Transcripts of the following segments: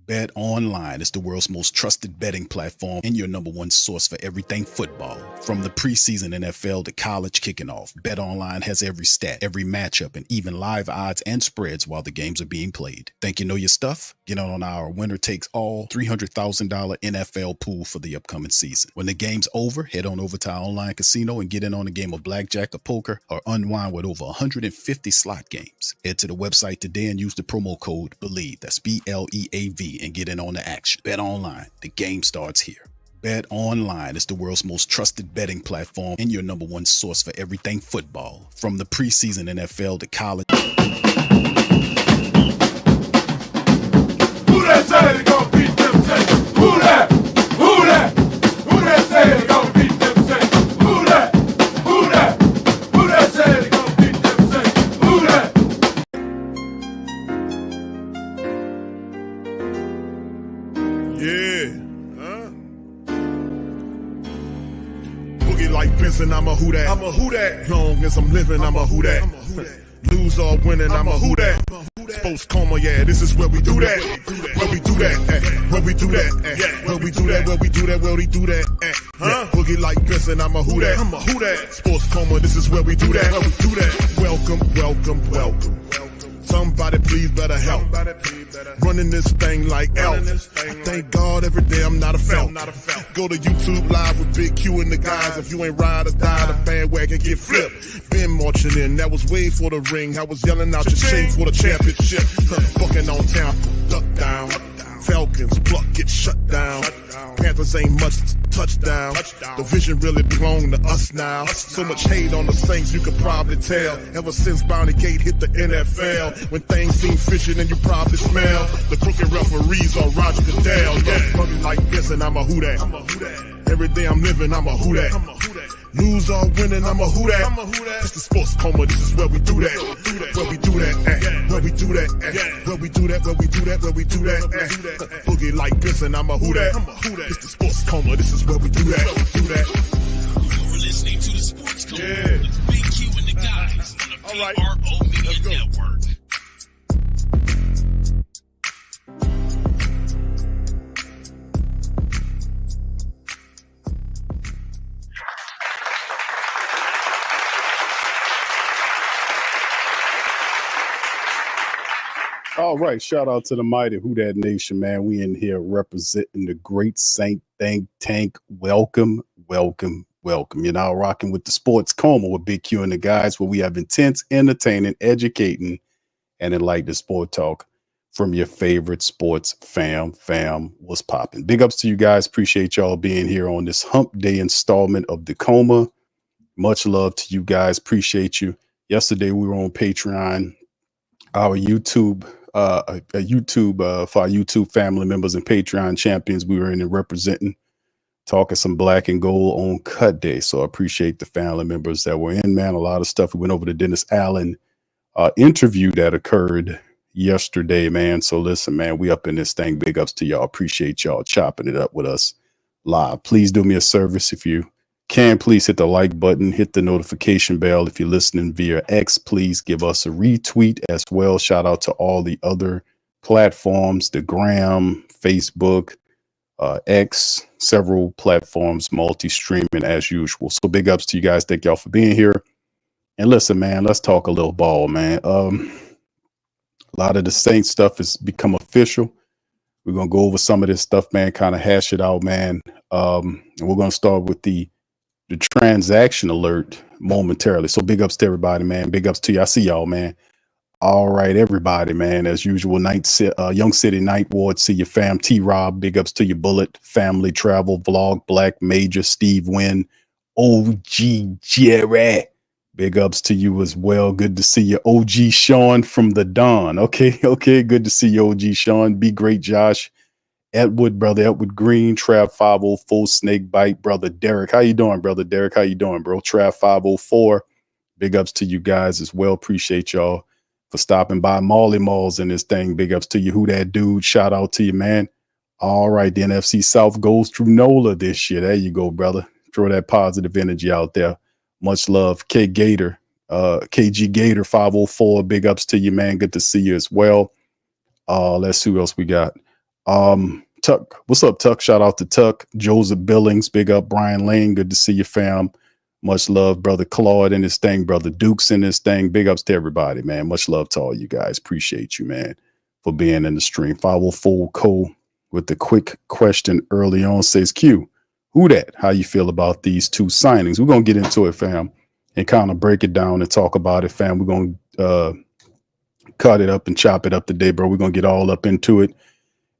Bet Online is the world's most trusted betting platform and your number one source for everything football. From the preseason NFL to college kicking off, Bet Online has every stat, every matchup, and even live odds and spreads while the games are being played. Think you know your stuff? Get on our winner-takes-all $300,000 NFL pool for the upcoming season. When the game's over, head on over to our online casino and get in on a game of blackjack or poker or unwind with over 150 slot games. Head to the website today and use the promo code BELIEVE, that's BLEAV, and get in on the action. Bet Online, the game starts here. Bet Online is the world's most trusted betting platform and your number one source for everything football. From the preseason NFL to college. Who that say they gonna beat them Saints? Who that? Who that? Who that say they gonna beat them Saints? Who that? Who that? Who that say they gonna beat them Saints? Who that? Yeah. Boogie like Benson, I'm a who that. I'm a who that. Long as I'm living, I'm a who that. Lose or winning, I'm a who that. Sports Coma, yeah, this is where we do that. Where we do that, where we do that, where we do that, where we do that, where we do that. Boogie like Benson, I'm a who that. I'm a who that. Sports Coma, this is where we do that. Where we do that. Welcome, welcome, welcome. Somebody please better help. Running this thing like Elf. I thank God every day I'm not a felt. Go to YouTube Live with Big Q and the guys. If you ain't ride or die, the bandwagon get flipped. Been marching in, that was way for the ring. I was yelling out your shame for the championship. Bucking on town, duck down. Falcons, pluck, get shut down. Panthers ain't much touchdown. The vision really belong to us now. So much hate on the Saints, you could probably tell. Ever since Bounty Gate hit the NFL, when things seem fishy, then you probably smell the crooked referees or Roger Goodell. Yeah, running like this, and I'm a who that. Every day I'm living, I'm a who that. Lose or winning, I'm a who that. It's the Sports Coma, this is where we do that. Where we do that, where we do that, where we do that, where we do that, where we do that. Boogie like this, and I'm a who that. It's the Sports Coma, this is where we do that. You're listening to the Sports Coma with Big Q and the guys on the PRO Media Network. All right, shout out to the mighty Who Dat Nation, man. We in here representing the great Saint think tank. Welcome, welcome, welcome. You're now rocking with the Sports Coma with Big Q and the guys, where we have intense, entertaining, educating, and enlightening sport talk from your favorite sports fam. What's popping? Big ups to you guys. Appreciate y'all being here on this hump day installment of the Coma. Much love to you guys. Appreciate you. Yesterday we were on Patreon, our YouTube, for our YouTube family members and Patreon champions. We were in and representing, talking some black and gold on cut day. So I appreciate the family members that were in, man. A lot of stuff. We went over the Dennis Allen interview that occurred yesterday, man. So listen, man, we up in this thing. Big ups to y'all. Appreciate y'all chopping it up with us live. Please do me a service. If you can, please hit the like button, hit the notification bell. If you're listening via X, please give us a retweet as well. Shout out to all the other platforms, the Gram, Facebook, X, several platforms, multi-streaming as usual. So big ups to you guys. Thank y'all for being here. And listen, man, let's talk a little ball, man. A lot of the Saints stuff has become official. We're going to go over some of this stuff, man, kind of hash it out, man. And we're going to start with the transaction alert momentarily. So big ups to everybody, man. Big ups to you. I see y'all, man. All right, everybody, man. As usual, Young City Night Ward. See you, fam. T-Rob. Big ups to you, Bullet. Family Travel Vlog. Black Major. Steve Wynn. OG Jerry. Big ups to you as well. Good to see you. OG Sean from the Dawn. Okay. Good to see you, OG Sean. Be great, Josh. Edward, brother Edward Green, Trav 504, Snake Bite, brother Derek. How you doing, brother Derek? How you doing, bro? Trav 504. Big ups to you guys as well. Appreciate y'all for stopping by. Molly Malls in this thing. Big ups to you. Who that dude? Shout out to you, man. All right, the NFC South goes through NOLA this year. There you go, brother. Throw that positive energy out there. Much love. KG Gator 504. Big ups to you, man. Good to see you as well. Let's see who else we got. Tuck, what's up, Tuck? Shout out to Tuck. Joseph Billings, big up. Brian Lane, good to see you, fam. Much love, brother Claude in this thing, brother Dukes in this thing. Big ups to everybody, man. Much love to all you guys. Appreciate you, man, for being in the stream. 504 Cole with the quick question early on says, Q, who that? How you feel about these two signings? We're going to get into it, fam, and kind of break it down and talk about it, fam. We're going to cut it up and chop it up today, bro. We're going to get all up into it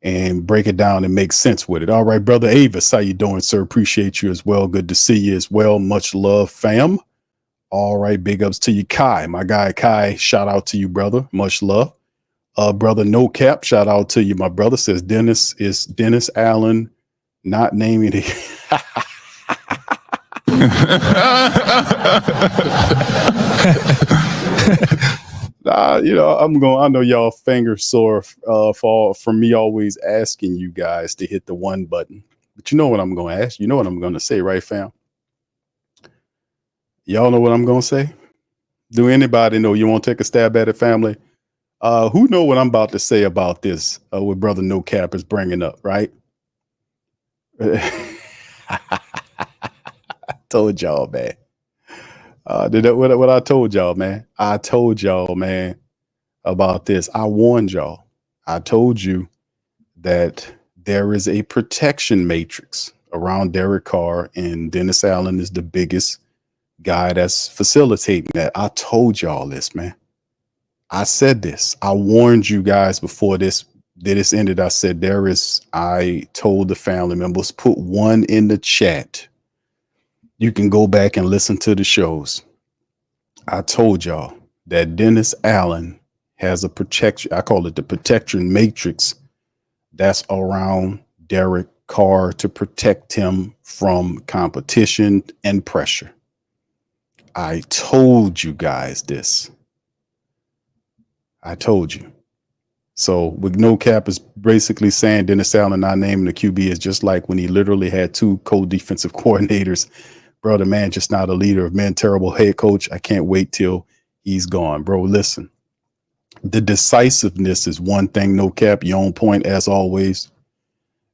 and break it down and make sense with it. All right, brother Avis, how you doing, sir? Appreciate you as well. Good to see you as well. Much love, fam. All right, big ups to you, Kai. My guy, Kai, shout out to you, brother. Much love. Brother No Cap, shout out to you. My brother says Dennis Allen not naming it. I know y'all fingers sore from me always asking you guys to hit the one button. But you know what I'm going to ask? You know what I'm going to say, right, fam? Y'all know what I'm going to say? Do anybody know? You want to take a stab at it, family? Who know what I'm about to say about this? What brother No Cap is bringing up, right? Told y'all, man. What I told y'all, man. I told y'all, man, about this. I warned y'all. I told you that there is a protection matrix around Derek Carr, and Dennis Allen is the biggest guy that's facilitating that. I told y'all this, man. I said this. I warned you guys before this ended. I said I told the family members, put one in the chat. You can go back and listen to the shows. I told y'all that Dennis Allen has a protection. I call it the protection matrix that's around Derek Carr to protect him from competition and pressure. I told you guys this. I told you. So with No Cap is basically saying Dennis Allen not naming the QB is just like when he literally had two co-defensive coordinators. Brother, man, just not a leader of men, terrible head coach. I can't wait till he's gone. Bro, listen. The decisiveness is one thing, No Cap, your own point as always.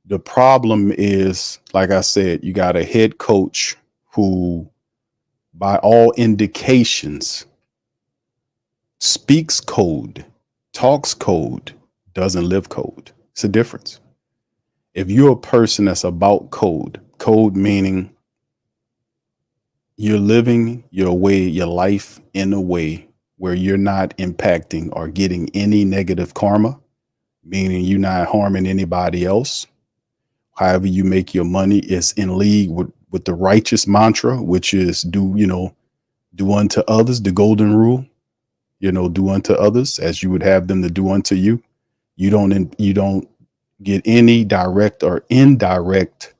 The problem is, like I said, you got a head coach who, by all indications, speaks code, talks code, doesn't live code. It's a difference. If you're a person that's about code meaning you're living your life in a way where you're not impacting or getting any negative karma, meaning you're not harming anybody else. However you make your money is in league with the righteous mantra, which is do unto others, the golden rule. Do unto others as you would have them to do unto you. You don't get any direct or indirect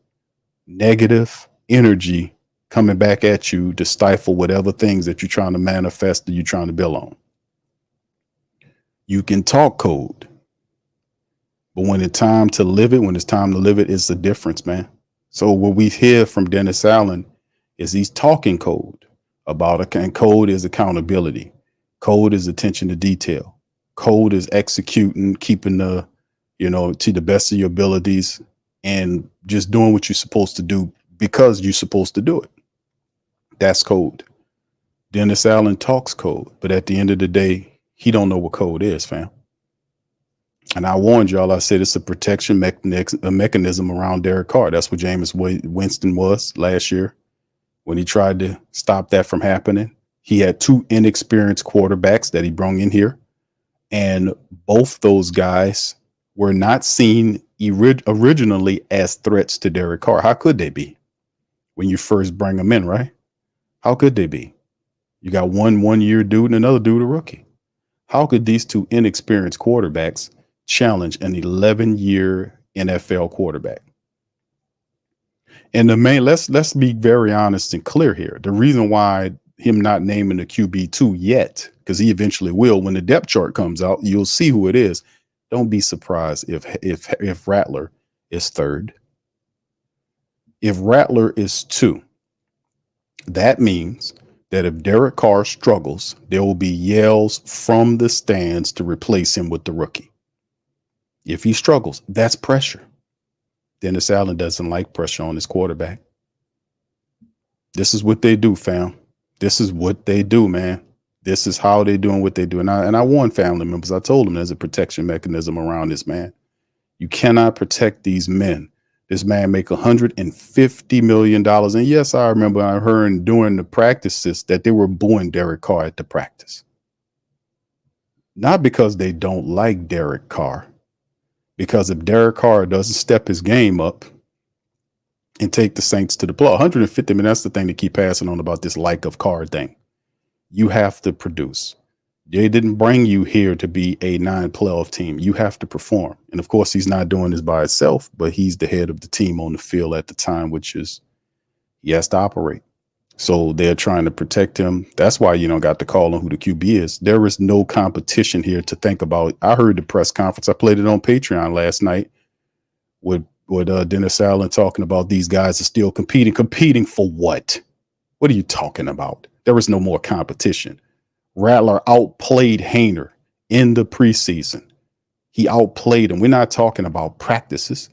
negative energy coming back at you to stifle whatever things that you're trying to manifest that you're trying to build on. You can talk code, but when it's time to live it, it's the difference, man. So what we hear from Dennis Allen is he's talking code about and code is accountability. Code is attention to detail. Code is executing, keeping to the best of your abilities and just doing what you're supposed to do because you're supposed to do it. That's code. Dennis Allen talks code, but at the end of the day, he don't know what code is, fam. And I warned y'all, I said it's a protection mechanism around Derek Carr. That's what Jameis Winston was last year when he tried to stop that from happening. He had two inexperienced quarterbacks that he brought in here, and both those guys were not seen originally as threats to Derek Carr. How could they be when you first bring them in, right? How could they be? You got one-year dude and another dude a rookie. How could these two inexperienced quarterbacks challenge an 11-year NFL quarterback? And let's be very honest and clear here. The reason why him not naming the QB2 yet, because he eventually will, when the depth chart comes out, you'll see who it is. Don't be surprised if Rattler is third. If Rattler is 2, that means that if Derek Carr struggles, there will be yells from the stands to replace him with the rookie. If he struggles, that's pressure. Dennis Allen doesn't like pressure on his quarterback. This is what they do, fam. This is what they do, man. This is how they're doing what they do. And I warned family members. I told them there's a protection mechanism around this man. You cannot protect these men. This man make $150 million. And yes, I remember I heard during the practices that they were booing Derek Carr at the practice. Not because they don't like Derek Carr. Because if Derek Carr doesn't step his game up and take the Saints to the playoffs, 150 million, that's the thing to keep passing on about this like of Carr thing. You have to produce. They didn't bring you here to be a 9-playoff team. You have to perform. And of course, he's not doing this by himself, but he's the head of the team on the field at the time, which is he has to operate. So they're trying to protect him. That's why you don't got the call on who the QB is. There is no competition here to think about. I heard the press conference. I played it on Patreon last night with Dennis Allen talking about these guys are still competing. Competing for what? What are you talking about? There is no more competition. Rattler outplayed Haener in the preseason. He outplayed him. We're not talking about practices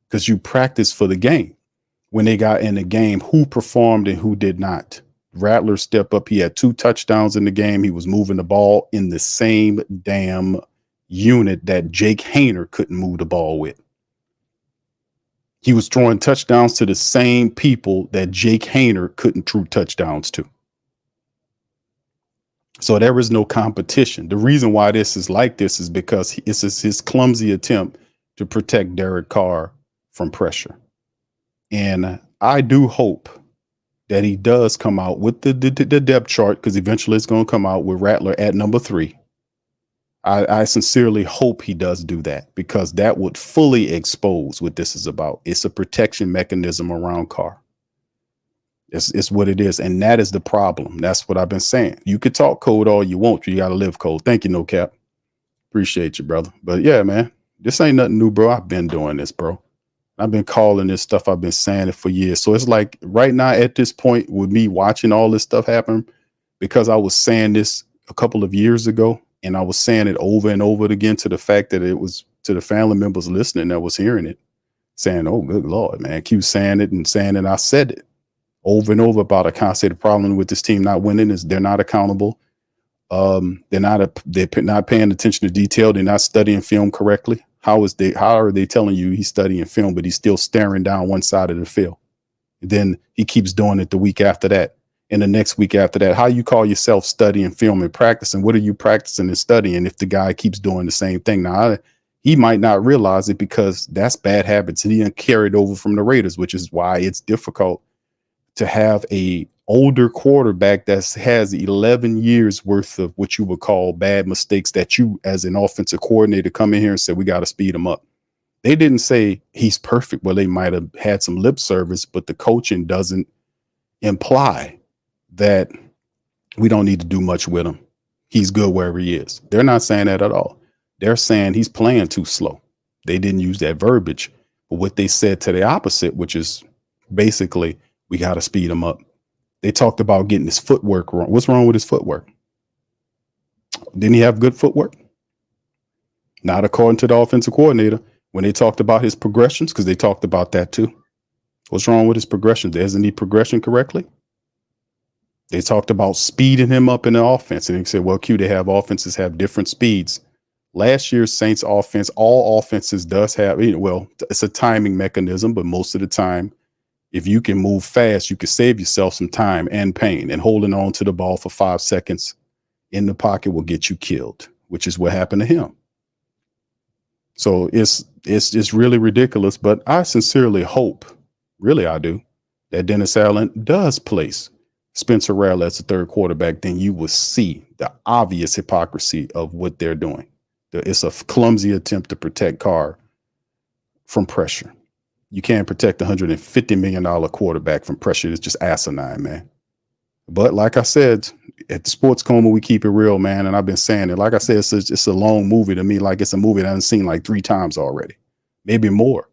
because you practice for the game. When they got in the game, who performed and who did not? Rattler stepped up. He had 2 touchdowns in the game. He was moving the ball in the same damn unit that Jake Haener couldn't move the ball with. He was throwing touchdowns to the same people that Jake Haener couldn't throw touchdowns to. So there is no competition. The reason why this is like this is because this is his clumsy attempt to protect Derek Carr from pressure. And I do hope that he does come out with the depth chart, because eventually it's going to come out with Rattler at number 3. I sincerely hope he does do that, because that would fully expose what this is about. It's a protection mechanism around Carr. It's what it is. And that is the problem. That's what I've been saying. You could talk code all you want. You got to live code. Thank you, No Cap. Appreciate you, brother. But yeah, man, this ain't nothing new, bro. I've been doing this, bro. I've been calling this stuff. I've been saying it for years. So it's like right now at this point with me watching all this stuff happen, because I was saying this a couple of years ago, and I was saying it over and over again to the fact that it was to the family members listening that was hearing it, saying, oh, good Lord, man, keep saying it and saying it. I said it over and over about a constant problem with this team not winning is they're not accountable. They're not paying attention to detail. They're not studying film correctly. How are they telling you he's studying film, but he's still staring down one side of the field? And then he keeps doing it the week after that, and the next week after that. How you call yourself studying film and practicing? What are you practicing and studying if the guy keeps doing the same thing? Now, he might not realize it because that's bad habits, and he carried over from the Raiders, which is why it's difficult to have a older quarterback that has 11 years worth of what you would call bad mistakes that you as an offensive coordinator come in here and say, we got to speed him up. They didn't say he's perfect. Well, they might have had some lip service, but the coaching doesn't imply that we don't need to do much with him. He's good wherever he is. They're not saying that at all. They're saying he's playing too slow. They didn't use that verbiage, but what they said to the opposite, which is basically, we got to speed him up. They talked about getting his footwork wrong. What's wrong with his footwork? Didn't he have good footwork? Not according to the offensive coordinator. When they talked about his progressions, because they talked about that too. What's wrong with his progressions? Doesn't he progression correctly? They talked about speeding him up in the offense. And they said, well, they have offenses have different speeds. Last year's Saints offense, all offenses does have, well, it's a timing mechanism, but most of the time, if you can move fast, you can save yourself some time and pain, and holding on to the ball for 5 seconds in the pocket will get you killed, which is what happened to him. So it's really ridiculous, but I sincerely hope, really I do, that Dennis Allen does place Spencer Rattler as the third quarterback. Then you will see the obvious hypocrisy of what they're doing. It's a clumsy attempt to protect Carr from pressure. You can't protect a $150 million quarterback from pressure. It's just asinine, man. But like I said, at the Sports Coma, we keep it real, man. And I've been saying it. Like I said, it's a long movie to me. Like it's a movie that I've seen like 3 times already, maybe more.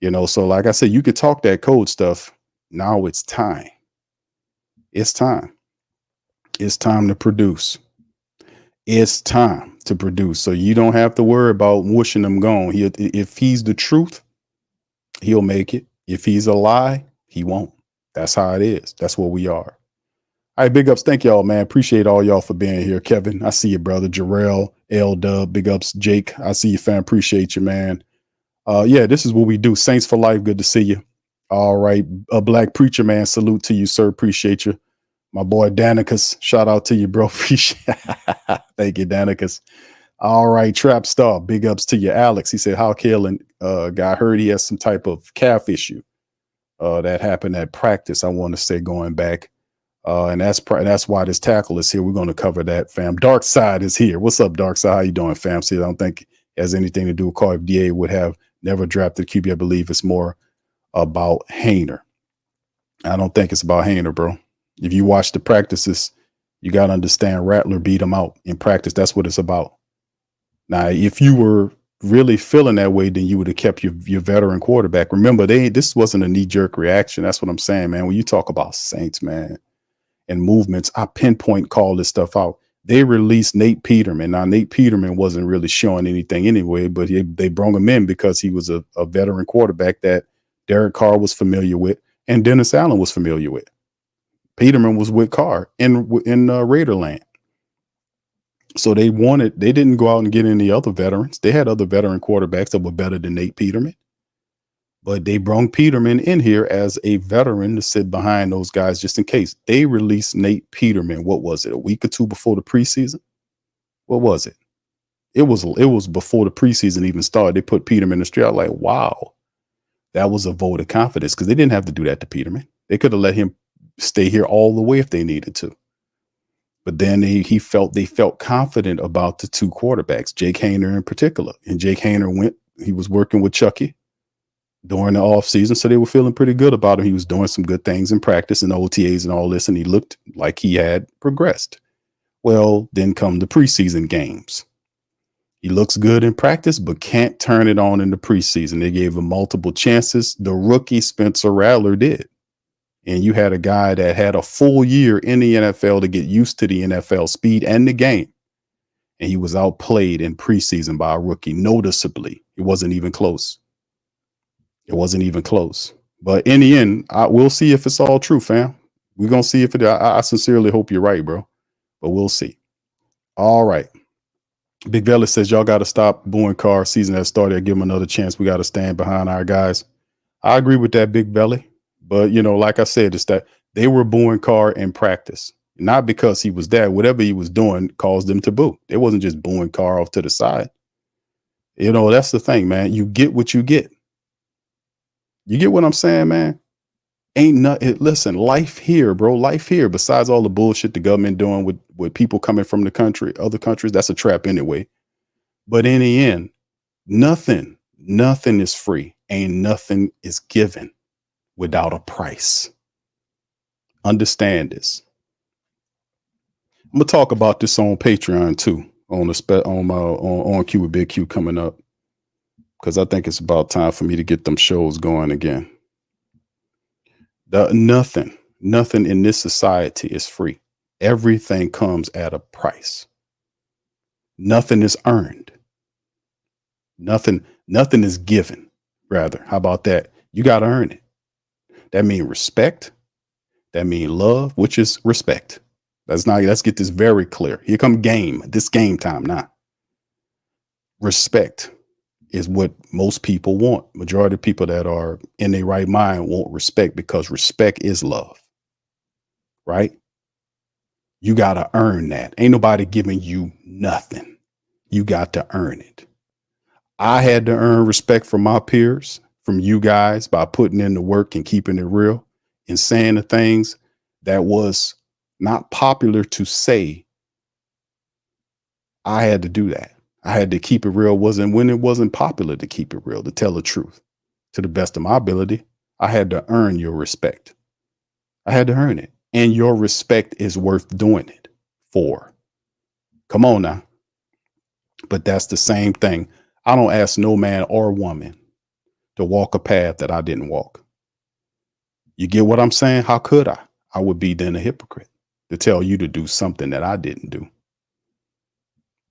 So like I said, you could talk that code stuff. Now it's time. It's time. It's time to produce. It's time to produce. So you don't have to worry about wishing him gone. If he's the truth, he'll make it. If he's a lie, he won't. That's how it is. That's what we are. All right, big ups. Thank y'all, man. Appreciate all y'all for being here. Kevin, I see you, brother. Jarrell, L Dub, big ups. Jake, I see you, fam. Appreciate you, man. Yeah, this is what we do. Saints for life. Good to see you. All right. A black preacher, man. Salute to you, sir. Appreciate you. My boy Danicus. Shout out to you, bro. Appreciate Thank you, Danicus. All right, Trap Star. Big ups to you, Alex. He said, how Kalen got hurt. He has some type of calf issue that happened at practice. I want to say going back. And that's why this tackle is here. We're going to cover that, fam. Dark Side is here. What's up, Dark Side? How you doing, fam? See, I don't think it has anything to do with Carr. If DA would have never drafted QB, I believe it's more about Hayner. I don't think it's about Hayner, bro. If you watch the practices, you got to understand Rattler beat him out in practice. That's what it's about. Now, if you were really feeling that way, then you would have kept your veteran quarterback. Remember, this wasn't a knee-jerk reaction. That's what I'm saying, man. When you talk about Saints, man, and movements, I pinpoint call this stuff out. They released Nate Peterman. Now, Nate Peterman wasn't really showing anything anyway, but they brought him in because he was a veteran quarterback that Derek Carr was familiar with and Dennis Allen was familiar with. Peterman was with Carr in Raiderland. So they didn't go out and get any other veterans. They had other veteran quarterbacks that were better than Nate Peterman. But they brought Peterman in here as a veteran to sit behind those guys just in case. They released Nate Peterman. What was it? A week or two before the preseason? What was it? It was before the preseason even started. They put Peterman in the street. I was like, wow, that was a vote of confidence because they didn't have to do that to Peterman. They could have let him stay here all the way if they needed to. But then they felt confident about the two quarterbacks, Jake Hayner in particular. And Jake Hayner he was working with Chucky during the offseason, so they were feeling pretty good about him. He was doing some good things in practice and OTAs and all this, and he looked like he had progressed. Well, then come the preseason games. He looks good in practice, but can't turn it on in the preseason. They gave him multiple chances. The rookie Spencer Rattler did. And you had a guy that had a full year in the NFL to get used to the NFL speed and the game. And he was outplayed in preseason by a rookie noticeably. It wasn't even close. It wasn't even close. But in the end, we'll see if it's all true, fam. We're going to see if it. I sincerely hope you're right, bro. But we'll see. All right. Big Vela says, y'all got to stop booing Carr. Season has started. Give him another chance. We got to stand behind our guys. I agree with that, Big Belly. But, like I said, it's that they were booing Carr in practice. Not because he was there. Whatever he was doing caused them to boo. It wasn't just booing Carr off to the side. That's the thing, man. You get what you get. You get what I'm saying, man? Listen, life here, bro. Life here, besides all the bullshit the government doing with people coming from the country, other countries, that's a trap anyway. But in the end, nothing is free. Ain't nothing is given without a price. Understand this. I'm gonna talk about this on Patreon too, on Q with Big Q coming up, because I think it's about time for me to get them shows going again. Nothing in this society is free. Everything comes at a price. Nothing is earned. Nothing is given. Rather, how about that? You got to earn it. That means respect. That means love, which is respect. Let's get this very clear. Here come game. This game time now. Respect is what most people want. Majority of people that are in their right mind want respect because respect is love. Right? You got to earn that. Ain't nobody giving you nothing. You got to earn it. I had to earn respect from my peers, from you guys, by putting in the work and keeping it real and saying the things that was not popular to say. I had to do that. I had to keep it real. When it wasn't popular to keep it real, to tell the truth to the best of my ability. I had to earn your respect. I had to earn it. And your respect is worth doing it for. Come on now. But that's the same thing. I don't ask no man or woman to walk a path that I didn't walk. You get what I'm saying? How could I? I would be then a hypocrite to tell you to do something that I didn't do.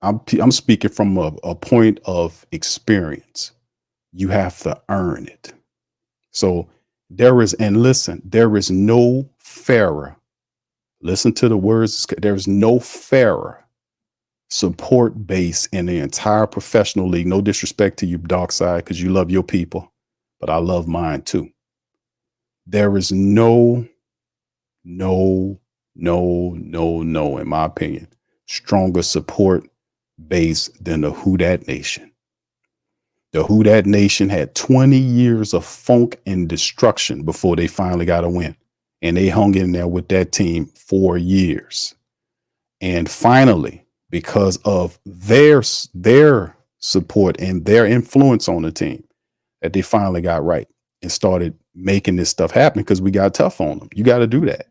I'm speaking from a point of experience. You have to earn it. So there is no fairer. Listen to the words. There's no fairer support base in the entire professional league. No disrespect to you, dark side, because you love your people, but I love mine too. There is no, in my opinion, stronger support base than the Who Dat Nation. The Who Dat Nation had 20 years of funk and destruction before they finally got a win. And they hung in there with that team for years. And finally, because of their support and their influence on the team, that they finally got right and started making this stuff happen, because we got tough on them. You got to do that.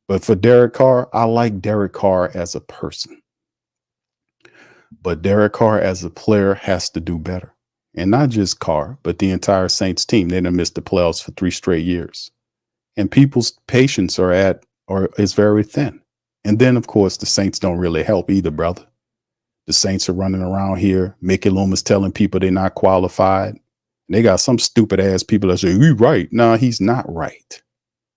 But for Derek Carr, I like Derek Carr as a person. But Derek Carr as a player has to do better. And not just Carr, but the entire Saints team. They done missed the playoffs for 3 straight years. And people's patience is very thin. And then, of course, the Saints don't really help either, brother. The Saints are running around here. Mickey Loomis telling people they're not qualified. And they got some stupid ass people that say, "You're right." No, he's not right.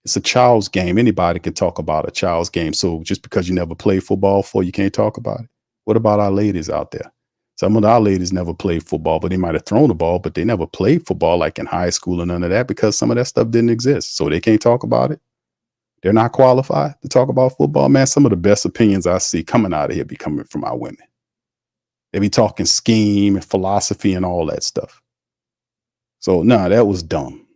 It's a child's game. Anybody can talk about a child's game. So just because you never played football before, you can't talk about it. What about our ladies out there? Some of our ladies never played football, but they might have thrown the ball, but they never played football like in high school and none of that, because some of that stuff didn't exist. So they can't talk about it. They're not qualified to talk about football. Man, some of the best opinions I see coming out of here be coming from our women. They be talking scheme and philosophy and all that stuff. So, that was dumb.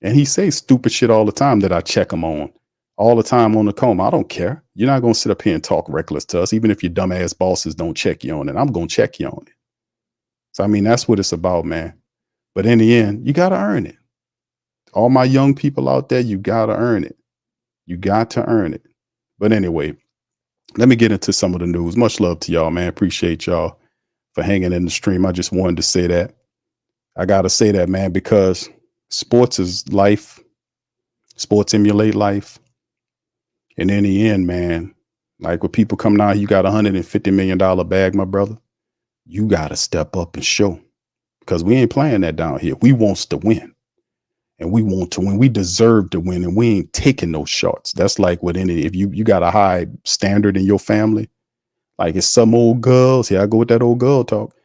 And he says stupid shit all the time that I check him on. All the time on the Coma. I don't care. You're not going to sit up here and talk reckless to us, even if your dumbass bosses don't check you on it. I'm going to check you on it. So, I mean, that's what it's about, man. But in the end, you got to earn it. All my young people out there, you got to earn it. You got to earn it. But anyway, let me get into some of the news. Much love to y'all, man. Appreciate y'all for hanging in the stream. I just wanted to say that. I got to say that, man, because sports is life. Sports emulate life. And in the end, man, like when people come down, you got $150 million bag, my brother. You got to step up and show, because we ain't playing that down here. We wants to win, and we want to win. We deserve to win, and we ain't taking no shots. That's like with if you got a high standard in your family, like it's some old girls. Here I go with that old girl talk.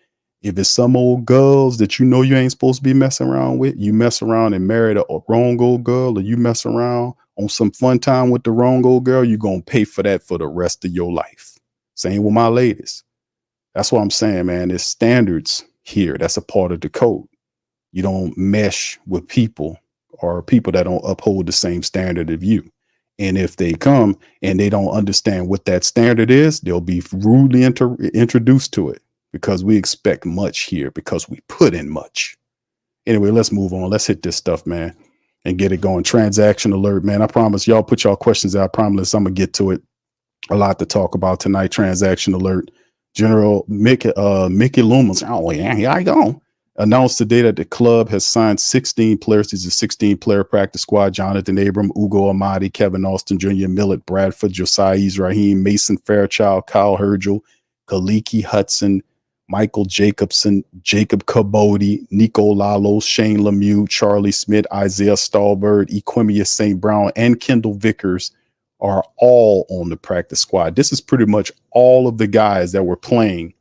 If it's some old girls that you know you ain't supposed to be messing around with, you mess around and marry the wrong old girl, or you mess around on some fun time with the wrong old girl, you're going to pay for that for the rest of your life. Same with my ladies. That's what I'm saying, man. There's standards here. That's a part of the code. You don't mesh with people or people that don't uphold the same standard of you. And if they come and they don't understand what that standard is, they'll be rudely introduced to it, because we expect much here because we put in much. Anyway, let's move on. Let's hit this stuff, man, and get it going. Transaction alert, man. I promise y'all put y'all questions out. I promise I'm going to get to it. A lot to talk about tonight. Transaction alert. General Mickey Loomis. Oh, yeah, here I go. Announced today that the club has signed 16 players. This is a 16-player practice squad. Jonathan Abram, Ugo Amadi, Kevin Austin Jr., Millet Bradford, Josiah Raheem, Mason Fairchild, Kyle Hergel, Kaliki Hudson, Michael Jacobson, Jacob Cabody, Nico Lalo, Shane Lemieux, Charlie Smith, Isaiah Stallbird, Equimius St. Brown, and Kendall Vickers are all on the practice squad. This is pretty much all of the guys that were playing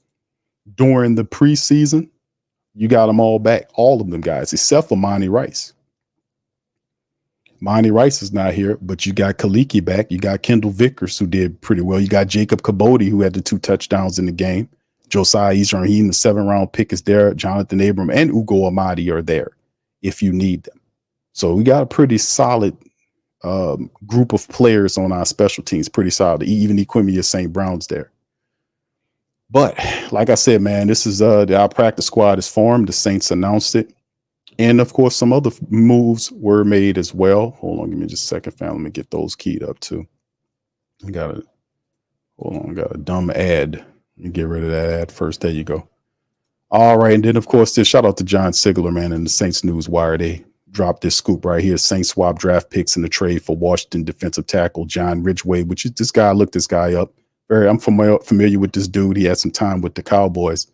during the preseason. You got them all back, all of them guys, except for Monty Rice. Monty Rice is not here, but you got Kaliki back. You got Kendall Vickers, who did pretty well. You got Jacob Cabody, who had the 2 touchdowns in the game. Josiah Raheem, the 7th-round pick, is there. Jonathan Abram and Ugo Amadi are there if you need them. So we got a pretty solid group of players on our special teams, pretty solid. Even Equimius St. Brown's there. But like I said, man, this is our practice squad is formed. The Saints announced it. And, of course, some other moves were made as well. Hold on, give me just a second, fam. Let me get those keyed up, too. I got a dumb ad. Let me get rid of that ad first. There you go. All right. And then, of course, this shout out to John Sigler, man, and the Saints News Wire. They dropped this scoop right here. Saints swap draft picks in the trade for Washington defensive tackle John Ridgeway, which is this guy. Look this guy up. I'm familiar with this dude. He had some time with the Cowboys.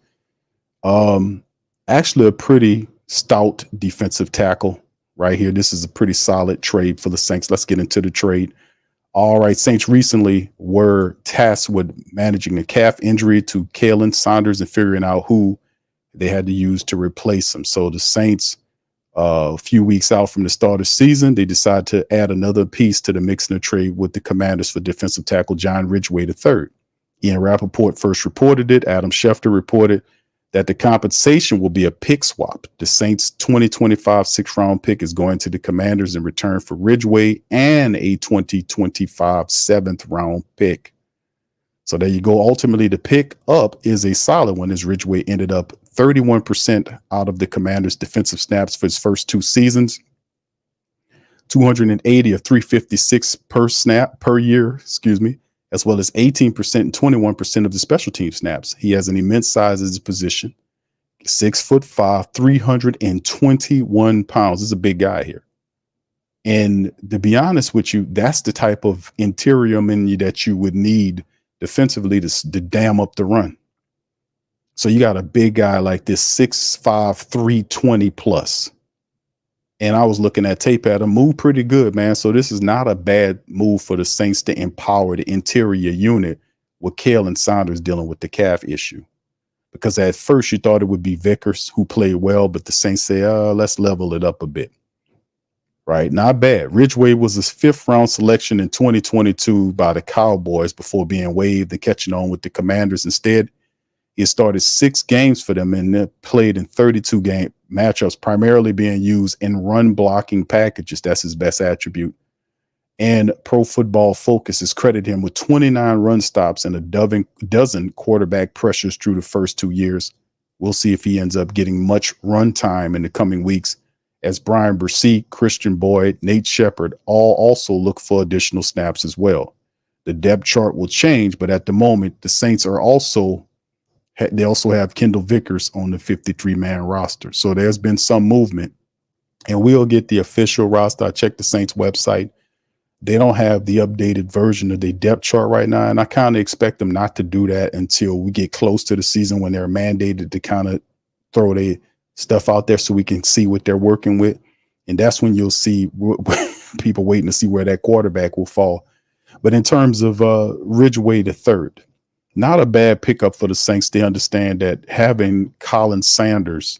Actually a pretty stout defensive tackle right here. This is a pretty solid trade for the Saints. Let's get into the trade. All right, Saints recently were tasked with managing a calf injury to Kalen Saunders and figuring out who they had to use to replace him. So the Saints, a few weeks out from the start of the season, they decided to add another piece to the mix in the trade with the Commanders for defensive tackle John Ridgeway III. Ian Rappaport first reported it. Adam Schefter reported that the compensation will be a pick swap. The Saints' 2025 sixth-round pick is going to the Commanders in return for Ridgeway and a 2025 seventh-round pick. So there you go. Ultimately, the pick up is a solid one, as Ridgeway ended up 31% out of the Commanders' defensive snaps for his first 2 seasons, 280 of 356 per snap per year, as well as 18% and 21% of the special team snaps. He has an immense size as his position, 6'5", 321 pounds. This is a big guy here. And to be honest with you, that's the type of interior menu that you would need defensively to dam up the run. So you got a big guy like this, 6'5", 320 plus. And I was looking at tape at him, move pretty good, man. So this is not a bad move for the Saints to empower the interior unit with Kalen Saunders dealing with the calf issue. Because at first you thought it would be Vickers, who played well, but the Saints say, let's level it up a bit. Right? Not bad. Ridgeway was his 5th-round selection in 2022 by the Cowboys before being waived and catching on with the Commanders. Instead, he started 6 games for them and played in 32 game matchups, primarily being used in run blocking packages. That's his best attribute. And Pro Football Focus has credited him with 29 run stops and a dozen quarterback pressures through the first 2 years. We'll see if he ends up getting much run time in the coming weeks, as Brian Bursey, Christian Boyd, Nate Shepard all also look for additional snaps as well. The depth chart will change, but at the moment, the Saints are also have Kendall Vickers on the 53-man roster. So there's been some movement, and we'll get the official roster. I checked the Saints website. They don't have the updated version of their depth chart right now, and I kind of expect them not to do that until we get close to the season, when they're mandated to kind of throw their stuff out there so we can see what they're working with. And that's when you'll see people waiting to see where that quarterback will fall. But in terms of Ridgeway III, not a bad pickup for the Saints. They understand that having Colin Sanders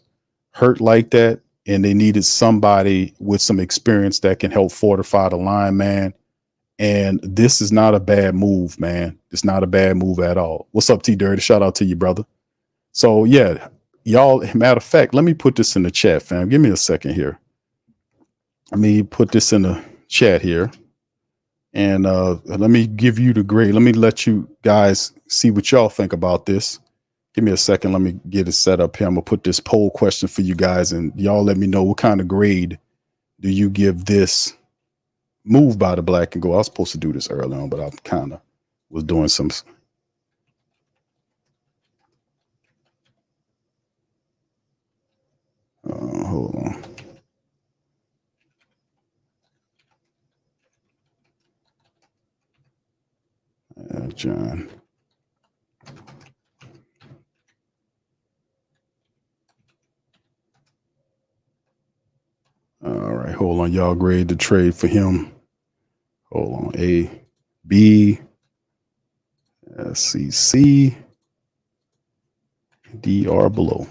hurt like that, and they needed somebody with some experience that can help fortify the line, man. And this is not a bad move, man. It's not a bad move at all. What's up, T Dirty? Shout out to you, brother. So yeah, y'all, matter of fact, let me put this in the chat, fam. Give me a second here. Let me put this in the chat here. And let me give you the grade. Let me let you guys see what y'all think about this. Give me a second. Let me get it set up here. I'm going to put this poll question for you guys, and y'all let me know what kind of grade do you give this move by the Black and Gold. I was supposed to do this early on, but I kind of was doing some. Hold on. John. All right, hold on. Y'all grade the trade for him. Hold on. A, B, C, C, D are below.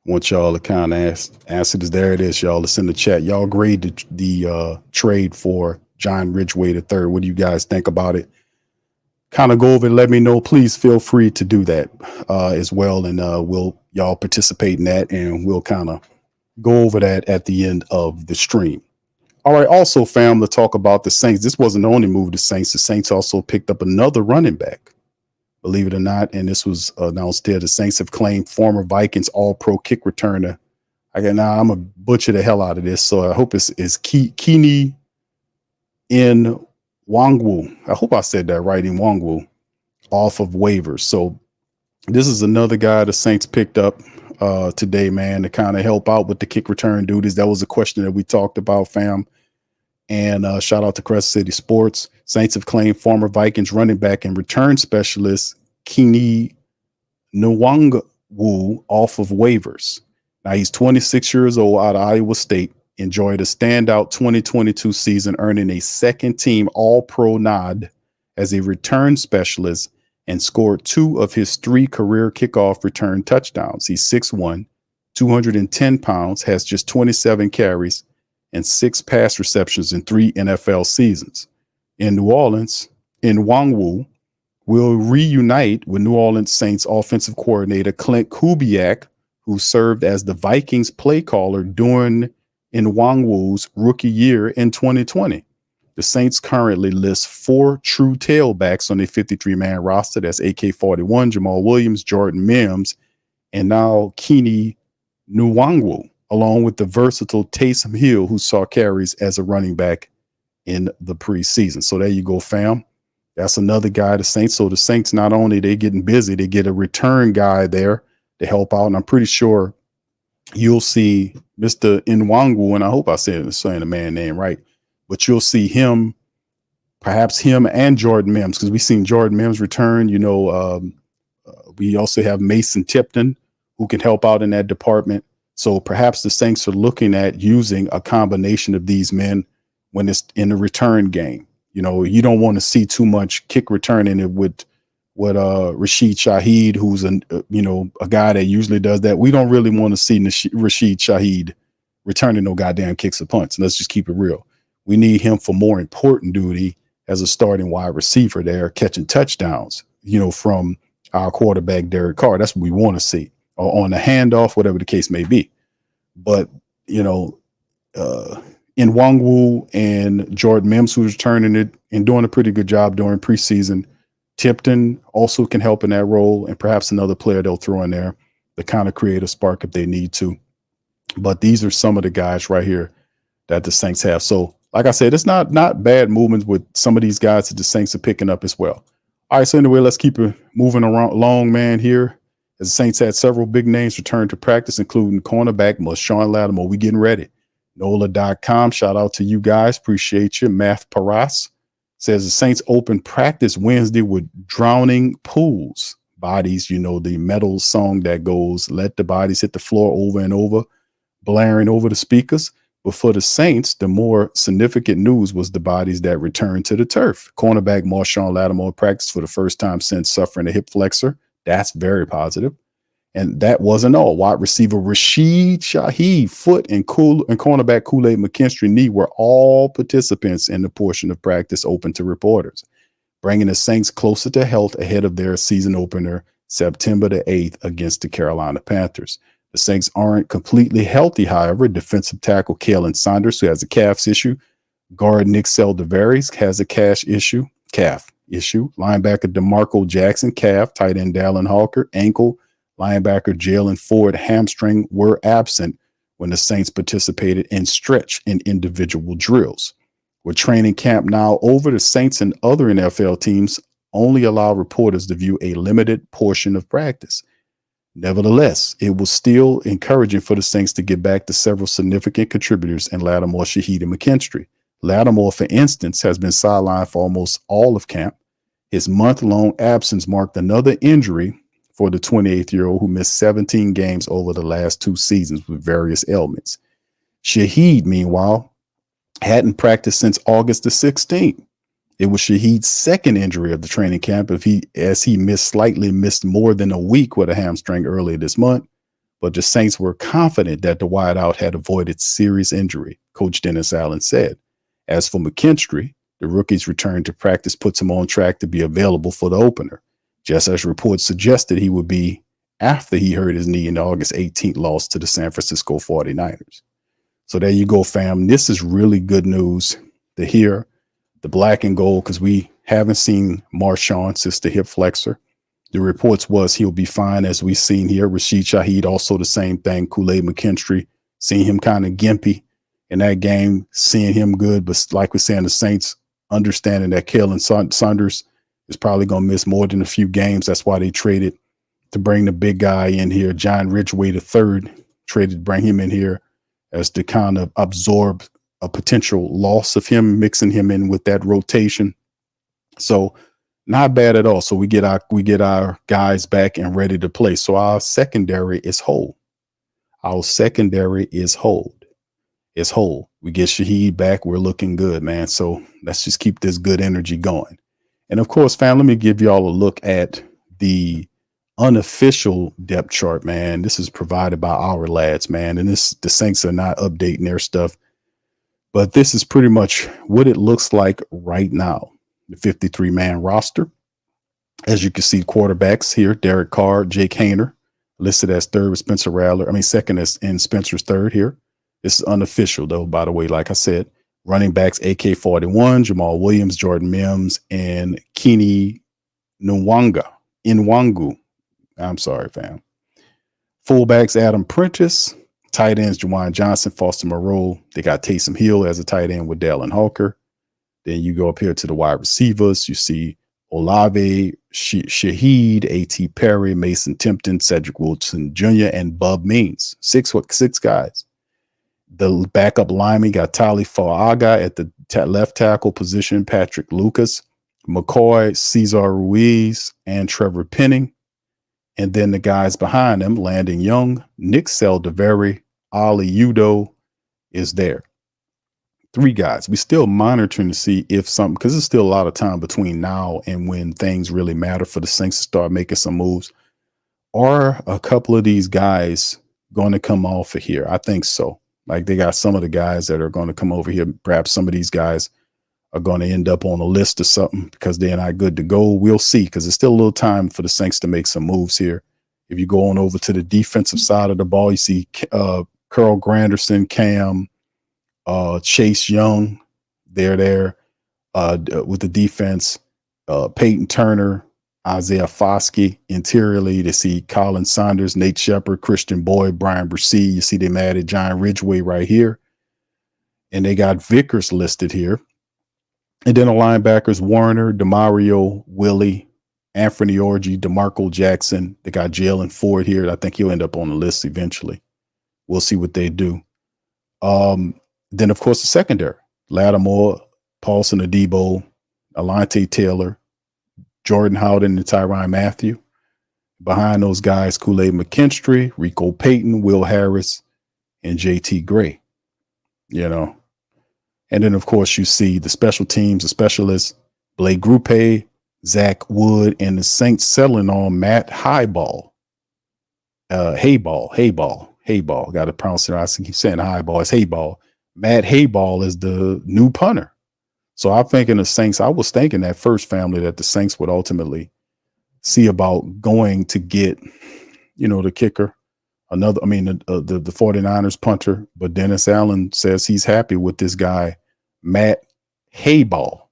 Want y'all to kind of answer this. There it is, y'all. It's in the chat. Y'all grade the trade for John Ridgeway III. What do you guys think about it? Kind of go over and let me know. Please feel free to do that as well. And we'll y'all participate in that, and we'll kind of go over that at the end of the stream. All right. Also, fam, to talk about the Saints. This wasn't the only move the Saints. The Saints also picked up another running back, believe it or not. And this was announced there. The Saints have claimed former Vikings All-Pro kick returner. I'm going to butcher the hell out of this. So I hope it's Kini in Wangwu. I hope I said that right, in Wangwu, off of waivers. So this is another guy the Saints picked up today, man, to kind of help out with the kick return duties. That was a question that we talked about, fam. And shout out to Crest City Sports. Saints have claimed former Vikings running back and return specialist Kini Nwangwu off of waivers. Now, he's 26 years old, out of Iowa State. Enjoyed a standout 2022 season, earning a second-team All-Pro nod as a return specialist and scored 2 of his 3 career kickoff return touchdowns. He's 6'1", 210 pounds, has just 27 carries and 6 pass receptions in 3 NFL seasons. In New Orleans, Nwangwu will reunite with New Orleans Saints offensive coordinator Clint Kubiak, who served as the Vikings play caller during Nwangwu's rookie year in 2020. The Saints currently list 4 true tailbacks on their 53-man roster. That's AK-41, Jamal Williams, Jordan Mims, and now Kini Nwangwu, along with the versatile Taysom Hill, who saw carries as a running back in the preseason. So there you go, fam. That's another guy, the Saints. So the Saints, not only they getting busy, they get a return guy there to help out. And I'm pretty sure you'll see Mr. Nwangwu, and I hope I said saying the man name right, but you'll see him, perhaps him and Jordan Mims, because we've seen Jordan Mims return. You know, we also have Mason Tipton, who can help out in that department. So perhaps the Saints are looking at using a combination of these men when it's in the return game. You know, you don't want to see too much kick return in it with Rashid Shaheed, who's a guy that usually does that. We don't really want to see Rashid Shaheed returning no goddamn kicks or punts. Let's just keep it real. We need him for more important duty as a starting wide receiver there, catching touchdowns, you know, from our quarterback, Derek Carr. That's what we want to see, or on the handoff, whatever the case may be. But, you know, Nwangwu and Jordan Mims, who's returning it and doing a pretty good job during preseason. Tipton also can help in that role, and perhaps another player they'll throw in there to kind of create a spark if they need to. But these are some of the guys right here that the Saints have. So, like I said, it's not bad movements with some of these guys that the Saints are picking up as well. All right, so anyway, let's keep it moving along, man, here. As the Saints had several big names return to practice, including cornerback Marshawn Lattimore. We getting ready. NOLA.com, shout out to you guys. Appreciate you. Math Paras says the Saints open practice Wednesday with Drowning Pools. Bodies, you know, the metal song that goes, let the bodies hit the floor over and over, blaring over the speakers. But for the Saints, the more significant news was the bodies that returned to the turf. Cornerback Marshawn Lattimore practiced for the first time since suffering a hip flexor. That's very positive. And that wasn't all. Wide receiver Rashid Shaheed, foot, and cornerback Kool-Aid McKinstry knee were all participants in the portion of practice open to reporters, bringing the Saints closer to health ahead of their season opener September the 8th against the Carolina Panthers. The Saints aren't completely healthy, however. Defensive tackle Kalen Saunders, who has a calf issue. Guard Nick Seldavaris has a calf issue. Linebacker DeMarco Jackson, calf. Tight end Dallin Hawker, ankle. Linebacker Jalen Ford, hamstring, were absent when the Saints participated in stretch and individual drills. With training camp now over, the Saints and other NFL teams only allow reporters to view a limited portion of practice. Nevertheless, it was still encouraging for the Saints to get back to several significant contributors in Lattimore, Shaheed, and McKinstry. Lattimore, for instance, has been sidelined for almost all of camp. His month-long absence marked another injury for the 28-year-old who missed 17 games over the last 2 seasons with various ailments. Shaheed, meanwhile, hadn't practiced since August the 16th. It was Shaheed's second injury of the training camp, as he missed more than a week with a hamstring earlier this month. But the Saints were confident that the wideout had avoided serious injury, Coach Dennis Allen said. As for McKinstry, the rookie's return to practice puts him on track to be available for the opener, just as reports suggested he would be after he hurt his knee in the August 18th loss to the San Francisco 49ers. So there you go, fam. This is really good news to hear. The black and gold, because we haven't seen Marshawn since the hip flexor. The reports was he'll be fine, as we've seen here. Rashid Shaheed, also the same thing. Kool-Aid McKinstry, seeing him kind of gimpy in that game, seeing him good. But like we're saying, the Saints understanding that Kalen Saunders is probably going to miss more than a few games. That's why they traded to bring the big guy in here, John Ridgeway III, traded to bring him in here as to kind of absorb a potential loss of him, mixing him in with that rotation. So not bad at all. So we get our guys back and ready to play. So our secondary is whole. Our secondary is whole. It's whole. We get Shaheed back. We're looking good, man. So let's just keep this good energy going. And of course, fam, let me give y'all a look at the unofficial depth chart, man. This is provided by our lads, man. And the Saints are not updating their stuff, but this is pretty much what it looks like right now. The 53-man roster. As you can see, quarterbacks here, Derek Carr, Jake Hayner, listed as third with Spencer Rattler. Second as in Spencer's third here. This is unofficial, though, by the way, like I said. Running backs, AK-41, Jamal Williams, Jordan Mims, and Kini Nwangu. I'm sorry, fam. Fullbacks, Adam Prentice. Tight ends, Juwan Johnson, Foster Moreau. They got Taysom Hill as a tight end with Dallin Hawker. Then you go up here to the wide receivers. You see Olave, Shaheed, A.T. Perry, Mason Timpton, Cedric Wilson Jr., and Bub Means. Six guys. The backup lineman got Tali Faaga at the left tackle position, Patrick Lucas, McCoy, Cesar Ruiz, and Trevor Penning. And then the guys behind them, Landon Young, Nick Saldiveri, Ali Udo is there. Three guys. We still monitoring to see if something, because there's still a lot of time between now and when things really matter for the Saints to start making some moves. Are a couple of these guys going to come off of here? I think so. Like they got some of the guys that are going to come over here. Perhaps some of these guys are going to end up on a list or something because they're not good to go. We'll see, because there's still a little time for the Saints to make some moves here. If you go on over to the defensive side of the ball, you see Carl Granderson, Cam, Chase Young, they're there with the defense. Peyton Turner, Isaiah Foskey. Interiorly, they see Colin Saunders, Nate Shepard, Christian Boyd, Brian Bresee. You see them added John Ridgeway right here. And they got Vickers listed here. And then the linebackers, Warner, DeMario, Willie, Anthony Orji, DeMarco Jackson. They got Jalen Ford here. I think he'll end up on the list eventually. We'll see what they do. Then, of course, the secondary. Lattimore, Paulson Adebo, Alante Taylor, Jordan Howden, and Tyrann Mathieu. Behind those guys, Kool-Aid McKinstry, Rico Payton, Will Harris, and JT Gray. You know. And then, of course, you see the special teams, the specialists, Blake Grupe, Zach Wood, and the Saints settling on Matt Hayball. Hayball. Got to pronounce it. I keep saying Highball. It's Hayball. Matt Hayball is the new punter. So I'm thinking the Saints, I was thinking that first family that the Saints would ultimately see about going to get, the kicker. The 49ers punter. But Dennis Allen says he's happy with this guy, Matt Hayball.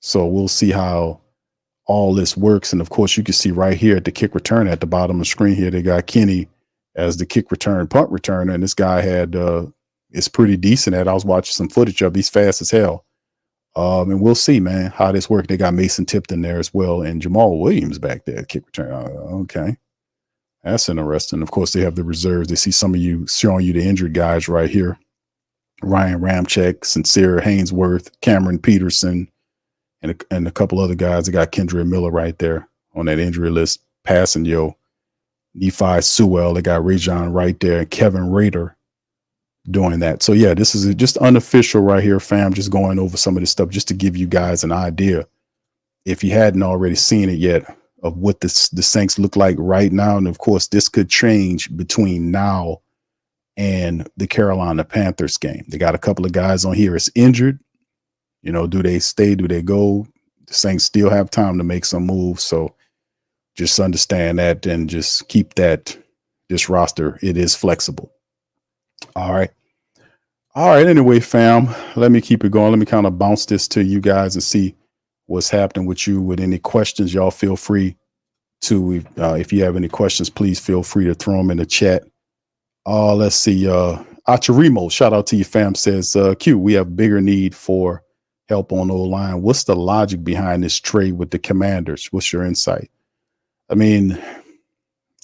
So we'll see how all this works. And of course, you can see right here at the kick return at the bottom of the screen here, they got Kenny as the kick return, punt returner. And this guy is pretty decent at. I was watching some footage of. He's fast as hell. And we'll see, man, how this works. They got Mason Tipton there as well, and Jamal Williams back there, kick return. Okay. That's interesting. Of course, they have the reserves. They see some of you showing you the injured guys right here. Ryan Ramczyk, Sincere Hainsworth, Cameron Peterson, and a couple other guys. They got Kendra Miller right there on that injury list. Passanio, Nephi Sewell. They got Rajon right there, and Kevin Rader doing that. So yeah, this is just unofficial right here, fam. Just going over some of this stuff just to give you guys an idea, if you hadn't already seen it yet, of what the Saints look like right now. And of course, this could change between now and the Carolina Panthers game. They got a couple of guys on here is injured. Do they stay? Do they go? The Saints still have time to make some moves. So just understand that and just keep this roster. It is flexible. All right. Anyway, fam, let me keep it going. Let me kind of bounce this to you guys and see what's happening with you. With any questions, y'all feel free to, if you have any questions, please feel free to throw them in the chat. Let's see. Acharimo, shout out to you, fam, says, Q, we have bigger need for help on O-line. What's the logic behind this trade with the Commanders? What's your insight?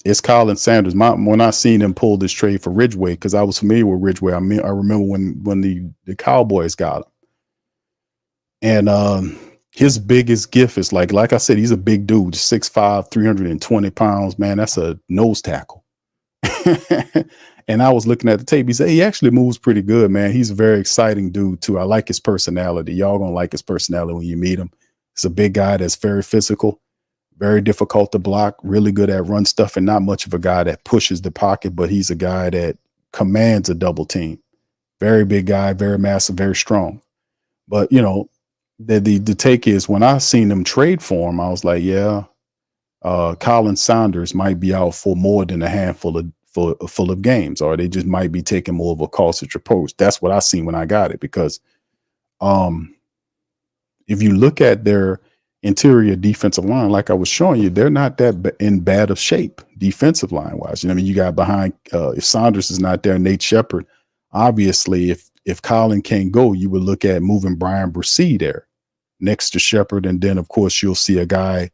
it's Colin Sanders. When I seen him pull this trade for Ridgeway, because I was familiar with Ridgeway. I remember when the Cowboys got him. And his biggest gift is like I said, he's a big dude, 6'5", 320 pounds, man. That's a nose tackle. And I was looking at the tape. He said he actually moves pretty good, man. He's a very exciting dude too. I like his personality. Y'all gonna like his personality when you meet him. He's a big guy that's very physical, very difficult to block, really good at run stuff, and not much of a guy that pushes the pocket, but he's a guy that commands a double team. Very big guy, very massive, very strong. But you know, the take is when I seen them trade for him, I was like, yeah, Colin Sanders might be out for more than a handful of full of games, or they just might be taking more of a cautious approach. That's what I seen when I got it, because if you look at their interior defensive line, like I was showing you, they're not that in bad of shape defensive line wise. You know, I mean, you got behind if Saunders is not there, Nate Shepard. Obviously, if Colin can't go, you would look at moving Brian Bresee there next to Shepard, and then of course you'll see a guy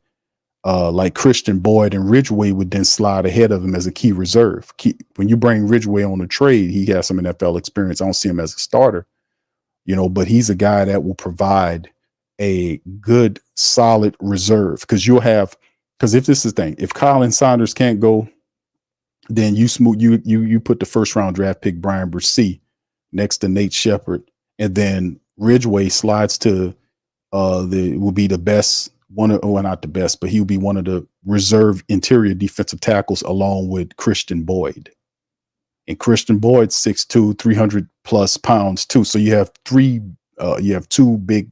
like Christian Boyd, and Ridgeway would then slide ahead of him as a key reserve. When you bring Ridgeway on a trade, he has some NFL experience. I don't see him as a starter, you know, but he's a guy that will provide a good, solid reserve, because if this is the thing, if Colin Sanders can't go, then you put the first round draft pick Brian Bresee next to Nate Shepard, and then Ridgeway slides to will be the best one, or not the best, but he'll be one of the reserve interior defensive tackles along with Christian Boyd. And Christian Boyd's 6'2", 300 plus pounds too. So you have two big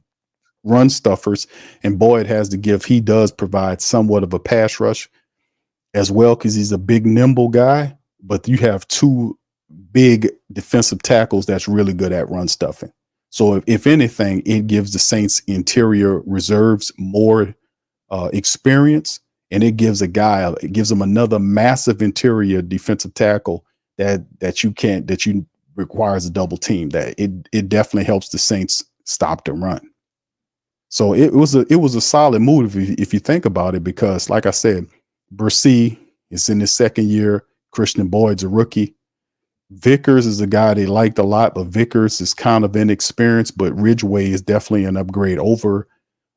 run stuffers, and Boyd has the gift. He does provide somewhat of a pass rush as well, because he's a big, nimble guy, but you have two big defensive tackles that's really good at run stuffing. So if anything, it gives the Saints interior reserves more experience, and it gives them another massive interior defensive tackle that requires a double team. That it definitely helps the Saints stop the run. So it was a solid move if you think about it, because like I said, Bresee is in his second year. Christian Boyd's a rookie. Vickers is a guy they liked a lot, but Vickers is kind of inexperienced, but Ridgeway is definitely an upgrade over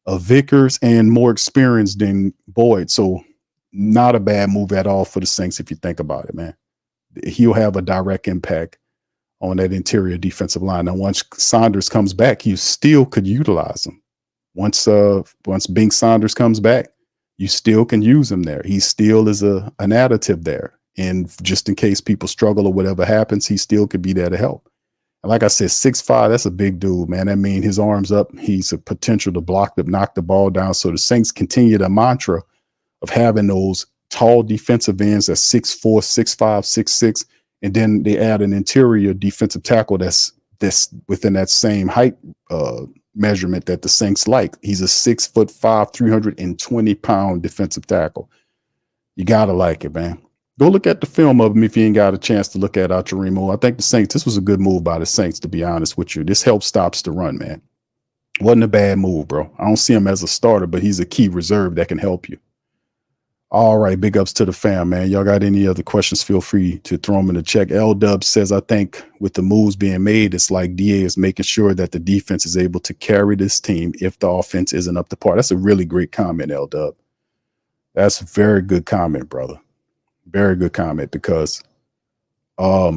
Vickers and more experienced than Boyd. So not a bad move at all for the Saints if you think about it, man. He'll have a direct impact on that interior defensive line. Now, once Saunders comes back, you still could utilize him. Once Bink Saunders comes back, you still can use him there. He still is an additive there. And just in case people struggle or whatever happens, he still could be there to help. And like I said, 6'5", that's a big dude, man. That means his arms up. He's a potential to knock the ball down. So the Saints continue the mantra of having those tall defensive ends at 6'4", 6'5", 6'6", and then they add an interior defensive tackle that's within that same height measurement that the Saints like. He's a 6'5", 320-pound defensive tackle. You gotta like it, man. Go look at the film of him if you ain't got a chance to look at Acharimo. I think the Saints, this was a good move by the Saints, to be honest with you. This helps stops the run, man. Wasn't a bad move, bro. I don't see him as a starter, but he's a key reserve that can help you. All right, big ups to the fam, man. Y'all got any other questions, feel free to throw them in the check. L-Dub says, I think with the moves being made, it's like DA is making sure that the defense is able to carry this team if the offense isn't up to par. That's a really great comment, L-Dub. That's a very good comment, brother. Very good comment, because yeah,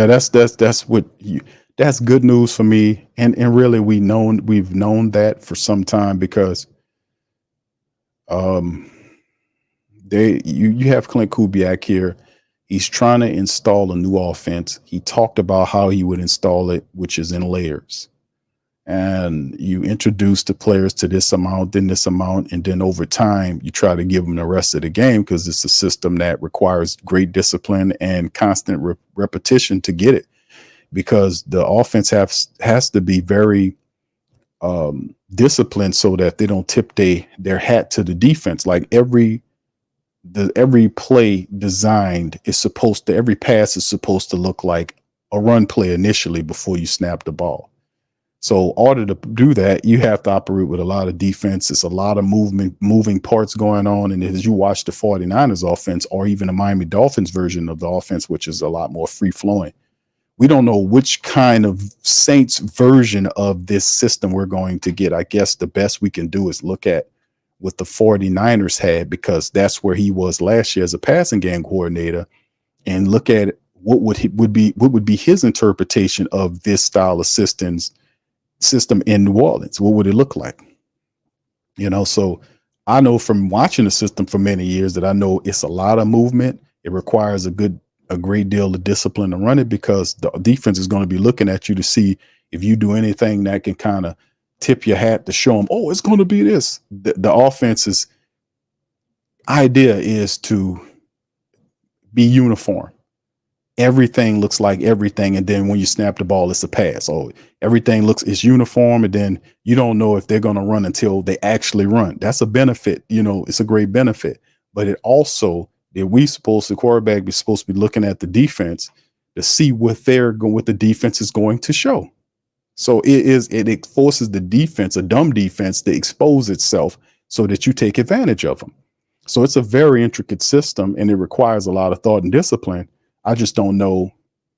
that's good news for me. And really we've known that for some time, because you have Clint Kubiak here. He's trying to install a new offense. He talked about how he would install it, which is in layers. And you introduce the players to this amount, then this amount, and then over time, you try to give them the rest of the game, because it's a system that requires great discipline and constant repetition to get it, because the offense has to be very disciplined so that they don't tip their hat to the defense. Like every play designed is every pass is supposed to look like a run play initially before you snap the ball. So in order to do that, you have to operate with a lot of defense. It's a lot of moving parts going on. And as you watch the 49ers offense, or even the Miami Dolphins version of the offense, which is a lot more free flowing, we don't know which kind of Saints version of this system we're going to get. I guess the best we can do is look at what the 49ers had, because that's where he was last year as a passing game coordinator, and look at what would be his interpretation of this style of system in New Orleans. What would it look like? So I know from watching the system for many years that I know it's a lot of movement. It requires a great deal of discipline to run it, because the defense is going to be looking at you to see if you do anything that can kind of tip your hat to show them, oh, it's going to be this. The offense's idea is to be uniform. Everything looks like everything, and then when you snap the ball, it's a pass. Oh, everything it's uniform, and then you don't know if they're going to run until they actually run. That's a benefit. It's a great benefit, but it also the quarterback be supposed to be looking at the defense to see what the defense is going to show. So it forces the defense, a dumb defense, to expose itself so that you take advantage of them. So it's a very intricate system, and it requires a lot of thought and discipline. I just don't know,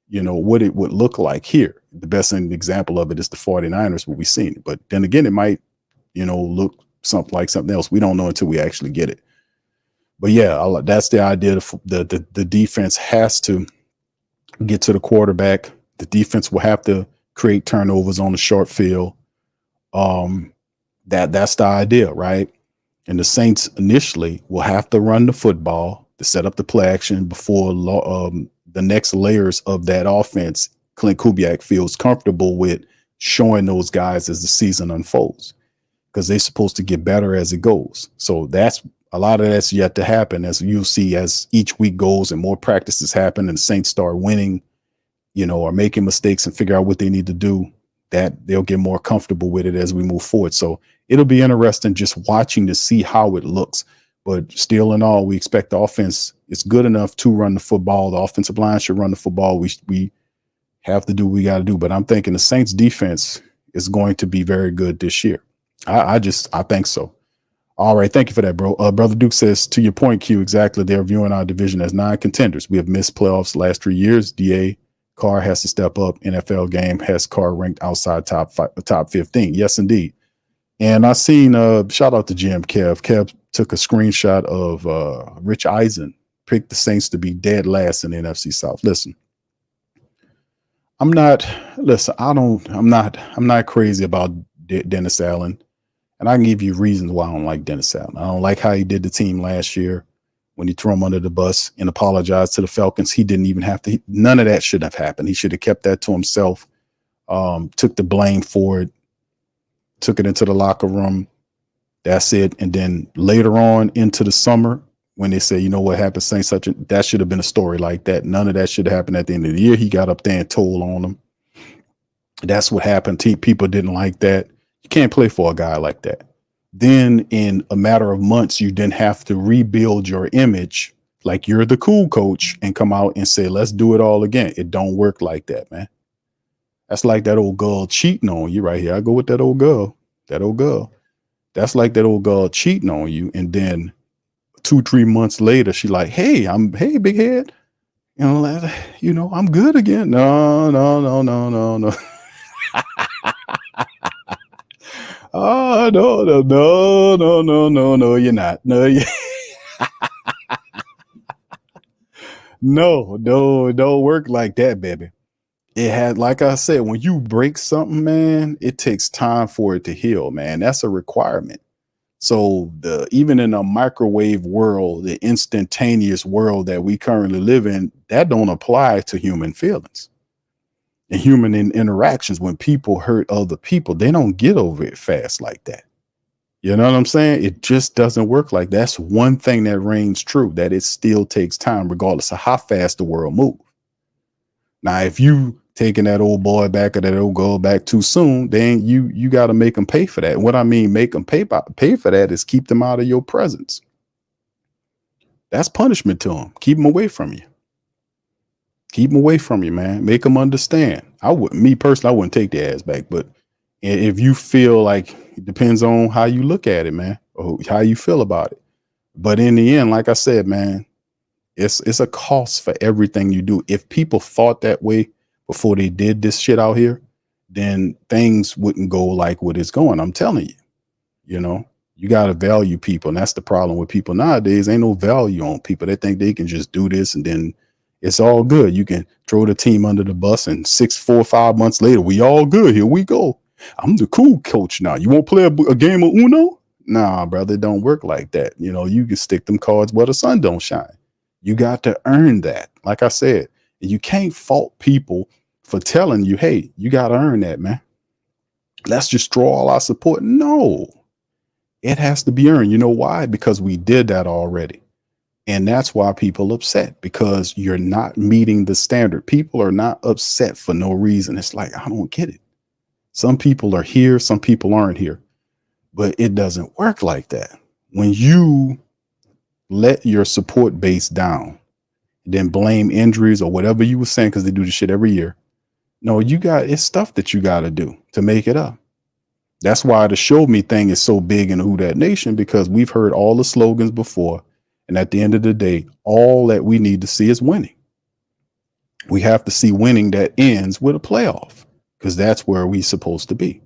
what it would look like here. The best example of it is the 49ers, what we've seen. But then again, it might, look something like something else. We don't know until we actually get it. But yeah, that's the idea. The defense has to get to the quarterback. The defense will have to create turnovers on the short field. That's the idea, right? And the Saints initially will have to run the football to set up the play action before the next layers of that offense Clint Kubiak feels comfortable with showing those guys as the season unfolds, because they're supposed to get better as it goes. So a lot of that's yet to happen, as you'll see as each week goes and more practices happen and the Saints start winning, or making mistakes and figure out what they need to do, that they'll get more comfortable with it as we move forward. So it'll be interesting just watching to see how it looks. But still in all, we expect the offense is good enough to run the football. The offensive line should run the football. We have to do what we got to do. But I'm thinking the Saints defense is going to be very good this year. I think so. All right. Thank you for that, bro. Brother Duke says, to your point, Q, exactly. They're viewing our division as 9 contenders. We have missed playoffs the last 3 years. DA Carr has to step up. NFL game has Carr ranked outside top 15. Yes, indeed. And I seen shout out to Jim Kev. Kev took a screenshot of Rich Eisen picked the Saints to be dead last in the NFC South. Listen, I'm not crazy about Dennis Allen. And I can give you reasons why I don't like Dennis Allen. I don't like how he did the team last year when he threw him under the bus and apologized to the Falcons. He didn't even have to. None of that should have happened. He should have kept that to himself, took the blame for it, took it into the locker room. That's it. And then later on into the summer, when they say, what happened, Saints that should have been a story like that. None of that should have happened at the end of the year. He got up there and told on them. That's what happened. People didn't like that. You can't play for a guy like that. Then in a matter of months, you then have to rebuild your image like you're the cool coach and come out and say, let's do it all again. It don't work like that, man. That's like that old girl cheating on you right here. I go with that old girl. That's like that old girl cheating on you. And then 2-3 months later, she like, hey, big head. I'm good again. No. Oh, no, you're not. No, it don't work like that, baby. It had, like I said, when you break something, man, it takes time for it to heal, man. That's a requirement. So even in a microwave world, the instantaneous world that we currently live in, that don't apply to human feelings and human interactions. When people hurt other people, they don't get over it fast like that. You know what I'm saying? It just doesn't work like that. That's one thing that reigns true, that it still takes time, regardless of how fast the world moves. Now, if you taking that old boy back or that old girl back too soon, then you got to make them pay for that. And what I mean, make them pay for that is keep them out of your presence. That's punishment to them. Keep them away from you. Keep them away from you, man. Make them understand. Me personally, I wouldn't take their ass back, but If you feel like, it depends on how you look at it, man, or how you feel about it. But in the end, like I said, man, it's a cost for everything you do. If people thought that way before they did this shit out here, then things wouldn't go like what it's going. I'm telling you, you got to value people. And that's the problem with people nowadays. Ain't no value on people. They think they can just do this and then it's all good. You can throw the team under the bus and 4 or 5 months later, we all good. Here we go. I'm the cool coach now. You won't play a game of Uno? Nah, brother, it don't work like that. You can stick them cards where the sun don't shine. You got to earn that. Like I said, you can't fault people for telling you, hey, you got to earn that, man. Let's just draw all our support. No, it has to be earned. You know why? Because we did that already. And that's why people are upset, because you're not meeting the standard. People are not upset for no reason. It's like, I don't get it. Some people are here, some people aren't here, but it doesn't work like that. When you let your support base down, then blame injuries or whatever you were saying, because they do this shit every year. No, it's stuff that you got to do to make it up. That's why the show me thing is so big in Who Dat Nation, because we've heard all the slogans before. And at the end of the day, all that we need to see is winning. We have to see winning that ends with a playoff, because that's where we're supposed to be.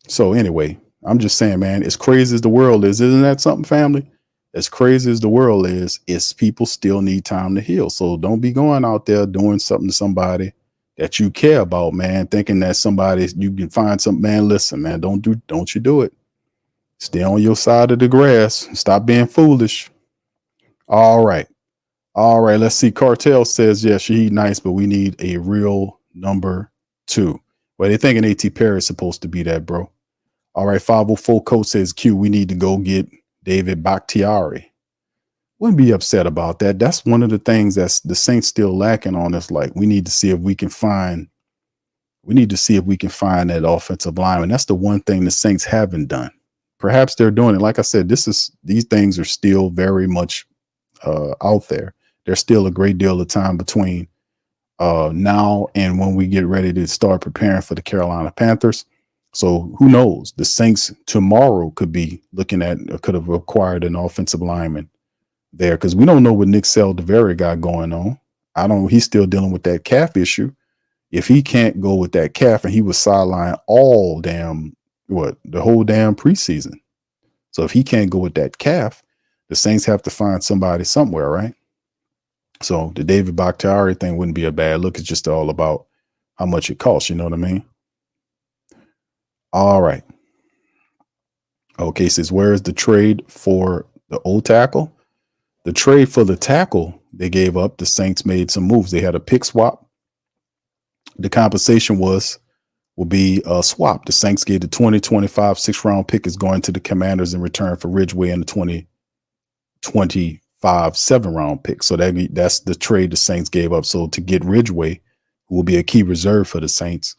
So anyway, I'm just saying, man, as crazy as the world is, isn't that something, family? As crazy as the world is people still need time to heal. So don't be going out there doing something to somebody that you care about, man, thinking that you can find something. Man, listen, man, don't you do it. Stay on your side of the grass. Stop being foolish. All right. Let's see. Cartel says, yeah, she nice, but we need a real number 2. Well, they thinking A.T. Perry is supposed to be that, bro. All right. 504 Coach says, Q, we need to go get David Bakhtiari. Wouldn't be upset about that. That's one of the things that's the Saints still lacking on us. Like, we need to see if we can find that offensive lineman. That's the one thing the Saints haven't done. Perhaps they're doing it. Like I said, these things are still very much out there. There's still a great deal of time between now and when we get ready to start preparing for the Carolina Panthers. So who knows? The Saints tomorrow could have acquired an offensive lineman there, because we don't know what Nick Saldiveri got going on. He's still dealing with that calf issue. If he can't go with that calf, and he was sidelined the whole damn preseason. So if he can't go with that calf, the Saints have to find somebody somewhere, right? So the David Bakhtiari thing wouldn't be a bad look. It's just all about how much it costs. You know what I mean? All right. Okay, says, where is the trade for the old tackle? The trade for the tackle they gave up, the Saints made some moves. They had a pick swap. The compensation will be a swap. The Saints gave the 2025 6th-round pick is going to the Commanders in return for Ridgeway and the 2025 7th-round pick. So that's the trade the Saints gave up. So to get Ridgeway, who will be a key reserve for the Saints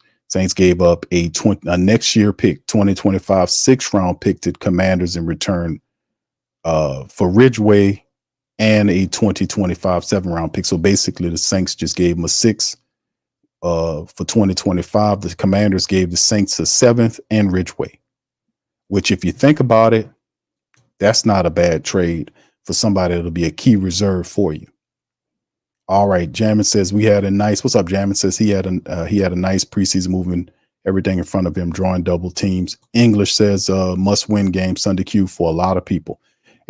gave up a next year pick, 2025 6th-round pick to Commanders in return for Ridgeway and a 2025 7th-round pick. So basically the Saints just gave him a 6 for 2025. The Commanders gave the Saints a 7th and Ridgeway, which, if you think about it, that's not a bad trade for somebody that'll be a key reserve for you. All right. Jamin says what's up? Jamin says he had a nice preseason, moving everything in front of him, drawing double teams. English says must win game Sunday Q for a lot of people.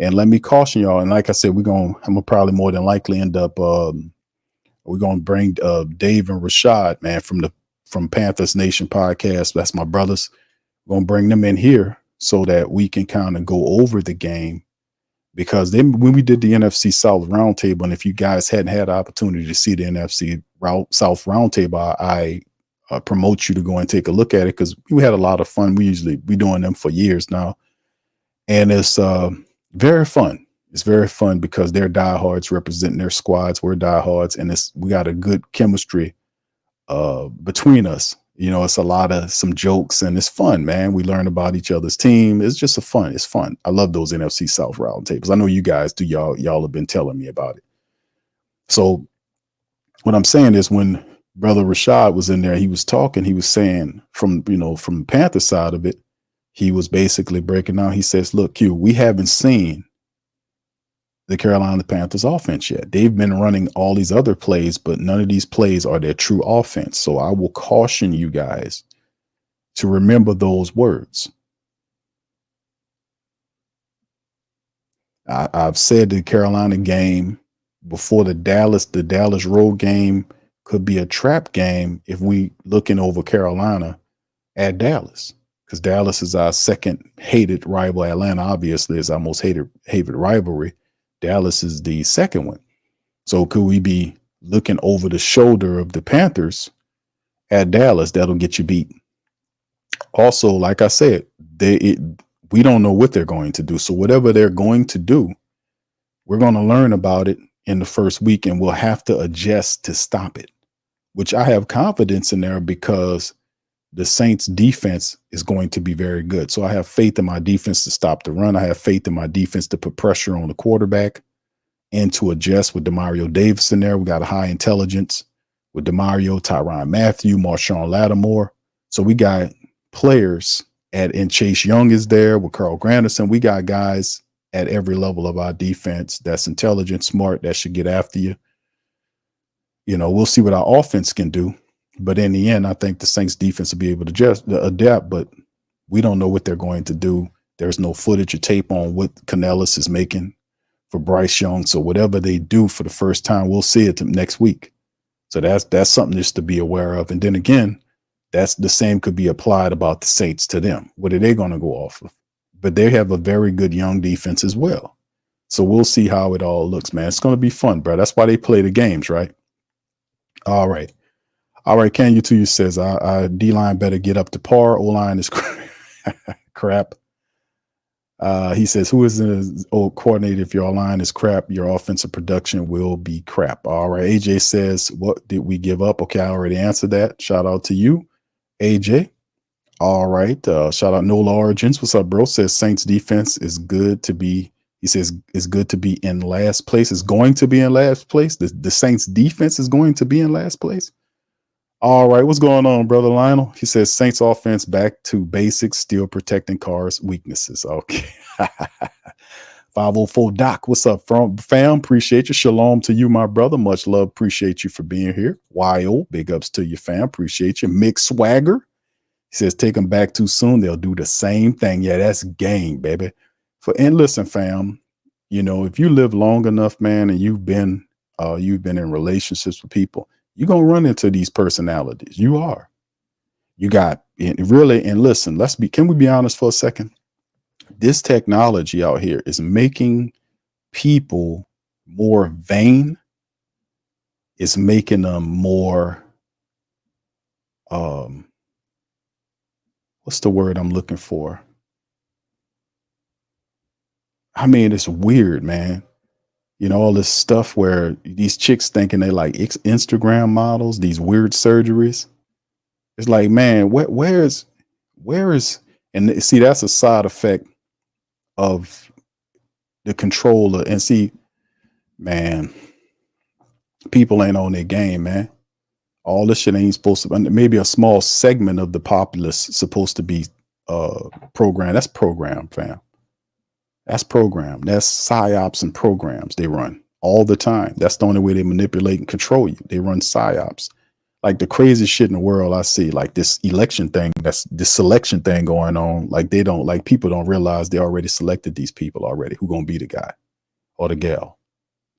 And let me caution y'all. And like I said, I'm gonna probably more than likely end up we're gonna bring Dave and Rashad, man, from Panthers Nation podcast. That's my brothers. We're gonna bring them in here so that we can kind of go over the game, because when we did the NFC South Roundtable, and if you guys hadn't had the opportunity to see the NFC South Roundtable, I promote you to go and take a look at it, because we had a lot of fun. We doing them for years now, and it's very fun. It's very fun because they're diehards representing their squads. We're diehards, and we got a good chemistry between us. It's a lot of some jokes, and it's fun, man. We learn about each other's team. It's just it's fun. I love those NFC South roundtables. I know you guys do. Y'all have been telling me about it. So what I'm saying is, when Brother Rashad was in there. He was talking. He was saying from the Panther side of it, he was basically breaking down. He says, look, Q, we haven't seen the Carolina Panthers offense yet. They've been running all these other plays, but none of these plays are their true offense. So I will caution you guys to remember those words. I've said the Carolina game before, the Dallas road game could be a trap game if we looking over Carolina at Dallas, because Dallas is our second hated rival. Atlanta obviously is our most hated rivalry. Dallas is the second one. So could we be looking over the shoulder of the Panthers at Dallas? That'll get you beat. Also, like I said, we don't know what they're going to do. So whatever they're going to do, we're going to learn about it in the first week, and we'll have to adjust to stop it, which I have confidence in there because the Saints defense is going to be very good. So I have faith in my defense to stop the run. I have faith in my defense to put pressure on the quarterback and to adjust with Demario Davis in there. We got a high intelligence with Demario, Tyrann Mathieu, Marshawn Lattimore. So we got players and Chase Young is there with Carl Granderson. We got guys at every level of our defense that's intelligent, smart, that should get after you. We'll see what our offense can do. But in the end, I think the Saints defense will be able to adapt, but we don't know what they're going to do. There's no footage or tape on what Canellis is making for Bryce Young. So whatever they do for the first time, we'll see it next week. So that's something just to be aware of. And then again, that's the same could be applied about the Saints to them. What are they going to go off of? But they have a very good young defense as well. So we'll see how it all looks, man. It's going to be fun, bro. That's why they play the games, right? All right. Can you says, D-line better get up to par. O-line is crap. He says, who is the coordinator? If your line is crap, your offensive production will be crap. All right. AJ says, what did we give up? Okay, I already answered that. Shout out to you, AJ. All right. Shout out Nola Origins. What's up, bro? Says Saints defense is good to be. He says it's good to be in last place. It's going to be in last place. The Saints defense is going to be in last place. All right. What's going on, brother Lionel? He says Saints offense back to basics, still protecting Carr's weaknesses. Okay. 504 Doc. What's up, fam? Appreciate you. Shalom to you, my brother. Much love. Appreciate you for being here. YO. Big ups to you, fam. Appreciate you. Mick Swagger. He says, take them back too soon. They'll do the same thing. Yeah, that's game, baby. And listen, fam, if you live long enough, man, and you've been in relationships with people, you're going to run into these personalities. You are. You got really, and listen, can we be honest for a second? This technology out here is making people more vain. It's making them more, what's the word I'm looking for? I mean, it's weird, man. All this stuff where these chicks thinking they like Instagram models, these weird surgeries. It's like, man, where is, and see, that's a side effect of the controller. And see, man, people ain't on their game, man. All this shit ain't supposed to, maybe a small segment of the populace supposed to be programmed. That's programmed, fam. That's programmed. That's psyops and programs they run all the time. That's the only way they manipulate and control you. They run psyops. Like the craziest shit in the world I see, like this election thing, that's this selection thing going on. Like people don't realize they already selected these people already who gonna be the guy or the gal.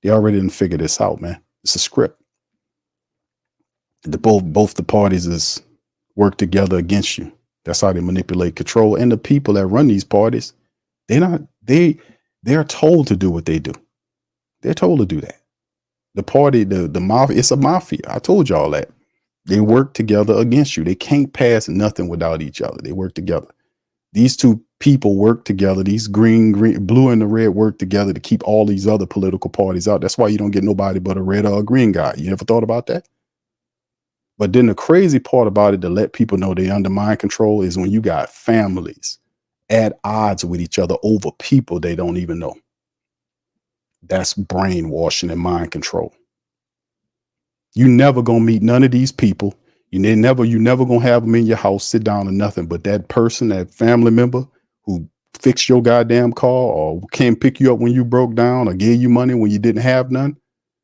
They already didn't figure this out, man. It's a script. Both the parties is work together against you. That's how they manipulate, control. And the people that run these parties, they're told to do what they do. They're told to do that. The party, the mafia, it's a mafia. I told y'all that. They work together against you. They can't pass nothing without each other. They work together. These two people work together. These green, blue and the red work together to keep all these other political parties out. That's why you don't get nobody but a red or a green guy. You ever thought about that? But then the crazy part about it to let people know they under mind control is when you got families at odds with each other over people they don't even know. That's brainwashing and mind control. You never gonna meet none of these people. You never gonna have them in your house, sit down or nothing. But that person, that family member who fixed your goddamn car or came pick you up when you broke down or gave you money when you didn't have none,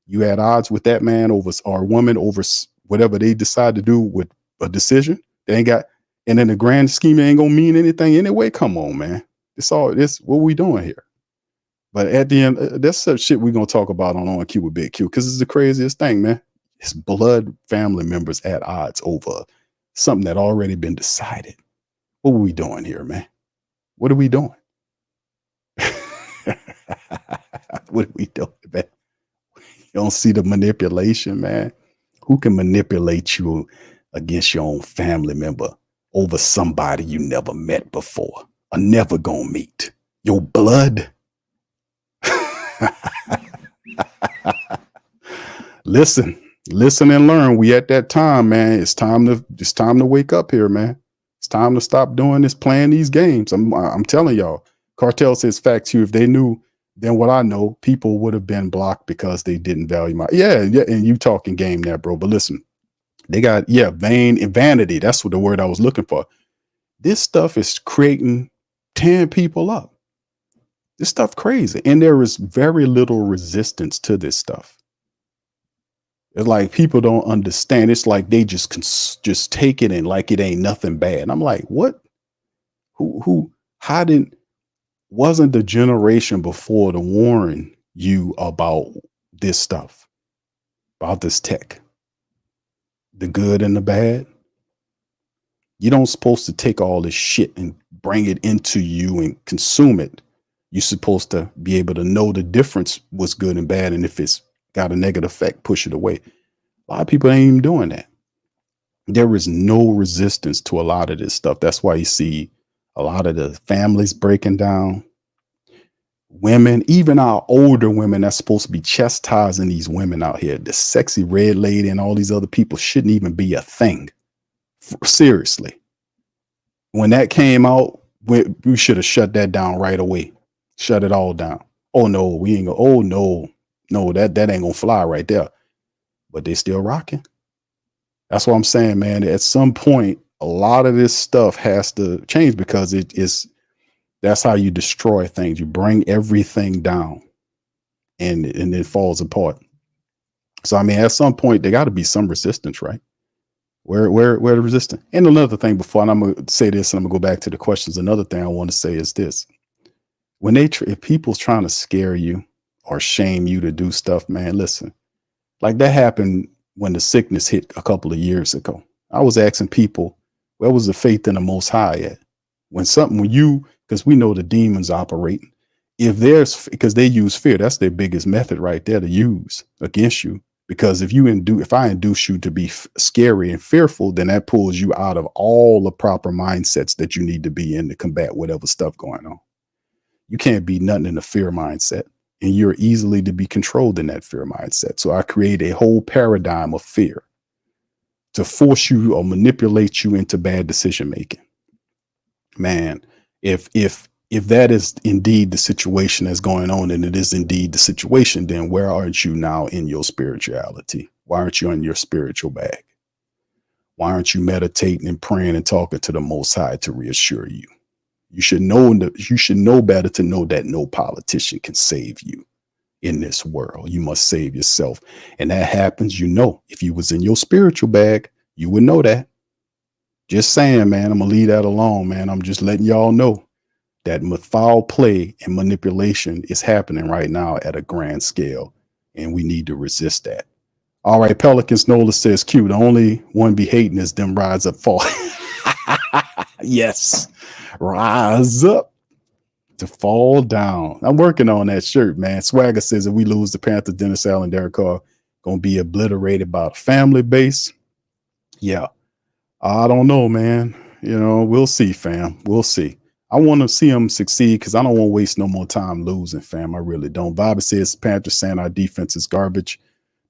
you had odds with that man over or woman over whatever they decide to do with a decision. They ain't got, and in the grand scheme, it ain't gonna mean anything anyway. Come on, man. It's all this. What we doing here? But at the end, that's some shit we're gonna talk about on Q with Big Q because it's the craziest thing, man. It's blood family members at odds over something that already been decided. What are we doing here, man? What are we doing? What are we doing, man? You don't see the manipulation, man. Who can manipulate you against your own family member over somebody you never met before or never gonna meet? Your blood. Listen and learn. We at that time, man. It's time to wake up here, man. It's time to stop doing this, playing these games. I'm telling y'all. Cartel says facts here. If they knew then what I know, people would have been blocked because they didn't value my and you talking game there, bro. But listen, they got vain and vanity. That's what the word I was looking for. This stuff is tearing people up. This stuff crazy. And there is very little resistance to this stuff. It's like people don't understand. It's like they just take it and like it ain't nothing bad. And I'm like, what? Wasn't the generation before to warn you about this stuff, about this tech, the good and the bad? You don't supposed to take all this shit and bring it into you and consume it. You're supposed to be able to know the difference, what's good and bad. And if it's got a negative effect, push it away. A lot of people ain't even doing that. There is no resistance to a lot of this stuff. That's why you see a lot of the families breaking down. Women, even our older women that's supposed to be chastising these women out here, the sexy red lady and all these other people shouldn't even be a thing. Seriously. When that came out, we should have shut that down right away. Shut it all down. Oh no, we ain't gonna, oh no, that ain't gonna fly right there. But they still rocking. That's what I'm saying, man. At some point, a lot of this stuff has to change because that's how you destroy things. You bring everything down and it falls apart. So I mean, at some point there got to be some resistance, right? Where the resistance. And another thing before, and I'm gonna say this and I'm gonna go back to the questions. Another thing I want to say is this. When if people's trying to scare you or shame you to do stuff, man, listen, like that happened when the sickness hit a couple of years ago. I was asking people, where was the faith in the Most High at? Because we know the demons operate. Because they use fear, that's their biggest method right there to use against you. Because if I induce you to be scary and fearful, then that pulls you out of all the proper mindsets that you need to be in to combat whatever stuff going on. You can't be nothing in a fear mindset, and you're easily to be controlled in that fear mindset. So I create a whole paradigm of fear to force you or manipulate you into bad decision making. Man, if that is indeed the situation that's going on, and it is indeed the situation, then where aren't you now in your spirituality? Why aren't you in your spiritual bag? Why aren't you meditating and praying and talking to the Most High to reassure you? You should know better to know that no politician can save you in this world. You must save yourself. And that happens, if you was in your spiritual bag, you would know that. Just saying, man, I'm going to leave that alone, man. I'm just letting y'all know that foul play and manipulation is happening right now at a grand scale, and we need to resist that. All right, Pelicans Nola says, Q, the only one be hating is them rise up fall. Yes, rise up to fall down. I'm working on that shirt, man. Swagger says if we lose the Panthers, Dennis Allen, Derek Carr going to be obliterated by the family base. Yeah, I don't know, man. We'll see, fam. We'll see. I want to see them succeed because I don't want to waste no more time losing, fam. I really don't. Bobby says Panthers saying our defense is garbage.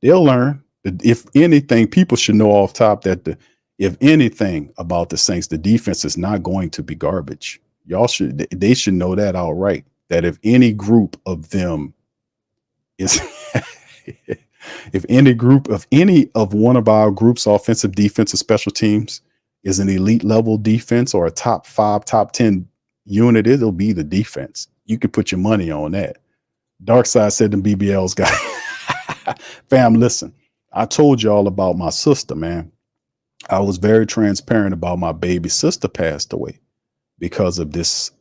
They'll learn. If anything, people should know off top that if anything about the Saints, the defense is not going to be garbage. They should know that outright, that if any group of them is if any of one of our groups, offensive, defensive, special teams, is an elite level defense or a top 5, top 10 unit, it'll be the defense. You could put your money on that. Dark Side said them BBLs got fam. Listen, I told you all about my sister, man. I was very transparent about my baby sister passed away because of this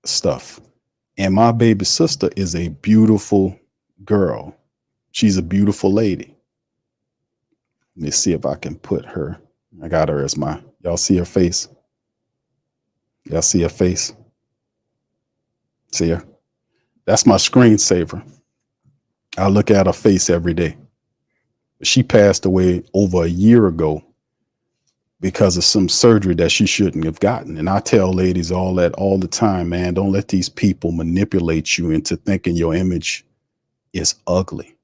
stuff. And my baby sister is a beautiful girl. She's a beautiful lady. Let me see if I can put her. I got her as my, y'all see her face? Y'all see her face? See her? That's my screensaver. I look at her face every day. She passed away over a year ago because of some surgery that she shouldn't have gotten. And I tell ladies all the time, man, don't let these people manipulate you into thinking your image is ugly.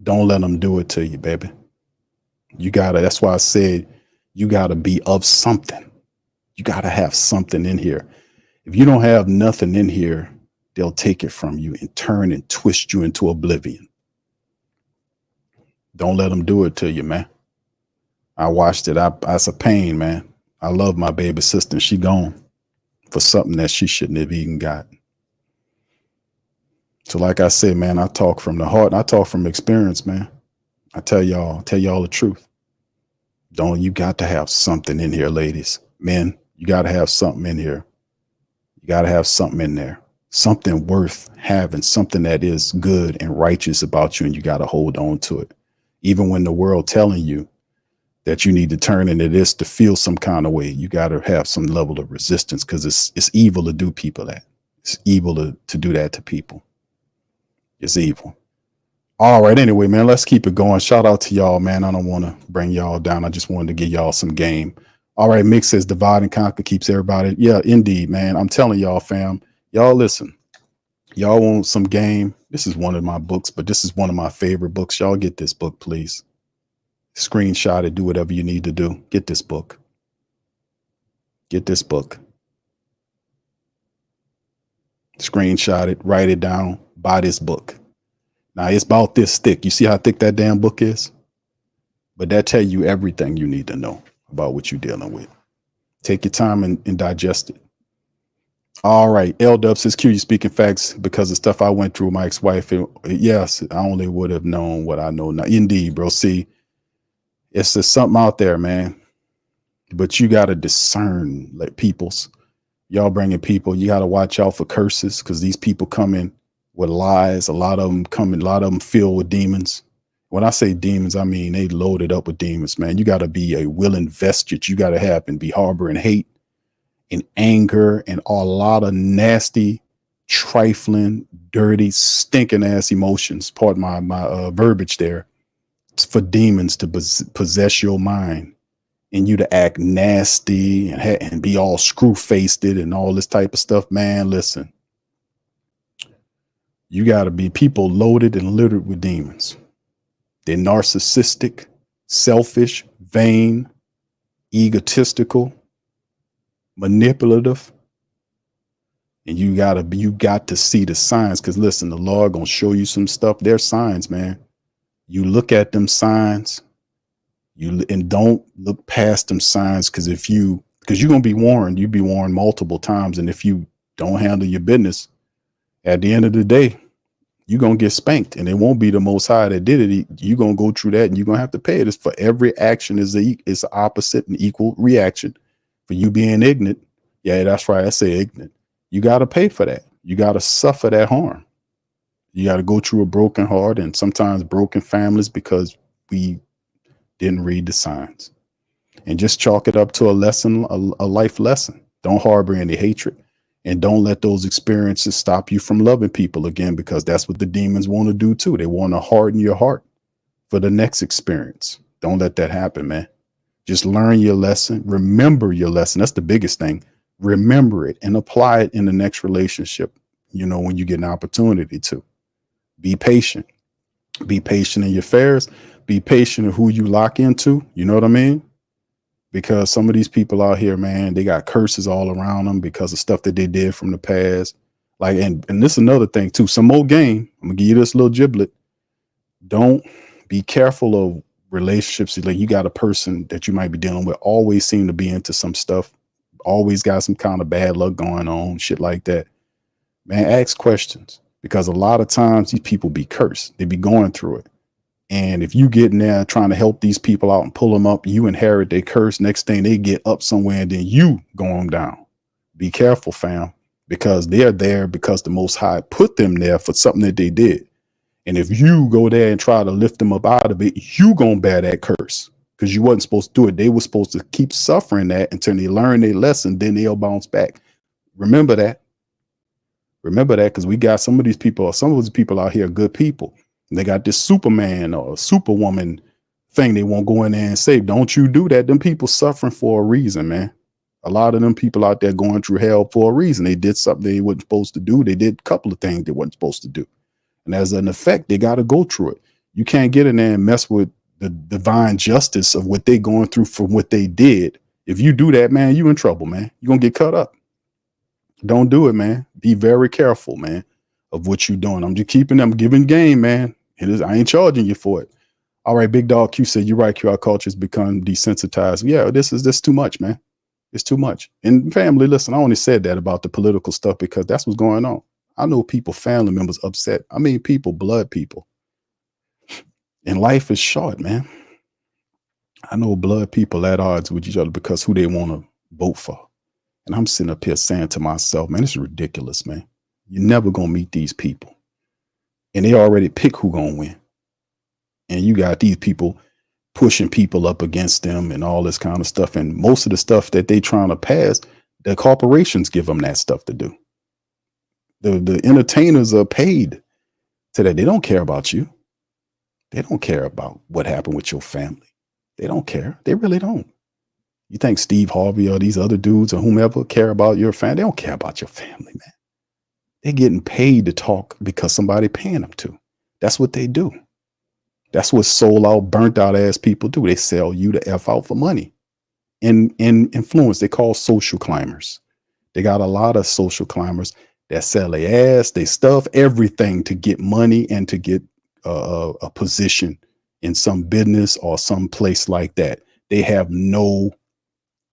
Don't let them do it to you, baby. That's why I said you gotta be of something. You gotta have something in here. If you don't have nothing in here, they'll take it from you and turn and twist you into oblivion. Don't let them do it to you, man. I watched it. That's a pain, man. I love my baby sister. She gone for something that she shouldn't have even got. So like I said, man, I talk from the heart. I talk from experience, man. I tell y'all the truth. You got to have something in here, ladies. Men, you got to have something in here. You got to have something in there. Something worth having, something that is good and righteous about you, and you got to hold on to it. Even when the world telling you that you need to turn into this to feel some kind of way, you got to have some level of resistance, because it's evil to do people that. It's evil to do that to people. It's evil. All right. Anyway, man, let's keep it going. Shout out to y'all, man. I don't want to bring y'all down. I just wanted to give y'all some game. All right. Mick says divide and conquer keeps everybody. Yeah, indeed, man. I'm telling y'all, fam. Y'all listen. Y'all want some game? This is one of my books, but this is one of my favorite books. Y'all get this book, please. Screenshot it. Do whatever you need to do. Get this book. Get this book. Screenshot it. Write it down. Buy this book. Now it's about this thick. You see how thick that damn book is? But that tell you everything you need to know about what you're dealing with. Take your time and digest it. All right. L-Dub says, Q, you speaking facts because the stuff I went through with my ex-wife. Yes, I only would have known what I know now. Indeed, bro. See, it's just something out there, man. But you got to discern, like peoples. Y'all bringing people. You got to watch out for curses, because these people come in with lies. A lot of them filled with demons. When I say demons, I mean they loaded up with demons, man. You got to be a willing vestige. You got to have and be harboring hate and anger and a lot of nasty, trifling, dirty, stinking ass emotions. Pardon my verbiage there. It's for demons to possess your mind and you to act nasty and be all screw-faced and all this type of stuff. Man, listen. You got to be people loaded and littered with demons. They're narcissistic, selfish, vain, egotistical, manipulative. And you got to see the signs, because listen, the Lord gonna show you some stuff. They're signs, man. You look at them signs, and don't look past them signs, because you're gonna be warned. You'll be warned multiple times, and if you don't handle your business, at the end of the day, you're going to get spanked, and it won't be the Most High that did it. You're going to go through that, and you're going to have to pay it. It's for every action is the opposite and equal reaction. For you being ignorant, yeah, that's right, I say ignorant. You got to pay for that. You got to suffer that harm. You got to go through a broken heart and sometimes broken families because we didn't read the signs. And just chalk it up to a lesson, a life lesson. Don't harbor any hatred. And don't let those experiences stop you from loving people again, because that's what the demons want to do too. They want to harden your heart for the next experience. Don't let that happen, man. Just learn your lesson. Remember your lesson. That's the biggest thing. Remember it and apply it in the next relationship, when you get an opportunity to. Be patient. Be patient in your affairs. Be patient in who you lock into. You know what I mean? Because some of these people out here, man, they got curses all around them because of stuff that they did from the past. Like, and this is another thing too. Some more game. I'm gonna give you this little giblet. Don't be careful of relationships. Like, you got a person that you might be dealing with, always seem to be into some stuff, always got some kind of bad luck going on, shit like that. Man, ask questions, because a lot of times these people be cursed. They be going through it. And if you get in there trying to help these people out and pull them up, you inherit their curse. Next thing, they get up somewhere and then you go them down. Be careful, fam, because they're there because the Most High put them there for something that they did. And if you go there and try to lift them up out of it, you gonna bear that curse, because you wasn't supposed to do it. They were supposed to keep suffering that until they learn their lesson, then they'll bounce back. Remember that. Remember that, because we got some of these people out here, good people. They got this Superman or Superwoman thing they won't go in there and say. Don't you do that. Them people suffering for a reason, man. A lot of them people out there going through hell for a reason. They did something they weren't supposed to do. They did a couple of things they weren't supposed to do. And as an effect, they got to go through it. You can't get in there and mess with the divine justice of what they going through from what they did. If you do that, man, you in trouble, man. You're going to get cut up. Don't do it, man. Be very careful, man, of what you're doing. I'm just giving game, man. I ain't charging you for it. All right, Big Dog Q said, you're right, QR culture's become desensitized. Yeah, this too much, man. It's too much. And family, listen, I only said that about the political stuff because that's what's going on. I know people, family members upset. I mean, people, blood people. And life is short, man. I know blood people at odds with each other because who they want to vote for. And I'm sitting up here saying to myself, man, this is ridiculous, man. You're never going to meet these people. And they already pick who going to win. And you got these people pushing people up against them and all this kind of stuff. And most of the stuff that they trying to pass, the corporations give them that stuff to do. The entertainers are paid to that. They don't care about you. They don't care about what happened with your family. They don't care. They really don't. You think Steve Harvey or these other dudes or whomever care about your family? They don't care about your family, man. They're getting paid to talk because somebody paying them to. That's what they do. That's what sold out, burnt out ass people do. They sell you the F out for money. In influence, they call social climbers. They got a lot of social climbers that sell their ass, they stuff, everything to get money and to get a position in some business or some place like that. They have no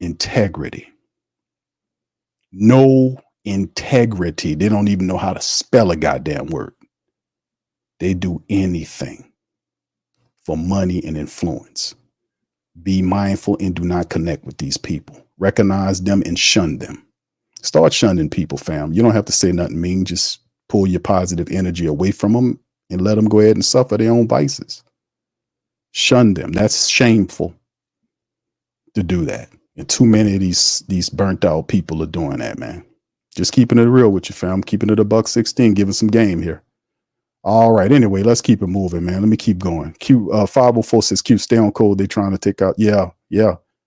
integrity. No integrity. They don't even know how to spell a goddamn word. They do anything for money and influence. Be mindful and do not connect with these people. Recognize them and shun them. Start shunning people, fam. You don't have to say nothing mean. Just pull your positive energy away from them and let them go ahead and suffer their own vices. Shun them. That's shameful to do that. And too many of these burnt out people are doing that, man. Just keeping it real with you, fam. Keeping it $1.16, giving some game here. All right. Anyway, let's keep it moving, man. Let me keep going. Q 504 says Q, stay on code. They trying to take out. Yeah.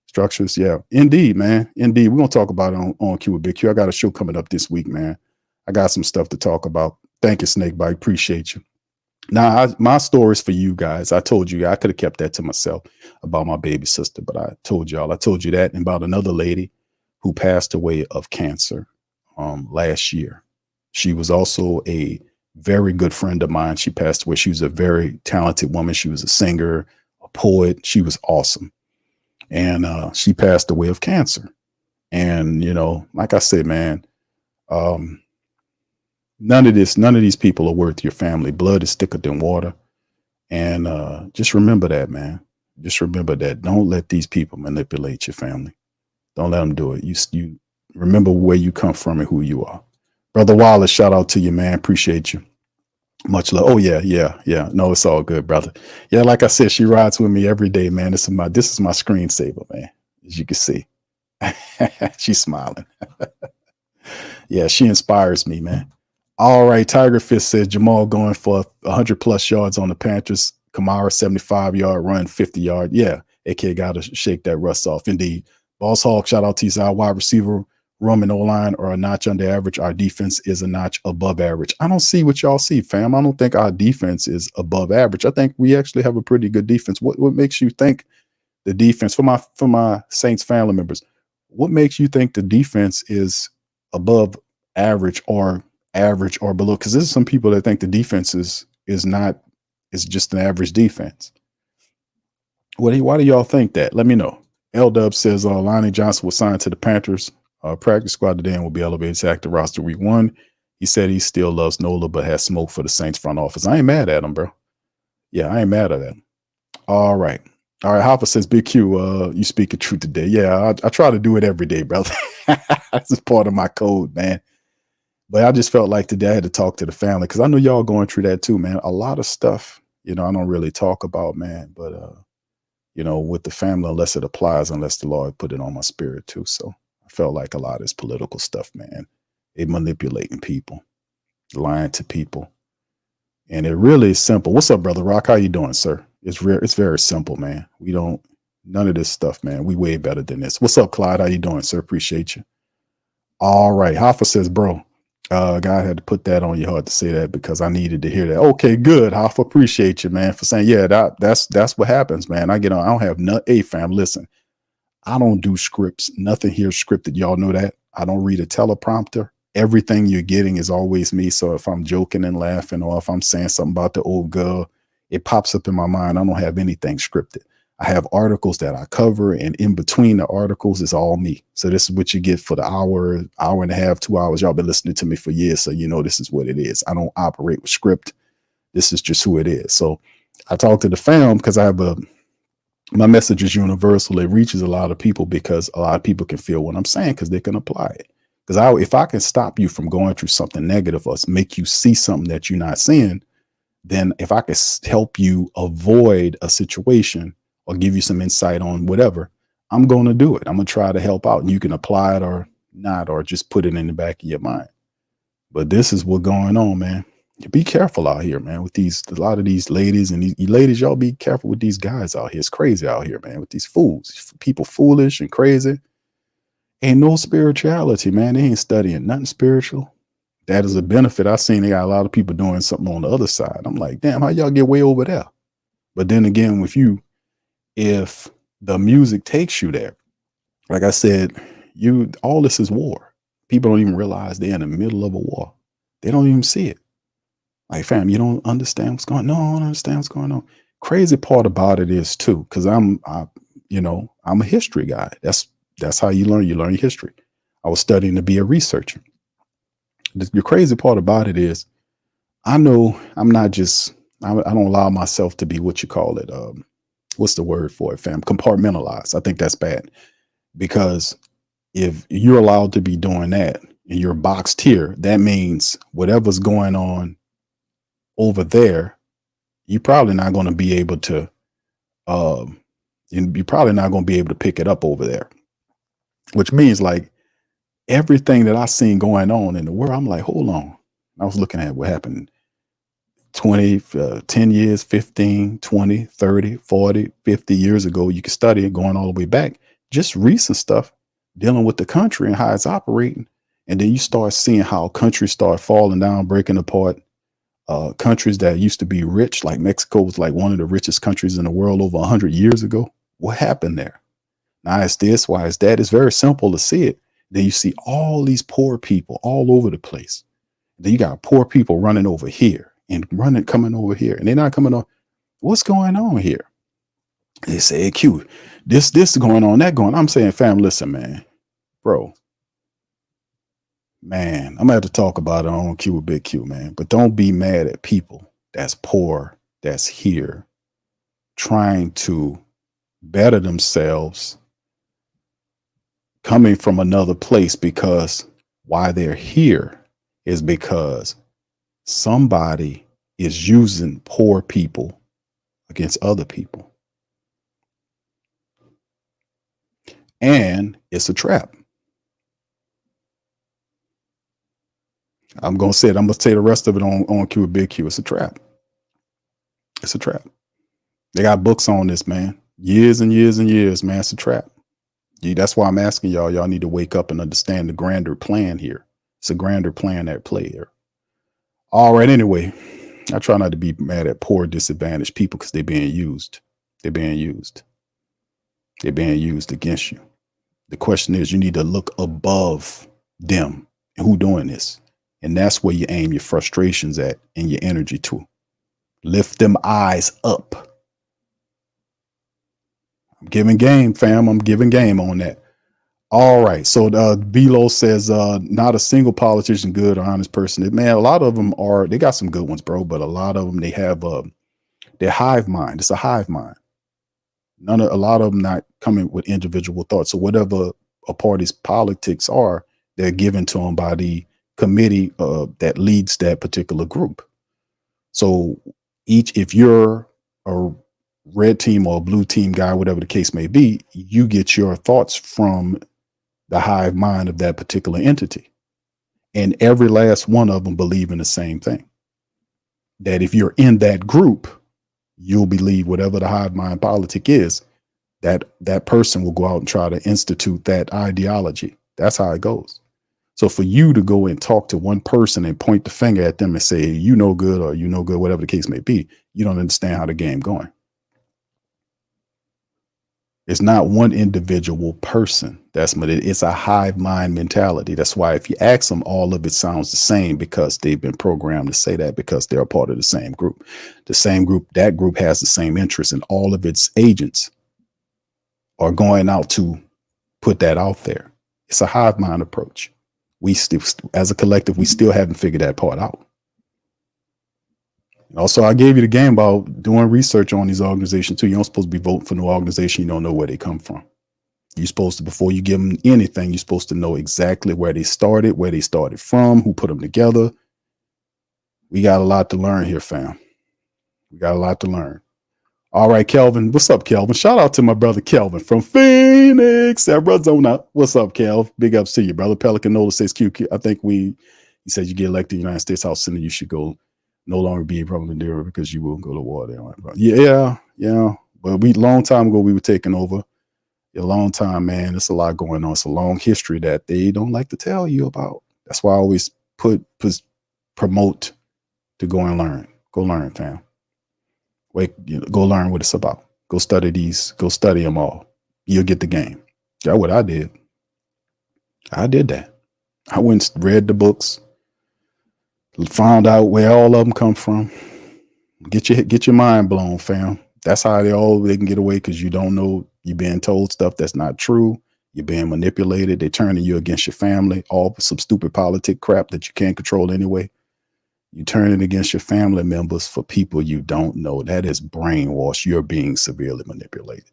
Structures. Yeah, indeed, man. Indeed. We're going to talk about it on Q with Big Q. I got a show coming up this week, man. I got some stuff to talk about. Thank you, Snakebite. Appreciate you. Now, my stories for you guys. I told you I could have kept that to myself about my baby sister, but I told you that, and about another lady who passed away of cancer last year. She was also a very good friend of mine. She passed away. She was a very talented woman. She was a singer, a poet. She was awesome. And she passed away of cancer. And, you know, like I said, man, none of these people are worth your family. Blood is thicker than water. And just remember that, man. Just remember that. Don't let these people manipulate your family. Don't let them do it. You remember where you come from and who you are. Brother Wallace, shout out to you, man. Appreciate you. Much love. Oh, yeah. No, it's all good, brother. Yeah, like I said, she rides with me every day, man. This is my screensaver, man. As you can see. She's smiling. Yeah, she inspires me, man. All right, Tiger Fist says Jamal going for 100+ yards on the Panthers. Kamara 75-yard run, 50-yard. Yeah, AK got to shake that rust off. Indeed. Boss Hawk, shout out to you. Our wide receiver room and O-line are a notch under average. Our defense is a notch above average. I don't see what y'all see, fam. I don't think our defense is above average. I think we actually have a pretty good defense. What makes you think the defense, for my Saints family members, what makes you think the defense is above average or average or below, because there's some people that think the defense is just an average defense. Why do y'all think that? Let me know. L-Dub says Lonnie Johnson was signed to the Panthers practice squad today and will be elevated to active roster week 1. He said he still loves Nola, but has smoke for the Saints front office. I ain't mad at him, bro. Yeah, I ain't mad at him. All right. Hoffa says, Big Q, you speak the truth today. Yeah, I try to do it every day, brother. That's just part of my code, man. But I just felt like today I had to talk to the family because I know y'all going through that too, man. A lot of stuff, I don't really talk about, man. But, with the family, unless it applies, unless the Lord put it on my spirit too. So I felt like a lot of this political stuff, man. They manipulating people, lying to people. And it really is simple. What's up, Brother Rock? How you doing, sir? It's very simple, man. None of this stuff, man. We way better than this. What's up, Clyde? How you doing, sir? Appreciate you. All right. Hoffa says, bro, God had to put that on your heart to say that because I needed to hear that. Okay, good. Hoffa, appreciate you, man, for saying, yeah, that's what happens, man. I don't have nothing. Hey, fam, listen, I don't do scripts. Nothing here scripted. Y'all know that. I don't read a teleprompter. Everything you're getting is always me. So if I'm joking and laughing or if I'm saying something about the old girl, it pops up in my mind. I don't have anything scripted. I have articles that I cover, and in between the articles is all me. So this is what you get for the hour and a half, 2 hours. Y'all been listening to me for years, so this is what it is. I don't operate with script. This is just who it is. So I talk to the fam because my message is universal. It reaches a lot of people because a lot of people can feel what I'm saying because they can apply it. Because if I can stop you from going through something negative or make you see something that you're not seeing, then if I could help you avoid a situation or give you some insight on whatever, I'm going to do it. I'm going to try to help out, and you can apply it or not, or just put it in the back of your mind. But this is what's going on, man. Be careful out here, man, with a lot of these ladies, and these ladies, y'all be careful with these guys out here. It's crazy out here, man, with these fools, people foolish and crazy. Ain't no spirituality, man. They ain't studying nothing spiritual. That is a benefit. I seen they got a lot of people doing something on the other side. I'm like, damn, how y'all get way over there? But then again, if the music takes you there, like I said, all this is war. People don't even realize they're in the middle of a war. They don't even see it. Like, fam, you don't understand what's going on. No, I don't understand what's going on. Crazy part about it is too, because I'm a history guy. That's how you learn. You learn your history. I was studying to be a researcher. The crazy part about it is, I know I'm not just, I don't allow myself to be what you call it. What's the word for it, fam? Compartmentalized. I think that's bad, because if you're allowed to be doing that and you're boxed here, that means whatever's going on over there, you're probably not going to be able to, you're probably not going to be able to pick it up over there. Which means like everything that I seen going on in the world, I'm like, hold on. I was looking at what happened 10 years, 15, 20, 30, 40, 50 years ago. You can study it going all the way back. Just recent stuff dealing with the country and how it's operating. And then you start seeing how countries start falling down, breaking apart. Countries that used to be rich, like Mexico was like one of the richest countries in the world over 100 years ago. What happened there? Now it's this, why it's that. It's very simple to see it. Then you see all these poor people all over the place. Then you got poor people running over here and coming over here, and they're not coming on. What's going on here? They say, hey, Q, this is going on, that going on. I'm saying, fam, listen, man, bro, man, I'm gonna have to talk about it on Q with Big Q, man. But don't be mad at people that's poor, that's here, trying to better themselves, coming from another place, because why they're here is because somebody is using poor people against other people. And it's a trap. I'm going to say it. I'm going to say the rest of it on Q with Big Q. It's a trap. It's a trap. They got books on this, man. Years and years and years, man. It's a trap. That's why I'm asking y'all. Y'all need to wake up and understand the grander plan here. It's a grander plan at play here. All right. Anyway, I try not to be mad at poor, disadvantaged people because they're being used. They're being used. They're being used against you. The question is, you need to look above them. And who doing this? And that's where you aim your frustrations at and your energy to. Lift them eyes up. I'm giving game, fam. I'm giving game on that. All right. So Belo says, not a single politician, good or honest person. Man, a lot of them they got some good ones, bro. But a lot of them, they have their hive mind. It's a hive mind. A lot of them not coming with individual thoughts. So whatever a party's politics are, they're given to them by the committee that leads that particular group. So if you're a red team or a blue team guy, whatever the case may be, you get your thoughts from the hive mind of that particular entity. And every last one of them believe in the same thing. That if you're in that group, you'll believe whatever the hive mind politic is, that person will go out and try to institute that ideology. That's how it goes. So for you to go and talk to one person and point the finger at them and say, you no good or you no good, whatever the case may be, you don't understand how the game going. It's not one individual person. It's a hive mind mentality. That's why if you ask them, all of it sounds the same because they've been programmed to say that because they're a part of the same group. The same group, that group has the same interests, and all of its agents are going out to put that out there. It's a hive mind approach. We still, as a collective, we still haven't figured that part out. Also, I gave you the game about doing research on these organizations too. You don't supposed to be voting for no organization you don't know where they come from. You're supposed to, before you give them anything, you're supposed to know exactly where they started from, who put them together. We got a lot to learn here, fam. We got a lot to learn. All right, Kelvin. What's up, Kelvin? Shout out to my brother Kelvin from Phoenix, Arizona. What's up, Kel? Big ups to you, brother. Pelican Nola says QQ. I think he said you get elected United States House Senator, you should go no longer be a parliamentarian because you will go to war there. Yeah. But long time ago we were taking over. A long time, man. It's a lot going on. It's a long history that they don't like to tell you about. That's why I always promote to go and learn. Go learn, fam. Go learn what it's about. Go study these. Go study them all. You'll get the game. That's what I did. I did that. I went and read the books. Found out where all of them come from. Get your mind blown, fam. That's how they can get away, because you don't know. You're being told stuff that's not true. You're being manipulated. They're turning you against your family. All some stupid politic crap that you can't control anyway. You turn it against your family members for people you don't know. That is brainwash. You're being severely manipulated.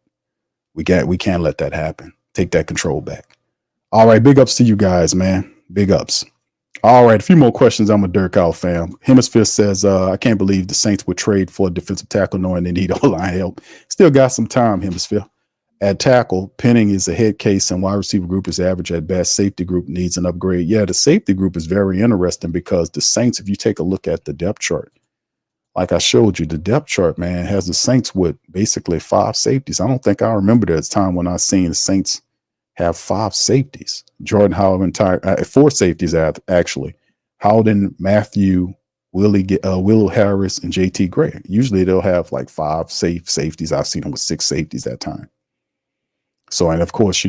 We can't let that happen. Take that control back. All right, big ups to you guys, man. Big ups. All right, a few more questions. I'm a Dirk out, fam. Hemisphere says, I can't believe the Saints would trade for a defensive tackle knowing they need O-line help. Still got some time, Hemisphere. At tackle, Penning is a head case and wide receiver group is average at best. Safety group needs an upgrade. Yeah, the safety group is very interesting because the Saints, if you take a look at the depth chart, like I showed you, the depth chart, man, has the Saints with basically 5 safeties. I don't think I remember that time when I seen the Saints have 5 safeties. Jordan Howden, 4 safeties actually. Howden, Matthew, Will Harris, and JT Gray. Usually they'll have like 5 safeties. I've seen them with 6 safeties that time. So, and of course,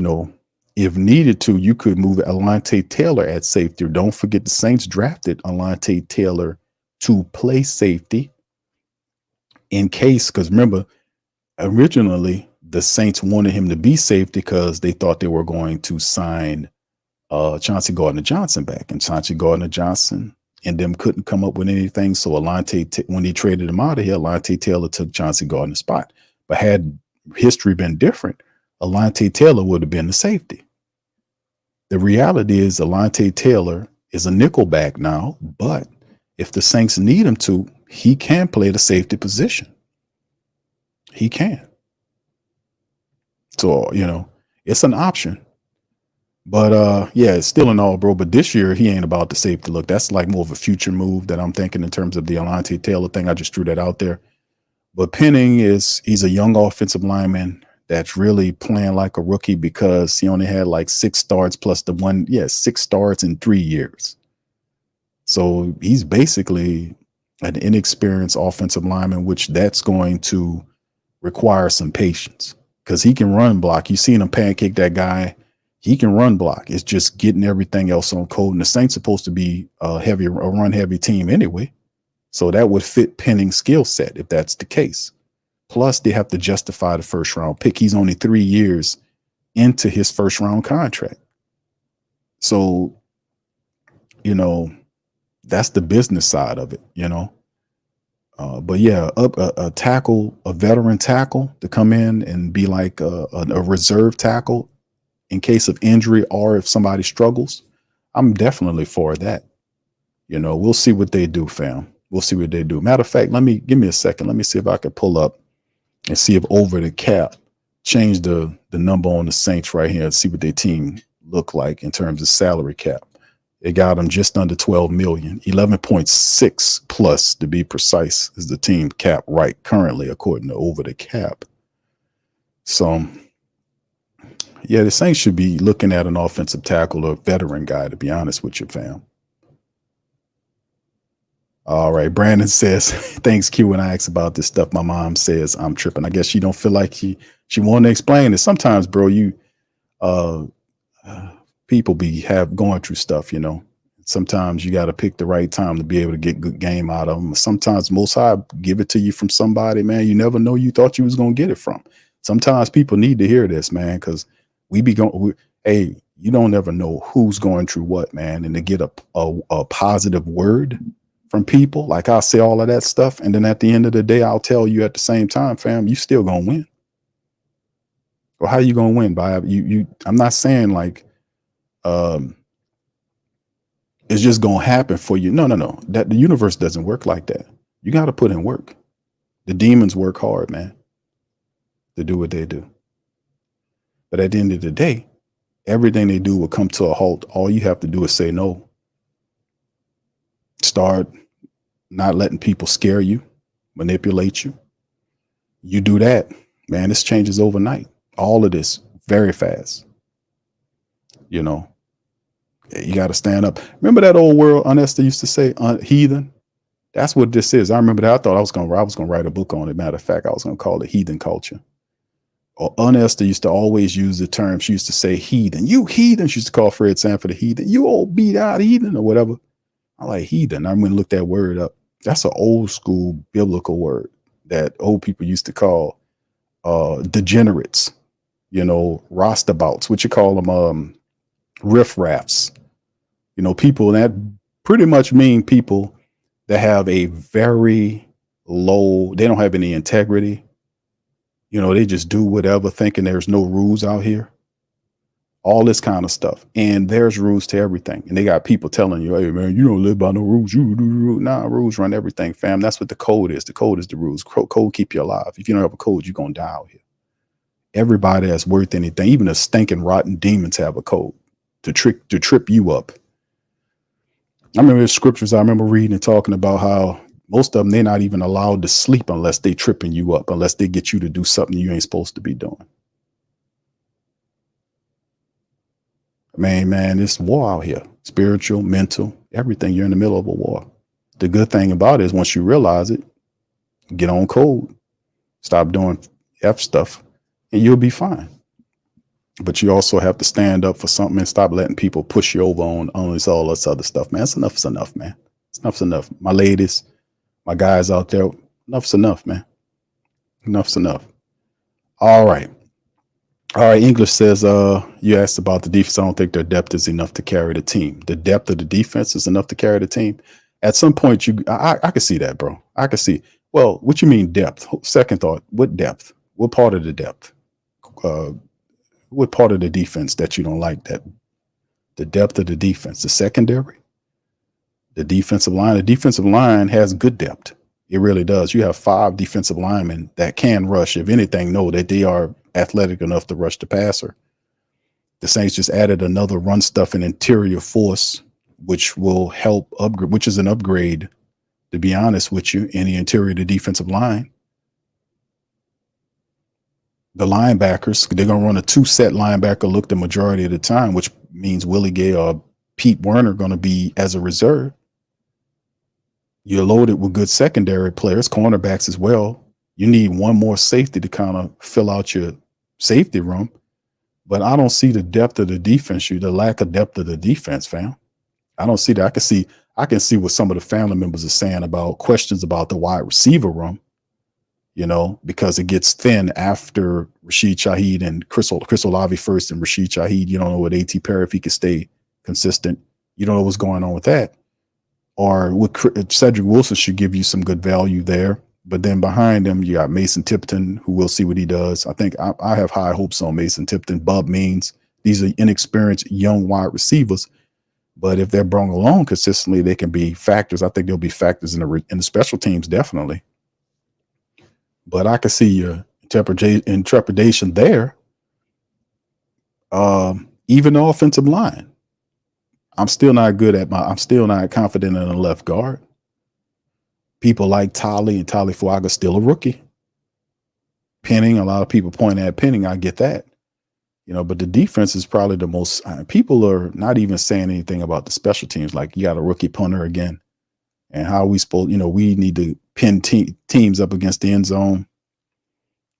if needed to, you could move Alontae Taylor at safety. Don't forget the Saints drafted Alontae Taylor to play safety in case, because remember, originally the Saints wanted him to be safety because they thought they were going to sign Chauncey Gardner-Johnson back, and Chauncey Gardner-Johnson and them couldn't come up with anything. So when he traded him out of here, Alontae Taylor took Chauncey Gardner's spot. But had history been different, Alontae Taylor would have been the safety. The reality is Alontae Taylor is a nickelback now, but if the Saints need him to, he can play the safety position. He can. So, it's an option. But yeah, it's still an all, bro. But this year, he ain't about the safety look. That's like more of a future move that I'm thinking in terms of the Alontae Taylor thing. I just threw that out there. But Penning he's a young offensive lineman that's really playing like a rookie because he only had like 6 starts plus 6 starts in 3 years. So he's basically an inexperienced offensive lineman, which that's going to require some patience because he can run block. You've seen him pancake that guy. He can run block. It's just getting everything else on code. And the Saints supposed to be a run heavy team anyway. So that would fit Penning's skill set if that's the case. Plus, they have to justify the first round pick. He's only 3 years into his first round contract. So, that's the business side of it, But yeah, a tackle, a veteran tackle to come in and be like a reserve tackle in case of injury or if somebody struggles, I'm definitely for that. We'll see what they do, fam. We'll see what they do. Matter of fact, give me a second. Let me see if I can pull up and see if over the cap, change the number on the Saints right here and see what their team look like in terms of salary cap. They got them just under 12 million, 11.6 plus to be precise is the team cap right currently, according to over the cap. So yeah, the Saints should be looking at an offensive tackle or veteran guy, to be honest with you, fam. All right. Brandon says, thanks, Q. When I ask about this stuff, my mom says I'm tripping. I guess she don't feel like she want to explain it. Sometimes, bro, people going through stuff, Sometimes you got to pick the right time to be able to get good game out of them. Sometimes Most High give it to you from somebody, man, you never know you thought you was going to get it from. Sometimes people need to hear this, man, because hey, you don't ever know who's going through what, man. And to get a positive word from people, like I'll say all of that stuff. And then at the end of the day, I'll tell you at the same time, fam, you still going to win. Well, how you going to win? By I'm not saying like, it's just going to happen for you. No. That the universe doesn't work like that. You got to put in work. The demons work hard, man, to do what they do. But at the end of the day, everything they do will come to a halt. All you have to do is say no. Start not letting people scare you, manipulate you. You do that, man, this changes overnight. All of this very fast. You got to stand up. Remember that old world, Unesta used to say, heathen? That's what this is. I remember that. I thought I was going to write a book on it. Matter of fact, I was going to call it heathen culture. Or Unesta used to always use the term. She used to say heathen. You heathen. She used to call Fred Sanford a heathen. You old beat out heathen or whatever. I like heathen. I'm going to look that word up. That's an old school biblical word that old people used to call degenerates, roustabouts, what you call them, riffraffs, people that pretty much mean people that have a very low, they don't have any integrity. They just do whatever, thinking there's no rules out here. All this kind of stuff. And there's rules to everything. And they got people telling you, hey, man, you don't live by no rules. You do rules. Nah, rules run everything, fam. That's what the code is. The code is the rules. Code keep you alive. If you don't have a code, you're going to die out here. Everybody that's worth anything, even the stinking rotten demons have a code to trip you up. I remember the scriptures I remember reading and talking about how most of them, they're not even allowed to sleep unless they tripping you up, unless they get you to do something you ain't supposed to be doing. Man, it's war out here. Spiritual, mental, everything. You're in the middle of a war. The good thing about it is once you realize it, get on code, stop doing F stuff, and you'll be fine. But you also have to stand up for something and stop letting people push you over on this, all this other stuff, man. Enough's enough, man. Enough's enough. My ladies, my guys out there, enough's enough, man. Enough's enough. All right. English says, you asked about the defense. I don't think their depth is enough to carry the team. The depth of the defense is enough to carry the team. At some point, I can see that, bro. I can see. Well, what you mean depth? Second thought, what depth? What part of the depth? What part of the defense that you don't like? That the depth of the defense, the secondary, the defensive line. The defensive line has good depth. It really does. You have 5 defensive linemen that can rush. If anything, know that they are athletic enough to rush the passer. The Saints just added another run stuff and interior force, which will help upgrade, which is an upgrade, to be honest with you, in the interior of the defensive line. The linebackers, they're going to run a 2-set linebacker look the majority of the time, which means Willie Gay or Pete Werner going to be as a reserve. You're loaded with good secondary players, cornerbacks as well. You need one more safety to kind of fill out your safety room. But I don't see the depth of the defense, the lack of depth of the defense, fam. I don't see that. I can see what some of the family members are saying about questions about the wide receiver room, because it gets thin after Rashid Shaheed and Chris Olave first and Rashid Shaheed. You don't know what A.T. Perry, if he can stay consistent. You don't know what's going on with that. Or Cedric Wilson should give you some good value there. But then behind him, you got Mason Tipton, who we'll see what he does. I think I have high hopes on Mason Tipton. Bub Means. These are inexperienced young wide receivers. But if they're brought along consistently, they can be factors. I think they'll be factors in the special teams, definitely. But I can see your trepidation there. Even the offensive line. I'm still not confident in the left guard. People like Tolly and Tolly Fuaga, still a rookie. Penning, a lot of people point at Penning. I get that. But the defense is probably the most. People are not even saying anything about the special teams. Like, you got a rookie punter again. And how we supposed, we need to pin teams up against the end zone.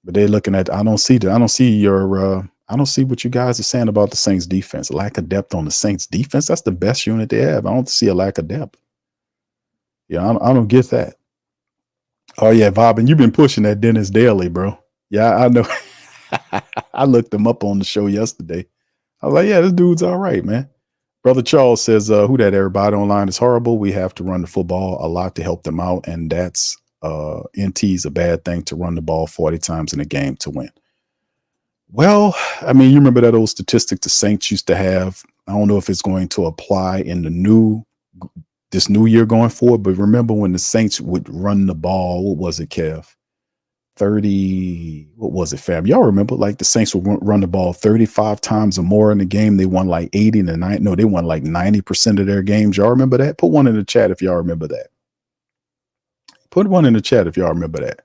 But they're looking at, I don't see what you guys are saying about the Saints defense. Lack of depth on the Saints defense. That's the best unit they have. I don't see a lack of depth. I don't get that. Oh yeah, Bob, and you've been pushing that Dennis Daly, bro. Yeah, I know. I looked him up on the show yesterday. I was like, yeah, this dude's all right, man. Brother Charles says, who that everybody online is horrible. We have to run the football a lot to help them out. And that's NT's a bad thing to run the ball 40 times in a game to win. Well, I mean, you remember that old statistic the Saints used to have. I don't know if it's going to apply in this new year going forward, but remember when the Saints would run the ball, what was it, Kev? 30, what was it, fam? Y'all remember, like, the Saints would run the ball 35 times or more in the game. They won like 80 to 90. No, they won like 90% of their games. Y'all remember that? Put one in the chat if y'all remember that. Put one in the chat if y'all remember that.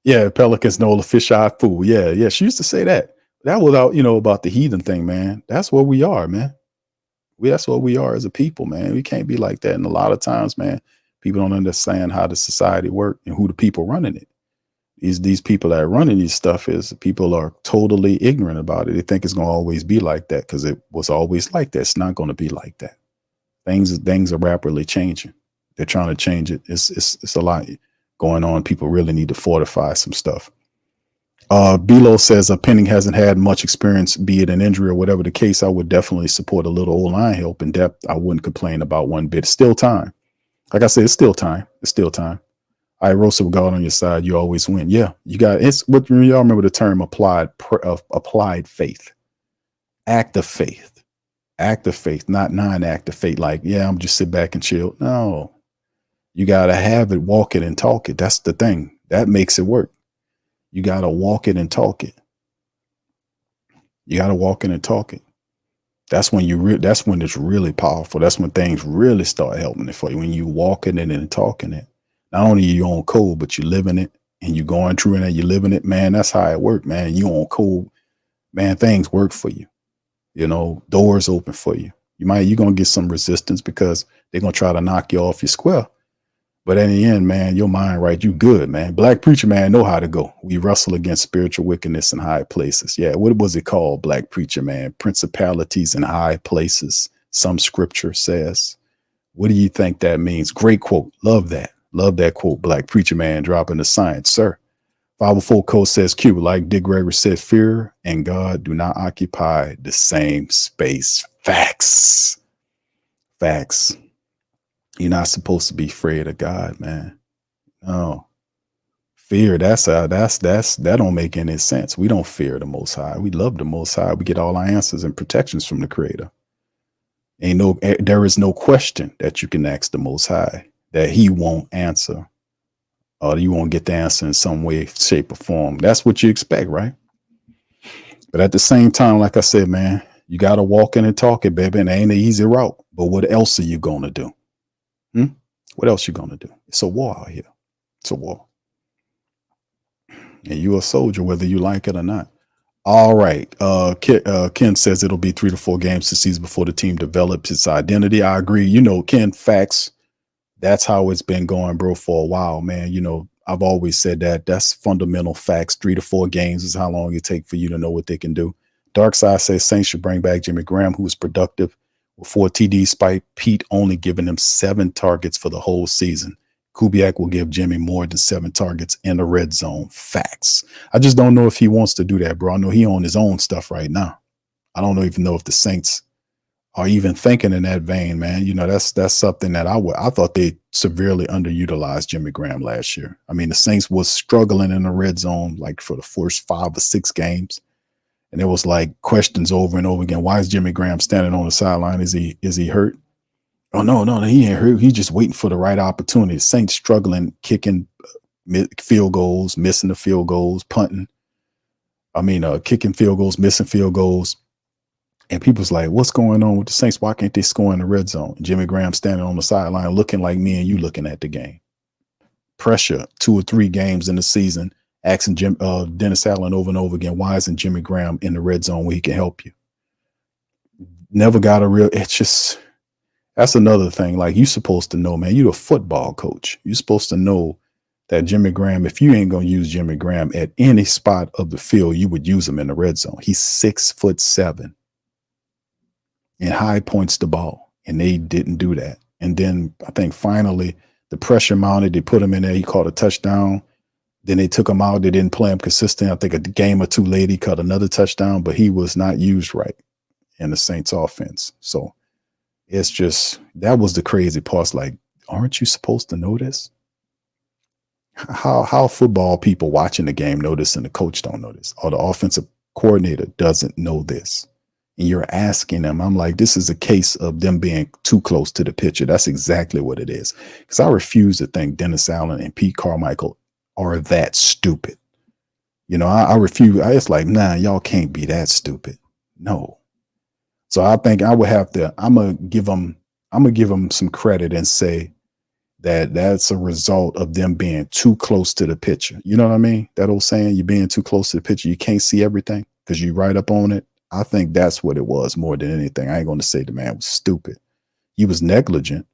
Yeah, Pelicans know the fish-eyed fool. Yeah. She used to say that. That was about the heathen thing, man. That's what we are, man. That's what we are as a people, man. We can't be like that. And a lot of times, man, people don't understand how the society works and who the people running it. These people that are running these stuff people are totally ignorant about it. They think it's going to always be like that because it was always like that. It's not going to be like that. Things are rapidly changing. They're trying to change it. It's a lot going on. People really need to fortify some stuff. Bilo says Penning hasn't had much experience, be it an injury or whatever the case. I would definitely support a little O-line help in depth. I wouldn't complain about one bit. It's still time. Like I said, it's still time. It's still time. I Rosa with God on your side. You always win. Yeah, you got it's. What y'all remember the term applied faith, act of faith, not non-act of faith. Like, yeah, I'm just sit back and chill. No, you gotta have it, walk it, and talk it. That's the thing that makes it work. You gotta walk it and talk it. You gotta walk it and talk it. That's when that's when it's really powerful. That's when things really start helping it for you. When you walking it and talking it. Not only you on code, but you living it and you going through it and you living it, man. That's how it works, man. You on code, man. Things work for you. Doors open for you. You're gonna get some resistance because they're gonna try to knock you off your square. But in the end, man, your mind right, you good, man. Black Preacher Man know how to go. We wrestle against spiritual wickedness in high places. Yeah, what was it called, Black Preacher Man? Principalities in high places. Some scripture says. What do you think that means? Great quote. Love that. Love that quote, Black Preacher Man dropping the science, sir. 504 Code says Q, like Dick Gregory said, fear and God do not occupy the same space. Facts. You're not supposed to be afraid of God, man. No. Fear, that don't make any sense. We don't fear the Most High. We love the Most High. We get all our answers and protections from the Creator. There is no question that you can ask the Most High that he won't answer, or you won't get the answer in some way, shape, or form. That's what you expect, right? But at the same time, like I said, man, you got to walk in and talk it, baby. And it ain't an easy route. But what else are you going to do? What else you going to do? It's a war out here. It's a war. And you're a soldier, whether you like it or not. All right. Ken says it'll be 3 to 4 games this season before the team develops its identity. I agree. Ken, facts. That's how it's been going, bro, for a while, man. I've always said that. That's fundamental facts. 3 to 4 games is how long it takes for you to know what they can do. Dark Side says Saints should bring back Jimmy Graham, who was productive with 4 TDs, despite Pete only giving him 7 targets for the whole season. Kubiak will give Jimmy more than 7 targets in the red zone. Facts. I just don't know if he wants to do that, bro. I know he on his own stuff right now. I don't even know if the Saints are even thinking in that vein, man. You know, that's something that I thought they severely underutilized Jimmy Graham last year. I mean, the Saints was struggling in the red zone like for the first 5 or 6 games. And it was like questions over and over again. Why is Jimmy Graham standing on the sideline? Is he hurt? Oh, no, he ain't hurt. He's just waiting for the right opportunity. Saints struggling, kicking field goals, missing the field goals, punting. Kicking field goals, missing field goals. And people's like, what's going on with the Saints? Why can't they score in the red zone? Jimmy Graham standing on the sideline looking like me and you looking at the game. Pressure, 2 or 3 games in the season, asking Dennis Allen over and over again, why isn't Jimmy Graham in the red zone where he can help you? Never got it's just, that's another thing. Like, you're supposed to know, man, you're a football coach. You're supposed to know that Jimmy Graham, if you ain't going to use Jimmy Graham at any spot of the field, you would use him in the red zone. He's 6'7" and high points the ball, and they didn't do that. And then I think finally the pressure mounted. They put him in there. He caught a touchdown. Then they took him out. They didn't play him consistent. I think a game or 2 later, he caught another touchdown, but he was not used right in the Saints offense. So it's just, that was the crazy part. Like, aren't you supposed to know this? How football people watching the game know this and the coach don't know this, or the offensive coordinator doesn't know this? And you're asking them. I'm like, this is a case of them being too close to the picture. That's exactly what it is. Because I refuse to think Dennis Allen and Pete Carmichael are that stupid. You know, I refuse. It's like, nah, y'all can't be that stupid. No. So I think I would have to, I'm gonna give them some credit and say that that's a result of them being too close to the picture. You know what I mean? That old saying, you're being too close to the picture. You can't see everything because you're right up on it. I think that's what it was more than anything. I ain't going to say the man was stupid. He was negligent,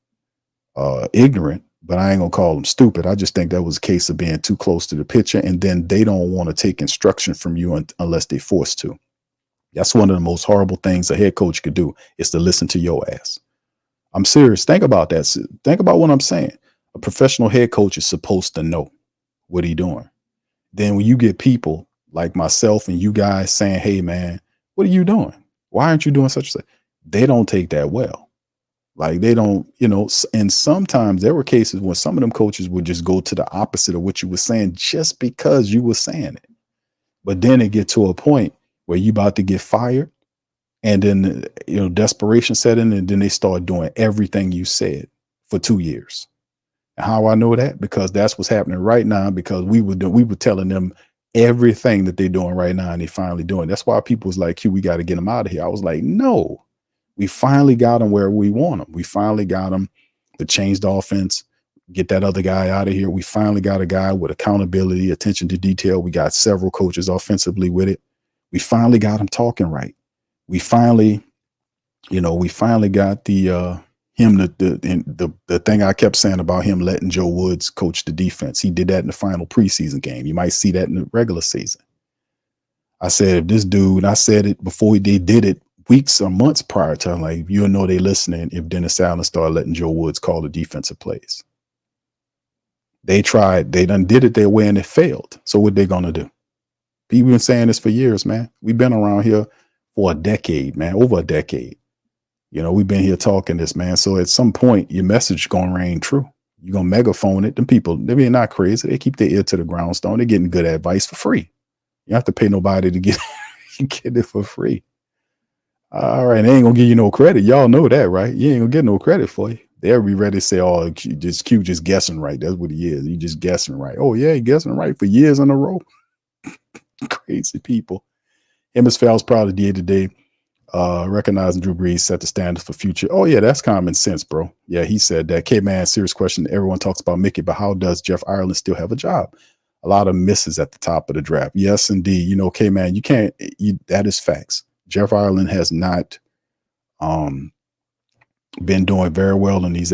ignorant, but I ain't going to call him stupid. I just think that was a case of being too close to the picture, and then they don't want to take instruction from you unless they're forced to. That's one of the most horrible things a head coach could do, is to listen to your ass. I'm serious. Think about that. Think about what I'm saying. A professional head coach is supposed to know what he's doing. Then when you get people like myself and you guys saying, hey, man, what are you doing? Why aren't you doing such a thing? They don't take that well. Like, they don't, you know, and sometimes there were cases when some of them coaches would just go to the opposite of what you were saying just because you were saying it. But then it get to a point where you about to get fired, and then, you know, desperation set in, and then they start doing everything you said for 2 years. And how I know that? Because that's what's happening right now, because we were telling them everything that they're doing right now, and they finally doing. That's why people was like, Q, we got to get them out of here. I was like, no, we finally got them where we want them. We finally got them to change the offense, get that other guy out of here. We finally got a guy with accountability, attention to detail. We got several coaches offensively with it. We finally got him talking right. We finally got the thing I kept saying about him letting Joe Woods coach the defense. He did that in the final preseason game. You might see that in the regular season. I said, if this dude, I said it before they did it weeks or months prior to, I'm like, you'll know they listening if Dennis Allen started letting Joe Woods call the defensive plays. They tried, they done did it their way and it failed. So what they gonna do? We've been saying this for years, man. We've been around here for a decade, man, over a decade. You know, we've been here talking this, man. So at some point, your message going to ring true. You're going to megaphone it. Them people, they're being not crazy. They keep their ear to the grindstone. They're getting good advice for free. You have to pay nobody to get it for free. All right. They ain't going to give you no credit. Y'all know that, right? You ain't going to get no credit for you. They'll be ready to say, oh, Q just guessing right. That's what he is. He just guessing right. Oh, yeah, he guessing right for years in a row. Crazy people. MSFL's proud of the today. Recognizing Drew Brees set the standards for future. Oh, yeah, that's common sense, bro. Yeah, he said that. K-Man, serious question. Everyone talks about Mickey, but how does Jeff Ireland still have a job? A lot of misses at the top of the draft. Yes, indeed. You know, K-Man, you can't, that is facts. Jeff Ireland has not been doing very well in these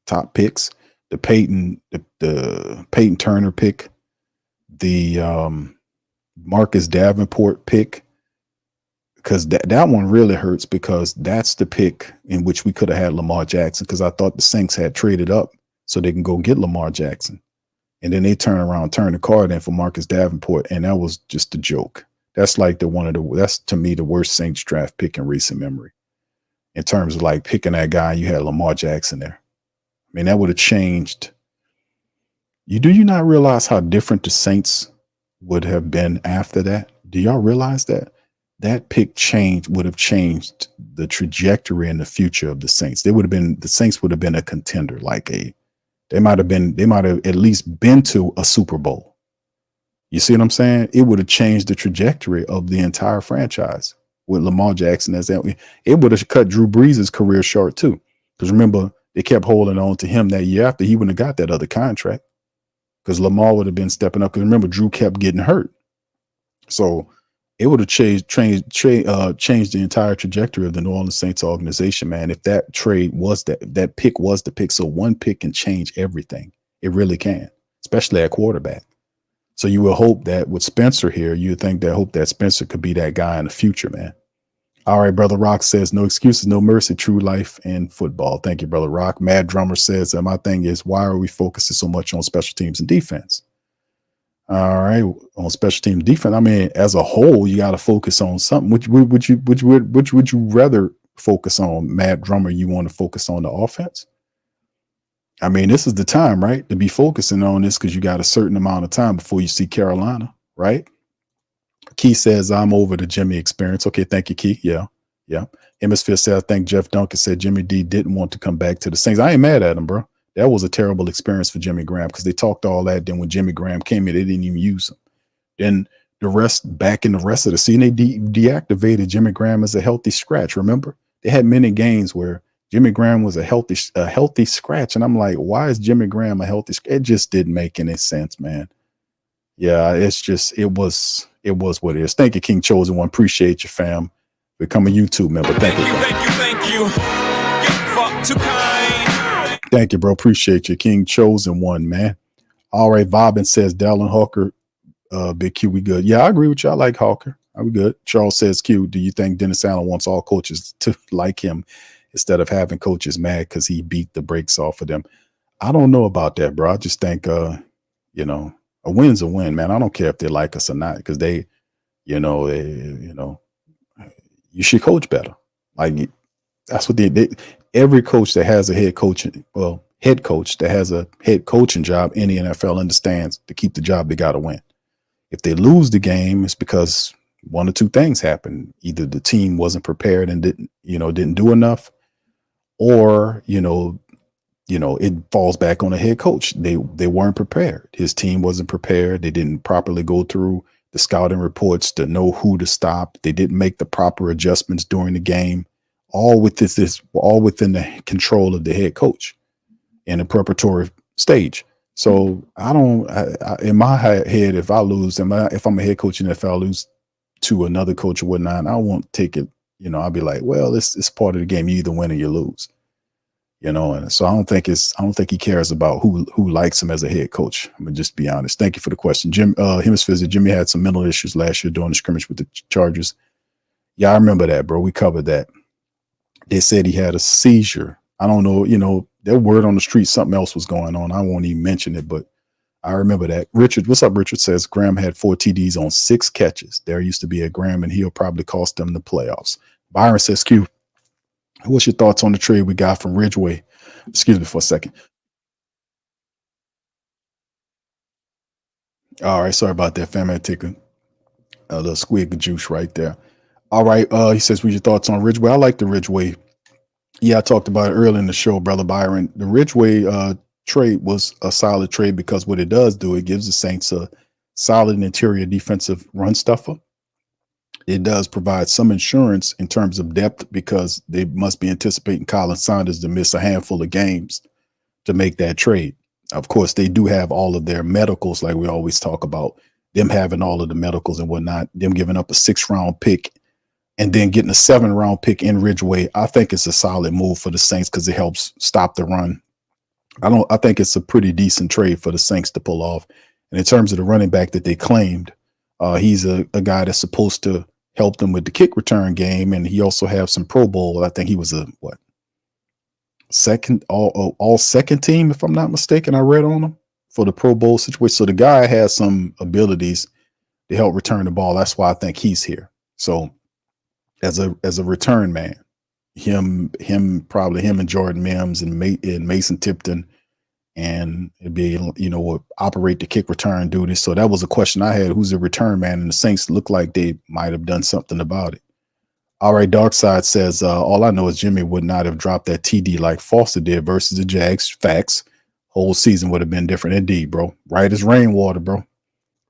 top picks. The Peyton Turner pick, the Marcus Davenport pick, because that one really hurts, because that's the pick in which we could have had Lamar Jackson, because I thought the Saints had traded up so they can go get Lamar Jackson. And then they turn the card in for Marcus Davenport, and that was just a joke. That's like that's to me the worst Saints draft pick in recent memory. In terms of like picking that guy, you had Lamar Jackson there. I mean, that would have changed. Do you not realize how different the Saints would have been after that? Do y'all realize that? That pick would have changed the trajectory and the future of the Saints. The Saints would have been a contender, they might have at least been to a Super Bowl. You see what I'm saying? It would have changed the trajectory of the entire franchise with Lamar Jackson as that. It would have cut Drew Brees' career short too. Because remember, they kept holding on to him that year after. He wouldn't have got that other contract, because Lamar would have been stepping up. Because remember, Drew kept getting hurt. So it would have changed the entire trajectory of the New Orleans Saints organization, man. If that trade was that pick was the pick. So one pick can change everything. It really can, especially at quarterback. So you will hope that with Spencer here, hope that Spencer could be that guy in the future, man. All right, Brother Rock says, no excuses, no mercy, true life in football. Thank you, Brother Rock. Mad Drummer says, my thing is, why are we focusing so much on special teams and defense? All right, on special teams defense. I mean, as a whole, you got to focus on something. Which would you rather focus on, Mad Drummer? You want to focus on the offense? I mean, this is the time, right, to be focusing on this, because you got a certain amount of time before you see Carolina, right? Key says, I'm over the Jimmy experience. Okay, thank you, Key. Yeah. Hemisphere said, I think Jeff Duncan said Jimmy D didn't want to come back to the Saints. I ain't mad at him, bro. That was a terrible experience for Jimmy Graham, because they talked all that. Then when Jimmy Graham came in, they didn't even use him. Then the rest of the season, they deactivated Jimmy Graham as a healthy scratch. Remember, they had many games where Jimmy Graham was a healthy scratch. And I'm like, why is Jimmy Graham a healthy scratch? It just didn't make any sense, man. Yeah, it was what it is. Thank you, King Chosen One. Appreciate you, fam. Become a YouTube member. Thank you. Fuck too kind. Thank you, bro. Appreciate you, King Chosen One, man. All right, Bobbin says Dallin Hawker, Big Q, we good. Yeah, I agree with you. I like Hawker. Are we good? Charles says, Q, do you think Dennis Allen wants all coaches to like him instead of having coaches mad because he beat the brakes off of them? I don't know about that, bro. I just think, a win's a win, man. I don't care if they like us or not, because you should coach better. Like, that's what every coach that has a head coach that has a head coaching job in the NFL understands to keep the job, they got to win. If they lose the game, it's because one or two things happen. Either the team wasn't prepared and didn't do enough, or, it falls back on the head coach. They weren't prepared. His team wasn't prepared. They didn't properly go through the scouting reports to know who to stop. They didn't make the proper adjustments during the game. All within the control of the head coach in a preparatory stage. So in my head, if I lose, if I'm a head coach and if I lose to another coach or whatnot, I won't take it. I'll be like, well, it's part of the game. You either win or you lose. And so I don't think he cares about who likes him as a head coach. I'm gonna just be honest. Thank you for the question. Jimmy had some mental issues last year during the scrimmage with the Chargers. Yeah, I remember that, bro. We covered that. They said he had a seizure. I don't know, their word on the street, something else was going on. I won't even mention it, but I remember that. Richard, what's up? Richard says Graham had 4 TDs on 6 catches. There used to be a Graham, and he'll probably cost them the playoffs. Byron says, Q, what's your thoughts on the trade we got from Ridgeway? Excuse me for a second. All right, sorry about that, fam. I take a little squig of juice right there. All right, he says, what's your thoughts on Ridgeway? I like the Ridgeway. Yeah, I talked about it earlier in the show, Brother Byron. The Ridgeway trade was a solid trade because what it does do, it gives the Saints a solid interior defensive run stuffer. It does provide some insurance in terms of depth because they must be anticipating Colin Saunders to miss a handful of games to make that trade. Of course, they do have all of their medicals, like we always talk about, them having all of the medicals and whatnot, them giving up a 6th-round pick and then getting a 7th-round pick in Ridgeway. I think it's a solid move for the Saints because it helps stop the run. I think it's a pretty decent trade for the Saints to pull off. And in terms of the running back that they claimed, He's a guy that's supposed to help them with the kick return game, and he also have some Pro Bowl. I think he was a second all second team, if I'm not mistaken. I read on him for the Pro Bowl situation. So the guy has some abilities to help return the ball. That's why I think he's here. So as a return man, him and Jordan Mims and Mason Tipton, and it'd be, operate the kick return duty. So that was a question I had. Who's the return man? And the Saints look like they might have done something about it. All right, Darkside says, all I know is Jimmy would not have dropped that TD like Foster did versus the Jags. Facts. Whole season would have been different indeed, bro. Right as rainwater, bro.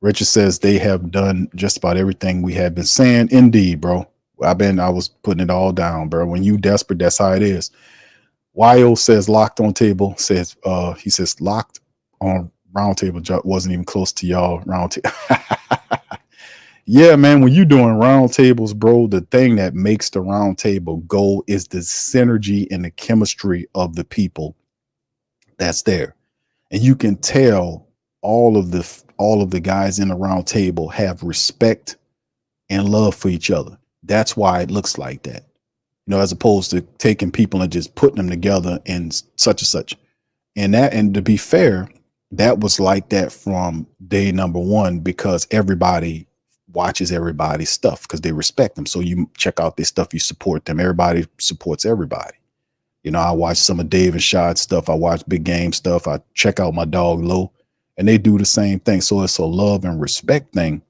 Richard says they have done just about everything we have been saying. Indeed, bro. I was putting it all down, bro. When you desperate, that's how it is. YO says locked on table. Says he says locked on round table wasn't even close to y'all round table. Yeah, man. When you doing round tables, bro, the thing that makes the round table go is the synergy and the chemistry of the people that's there, and you can tell all of the guys in the round table have respect and love for each other. That's why it looks like that. As opposed to taking people and just putting them together and such and such. And to be fair, that was like that from day number one, because everybody watches everybody's stuff because they respect them. So you check out their stuff, you support them. Everybody supports everybody. I watch some of Dave and Shad's stuff. I watch Big Game stuff. I check out my dog Low, and they do the same thing. So it's a love and respect thing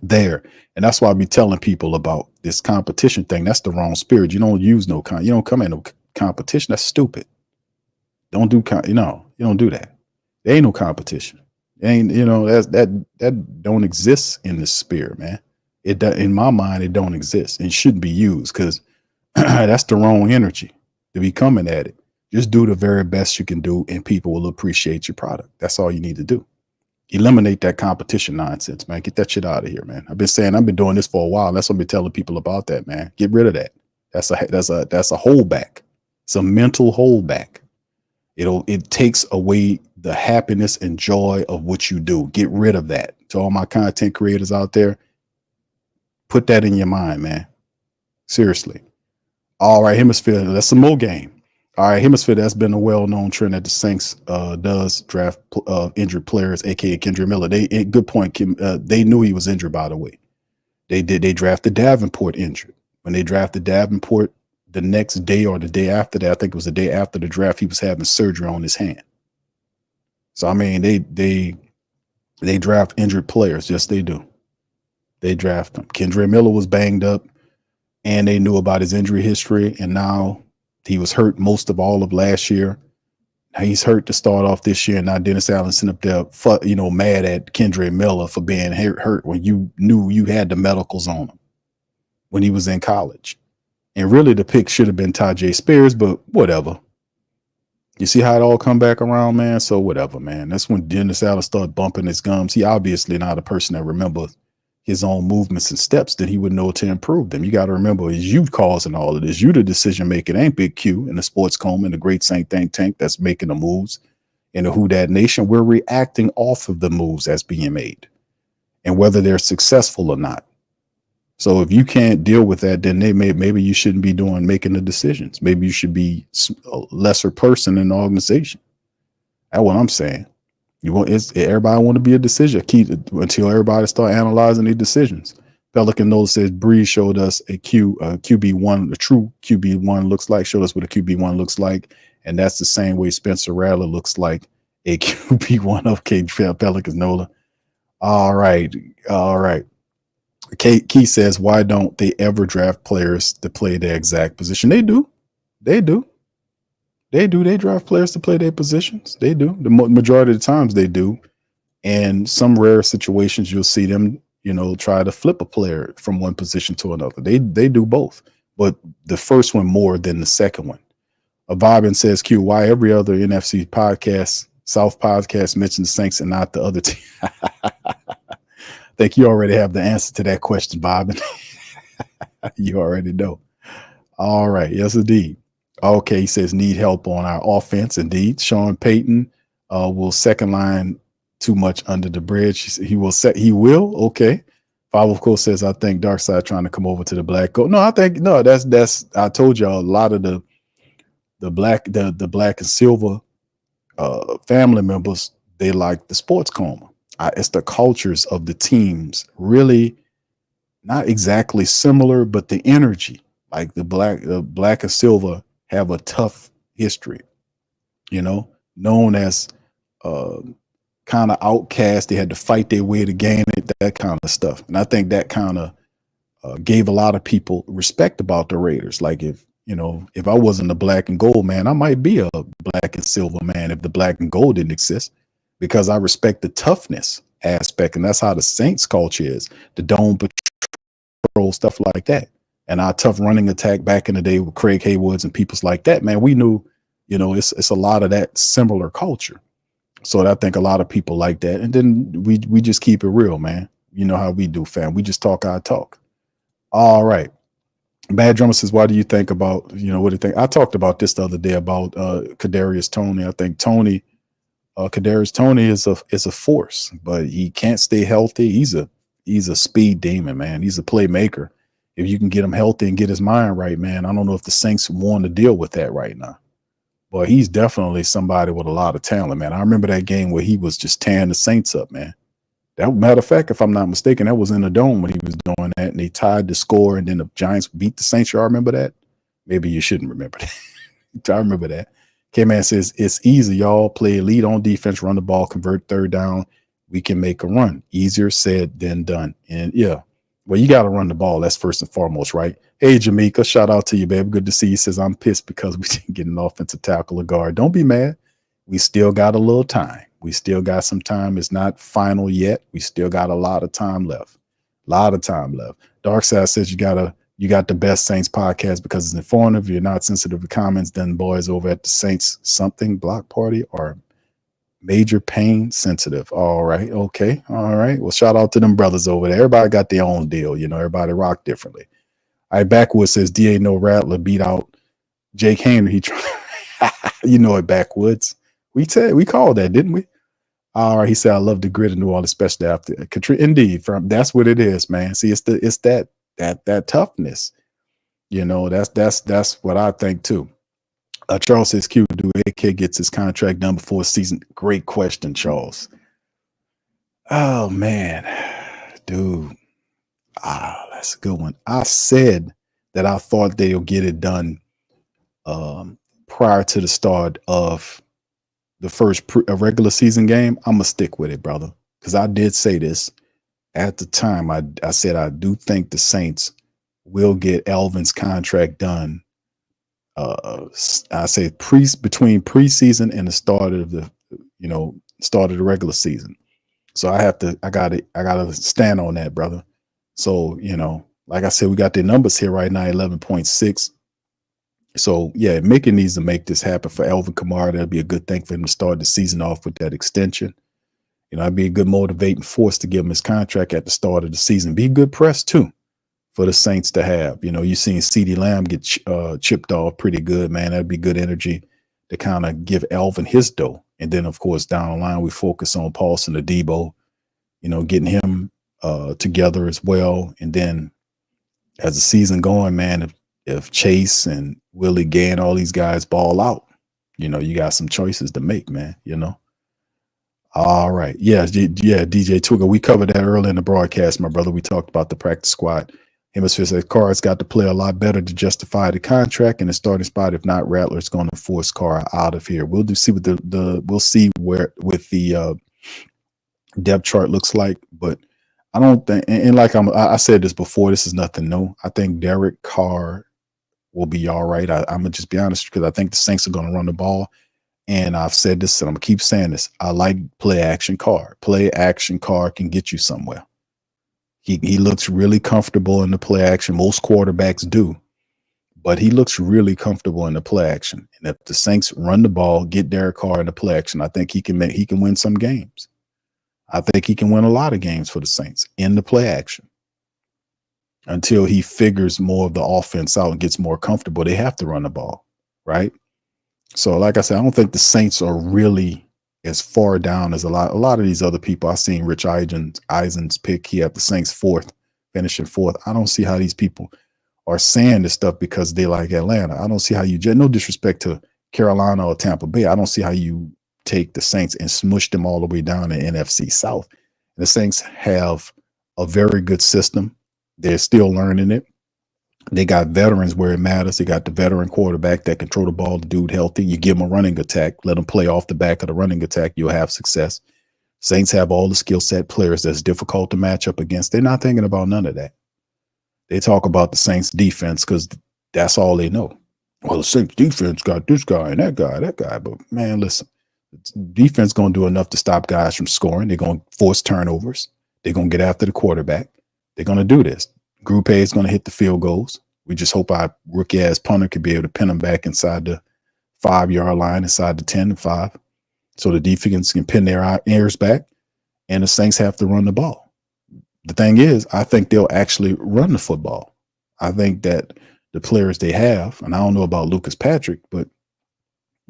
there. And that's why I be telling people about this competition thing. That's the wrong spirit. You don't use you don't come in no competition. That's stupid. Don't do you don't do that. There ain't no competition. It ain't, that don't exist in the spirit, man. It in my mind, it don't exist and shouldn't be used, because that's the wrong energy to be coming at it. Just do the very best you can do, and people will appreciate your product. That's all you need to do. Eliminate that competition nonsense, man. Get that shit out of here, man. I've been doing this for a while. That's what I've been telling people about that, man. Get rid of that. That's a holdback. It's a mental holdback. It takes away the happiness and joy of what you do. Get rid of that. To all my content creators out there, put that in your mind, man. Seriously. All right, Hemisphere. That's some more game. All right, Hemisphere, that's been a well-known trend that the Saints does draft injured players, aka Kendra Miller. Good point, Kim. They knew he was injured, by the way. They drafted Davenport injured. When they drafted Davenport, the next day or the day after that, I think it was the day after the draft, he was having surgery on his hand. So I mean, they draft injured players. Yes, they do. They draft them. Kendra Miller was banged up, and they knew about his injury history, and now he was hurt most of all of last year. He's hurt to start off this year. And now Dennis Allen sent up there, mad at Kendra Miller for being hurt when you knew you had the medicals on him when he was in college. And really the pick should have been Tajay Spears, but whatever. You see how it all come back around, man? So whatever, man. That's when Dennis Allen started bumping his gums. He obviously not a person that remembers his own movements and steps that he would know to improve them. You got to remember, it's you causing all of this. You the decision maker. It ain't Big Q and the Sports Coma and the Great Saint Think Tank that's making the moves in the Who Dat Nation. We're reacting off of the moves that's being made and whether they're successful or not. So if you can't deal with that, then maybe you shouldn't be making the decisions. Maybe you should be a lesser person in the organization. That's what I'm saying. Everybody want to be a decision until everybody start analyzing their decisions. Pelican Nola says Breeze showed us a QB1, the true QB1 looks like. Showed us what a QB1 looks like, and that's the same way Spencer Rattler looks like a QB1. Okay, Pelican Nola. All right. Key says, why don't they ever draft players to play their exact position? They do. They draft players to play their positions. They do. The majority of the times they do. And some rare situations you'll see them, try to flip a player from one position to another. They do both. But the first one more than the second one. Vibin says, Q, why every other NFC podcast, South podcast mentions the Saints and not the other team? I think you already have the answer to that question, Vibin. You already know. All right. Yes, indeed. Okay, he says need help on our offense. Indeed. Sean Payton will second line too much under the bridge. He will set. He will. Okay. Five of course says I think Dark Side trying to come over to the black gold. No, I think no. That's. I told y'all a lot of the black and silver family members, they like the Sports Coma. It's the cultures of the teams really not exactly similar, but the energy, like the black and silver have a tough history, known as kind of outcast. They had to fight their way to gain it, that kind of stuff. And I think that kind of gave a lot of people respect about the Raiders. Like if I wasn't a black and gold man, I might be a black and silver man if the black and gold didn't exist, because I respect the toughness aspect. And that's how the Saints culture is, the dome patrol, stuff like that. And our tough running attack back in the day with Craig Haywoods and peoples like that, man, we knew, it's a lot of that similar culture. So I think a lot of people like that. And then we just keep it real, man. You know how we do, fam. We just talk our talk. All right. Bad Drummer says, why do you think about, what do you think? I talked about this the other day about Kadarius Toney. I think Kadarius Toney is a force, but he can't stay healthy. He's a speed demon, man. He's a playmaker. If you can get him healthy and get his mind right, man, I don't know if the Saints want to deal with that right now. But he's definitely somebody with a lot of talent, man. I remember that game where he was just tearing the Saints up, man. That, matter of fact, if I'm not mistaken, that was in the dome when he was doing that, and they tied the score, and then the Giants beat the Saints. Y'all remember that? Maybe you shouldn't remember that. I remember that. K-Man says, it's easy, y'all. Play lead on defense, run the ball, convert third down. We can make a run. Easier said than done. And yeah, well, you got to run the ball. That's first and foremost, right? Hey, Jamaica, shout out to you, babe. Good to see you. Says, I'm pissed because we didn't get an offensive tackle or guard. Don't be mad. We still got a little time. We still got some time. It's not final yet. We still got a lot of time left. Dark Side says you got the best Saints podcast because it's informative. You're not sensitive to comments. Then boys over at the Saints something block party are major pain sensitive. All right. Okay. All right. Well, shout out to them brothers over there. Everybody got their own deal. Everybody rock differently. All right. Backwoods says DA No Rattler beat out Jake Henry. He tried, it, Backwoods. We called that, didn't we? All right. He said, I love the grit of New Orleans, especially after Katrina. Indeed. That's what it is, man. See, it's that toughness. That's what I think too. Charles says, Q, do AK gets his contract done before season? Great question, Charles. Oh man, dude. That's a good one. I said that I thought they'll get it done prior to the start of the first regular season game. I'm gonna stick with it, brother, because I did say this at the time. I said I do think the Saints will get Alvin's contract done. I say between preseason and the start of the regular season. So I gotta stand on that, brother. So like I said, we got the numbers here right now, 11.6. So yeah, Mickey needs to make this happen for Alvin Kamara. That'd be a good thing for him to start the season off with that extension. That'd be a good motivating force to give him his contract at the start of the season. Be good press too for the Saints to have. You've seen CeeDee Lamb get chipped off pretty good, man. That'd be good energy to kind of give Alvin his dough. And then, of course, down the line, we focus on Paulson Adebo, getting him together as well. And then as the season going, man, if Chase and Willie Gay and all these guys ball out, you got some choices to make, man, All right. Yeah, DJ Tuga. We covered that earlier in the broadcast, my brother. We talked about the practice squad. Hemisphere says Carr's got to play a lot better to justify the contract and the starting spot. If not, Rattler's going to force Carr out of here. We'll see what we'll see where with the depth chart looks like, but I don't think. And like I said this before, this is nothing new. I think Derek Carr will be all right. I'm gonna just be honest because I think the Saints are going to run the ball. And I've said this, and I'm gonna keep saying this. I like play action Carr. Play action Carr can get you somewhere. He looks really comfortable in the play action. Most quarterbacks do, but he looks really comfortable in the play action. And if the Saints run the ball, get Derek Carr in the play action, I think he can win some games. I think he can win a lot of games for the Saints in the play action until he figures more of the offense out and gets more comfortable. They have to run the ball, right? So, like I said, I don't think the Saints are really as far down as a lot of these other people. I've seen Rich Eisen's pick. He had the Saints fourth, finishing fourth. I don't see how these people are saying this stuff because they like Atlanta. I don't see how you, no disrespect to Carolina or Tampa Bay, I don't see how you take the Saints and smush them all the way down in NFC South. And the Saints have a very good system. They're still learning it. They got veterans where it matters. They got the veteran quarterback that control the ball, the dude healthy. You give him a running attack, let him play off the back of the running attack, you'll have success. Saints have all the skill set players that's difficult to match up against. They're not thinking about none of that. They talk about the Saints defense because that's all they know. Well, the Saints defense got this guy and that guy. But man, listen, defense going to do enough to stop guys from scoring. They're going to force turnovers. They're going to get after the quarterback. They're going to do this. Group A is going to hit the field goals. We just hope our rookie-ass punter could be able to pin them back inside the 5-yard line, inside the 10 and 5, so the defense can pin their ears back, and the Saints have to run the ball. The thing is, I think they'll actually run the football. I think that the players they have, and I don't know about Lucas Patrick, but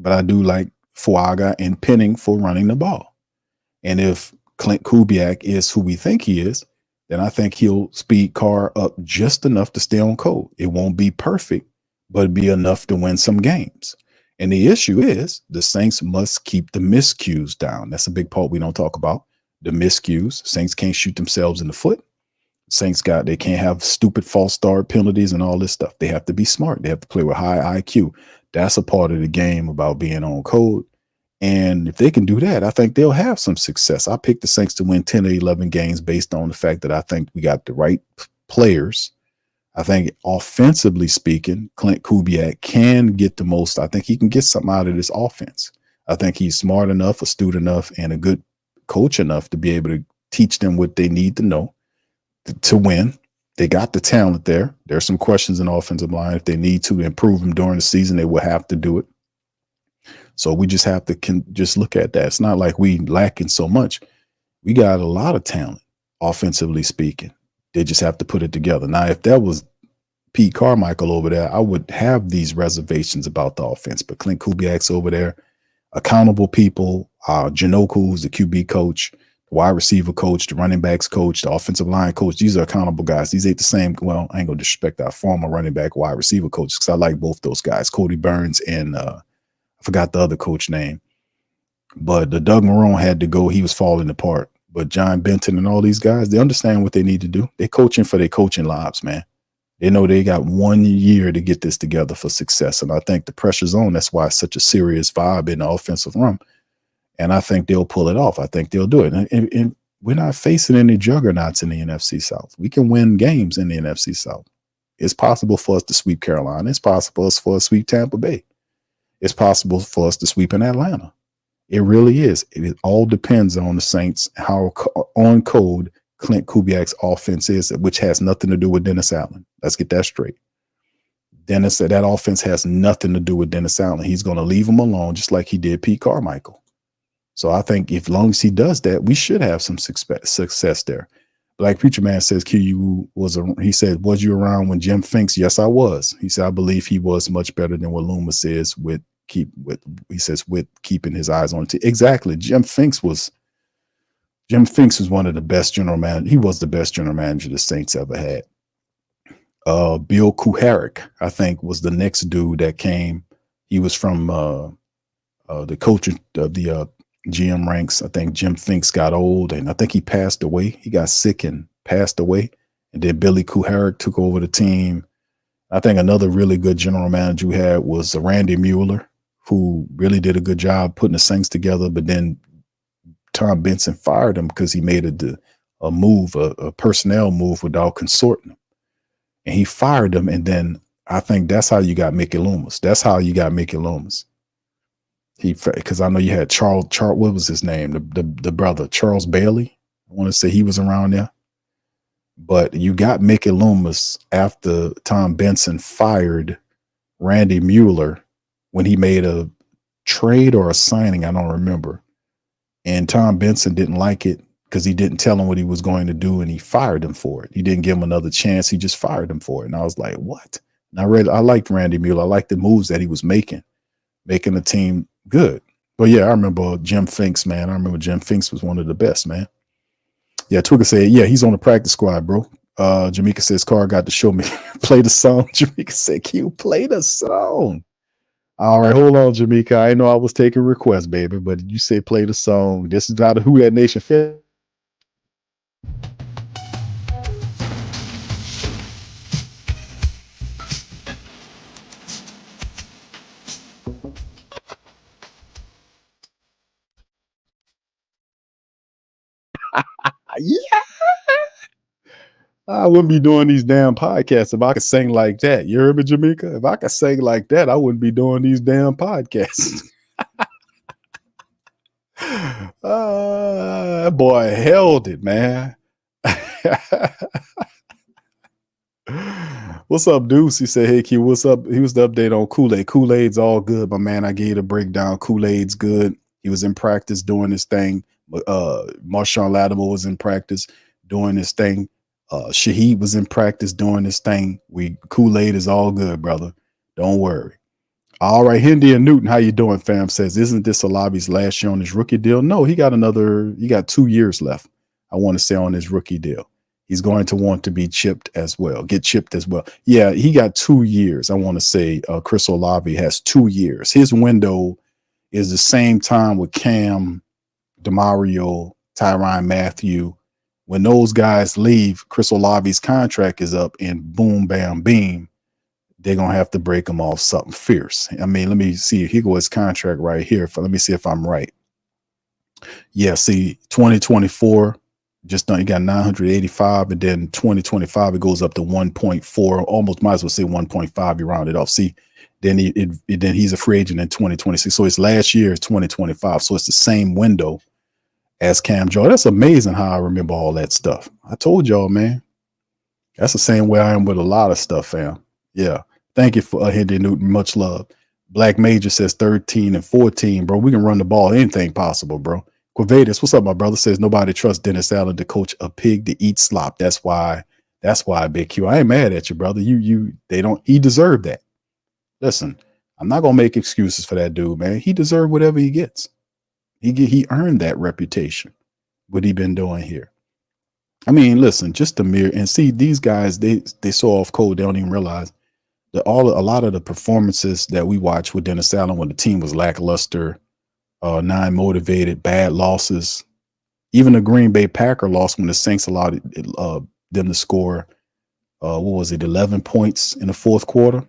I do like Fuaga and Penning for running the ball. And if Clint Kubiak is who we think he is, then I think he'll speed Carr up just enough to stay on code. It won't be perfect, but it'll be enough to win some games. And the issue is the Saints must keep the miscues down. That's a big part we don't talk about. The miscues. Saints can't shoot themselves in the foot. Saints they can't have stupid false start penalties and all this stuff. They have to be smart. They have to play with high IQ. That's a part of the game about being on code. And if they can do that, I think they'll have some success. I picked the Saints to win 10 or 11 games based on the fact that I think we got the right players. I think offensively speaking, Clint Kubiak can get the most. I think he can get something out of this offense. I think he's smart enough, astute enough, and a good coach enough to be able to teach them what they need to know to win. They got the talent there. There's some questions in the offensive line. If they need to improve them during the season, they will have to do it. So we just have to just look at that. It's not like we lacking so much. We got a lot of talent, offensively speaking. They just have to put it together. Now, if that was Pete Carmichael over there, I would have these reservations about the offense. But Clint Kubiak's over there, accountable people, Janoku's the QB coach, the wide receiver coach, the running backs coach, the offensive line coach. These are accountable guys. These ain't the same. Well, I ain't going to disrespect our former running back, wide receiver coaches because I like both those guys, Cody Burns and I forgot the other coach name. But the Doug Marrone had to go. He was falling apart. But John Benton and all these guys, they understand what they need to do. They're coaching for their coaching lives, man. They know they got 1 year to get this together for success. And I think the pressure's on. That's why it's such a serious vibe in the offensive room. And I think they'll pull it off. I think they'll do it. And we're not facing any juggernauts in the NFC South. We can win games in the NFC South. It's possible for us to sweep Carolina. It's possible for us to sweep Tampa Bay. It's possible for us to sweep in Atlanta. It really is. It all depends on the Saints, how on code Clint Kubiak's offense is, which has nothing to do with Dennis Allen. Let's get that straight. Dennis said that offense has nothing to do with Dennis Allen. He's going to leave him alone just like he did Pete Carmichael. So I think as long as he does that, we should have some success there. Like Preacher Man says, QU he said, was you around when Jim Finks? Yes, I was. He said, I believe he was much better than what Loomis is with keeping his eyes on it. Exactly. Jim Finks was one of the best general managers. He was the best general manager the Saints ever had. Bill Kuharich, I think, was the next dude that came. He was from the coach of the GM ranks. I think Jim Finks got old, and I think he passed away. He got sick and passed away. And then Billy Kuharich took over the team. I think another really good general manager we had was Randy Mueller, who really did a good job putting the Saints together. But then Tom Benson fired him because he made a personnel move without consorting him. And he fired him. And then I think that's how you got Mickey Loomis. Because I know you had Charles, what was his name? The brother, Charles Bailey. I want to say he was around there. But you got Mickey Loomis after Tom Benson fired Randy Mueller when he made a trade or a signing, I don't remember. And Tom Benson didn't like it because he didn't tell him what he was going to do, and he fired him for it. He didn't give him another chance. He just fired him for it. And I was like, what? And I liked Randy Mueller. I liked the moves that he was making the team good. But yeah, I remember Jim Finks, man. I remember Jim Finks was one of the best, man. Yeah, Twigger said, yeah, he's on the practice squad, bro. Jamaica says, Carr got to show me. Play the song. Jamaica said, Q, play the song. All right, hold on, Jamaica. I know I was taking requests, baby, but you say play the song. This is not a Who That Nation fit. Yeah. I wouldn't be doing these damn podcasts if I could sing like that. You heard me, Jamaica? If I could sing like that, I wouldn't be doing these damn podcasts. That boy held it, man. What's up, Deuce? He said, hey, Q, what's up? He was the update on Kool-Aid. Kool-Aid's all good, my man. I gave a breakdown. Kool-Aid's good. He was in practice doing his thing. Marshawn Lattimore was in practice doing his thing. Shaheed was in practice doing his thing. Kool-Aid is all good, brother. Don't worry. All right, Hindi and Newton, how you doing, fam? Says, isn't this Alabi's last year on his rookie deal? No, he got 2 years left, I want to say, on his rookie deal. He's going to want to be get chipped as well. Yeah, he got 2 years. I want to say Chris Olave has 2 years. His window is the same time with Cam, DeMario, Tyrann Mathieu. When those guys leave, Chris Olave's contract is up, and boom, bam, beam, they're going to have to break him off something fierce. I mean, let me see. Here goes his contract right here. Let me see if I'm right. Yeah, see, 2024, just done. You got 985, and then 2025, it goes up to 1.4. Almost might as well say 1.5. You round it off. See, then then he's a free agent in 2026. So his last year is 2025. So it's the same window as Cam Jordan. That's amazing how I remember all that stuff. I told y'all, man. That's the same way I am with a lot of stuff, fam. Yeah. Thank you for Henry Newton. Much love. Black Major says 13 and 14, bro. We can run the ball. Anything possible, bro. Quavadas, what's up, my brother? Says nobody trusts Dennis Allen to coach a pig to eat slop. That's why, Big Q. I ain't mad at you, brother. He deserved that. Listen, I'm not gonna make excuses for that dude, man. He deserved whatever he gets. He earned that reputation. What he been doing here. I mean, listen, just the mere and see these guys, they so off cold, they don't even realize that a lot of the performances that we watch with Dennis Allen when the team was lackluster, non-motivated, bad losses, even the Green Bay Packer loss when the Saints allowed them to score, 11 points in the fourth quarter,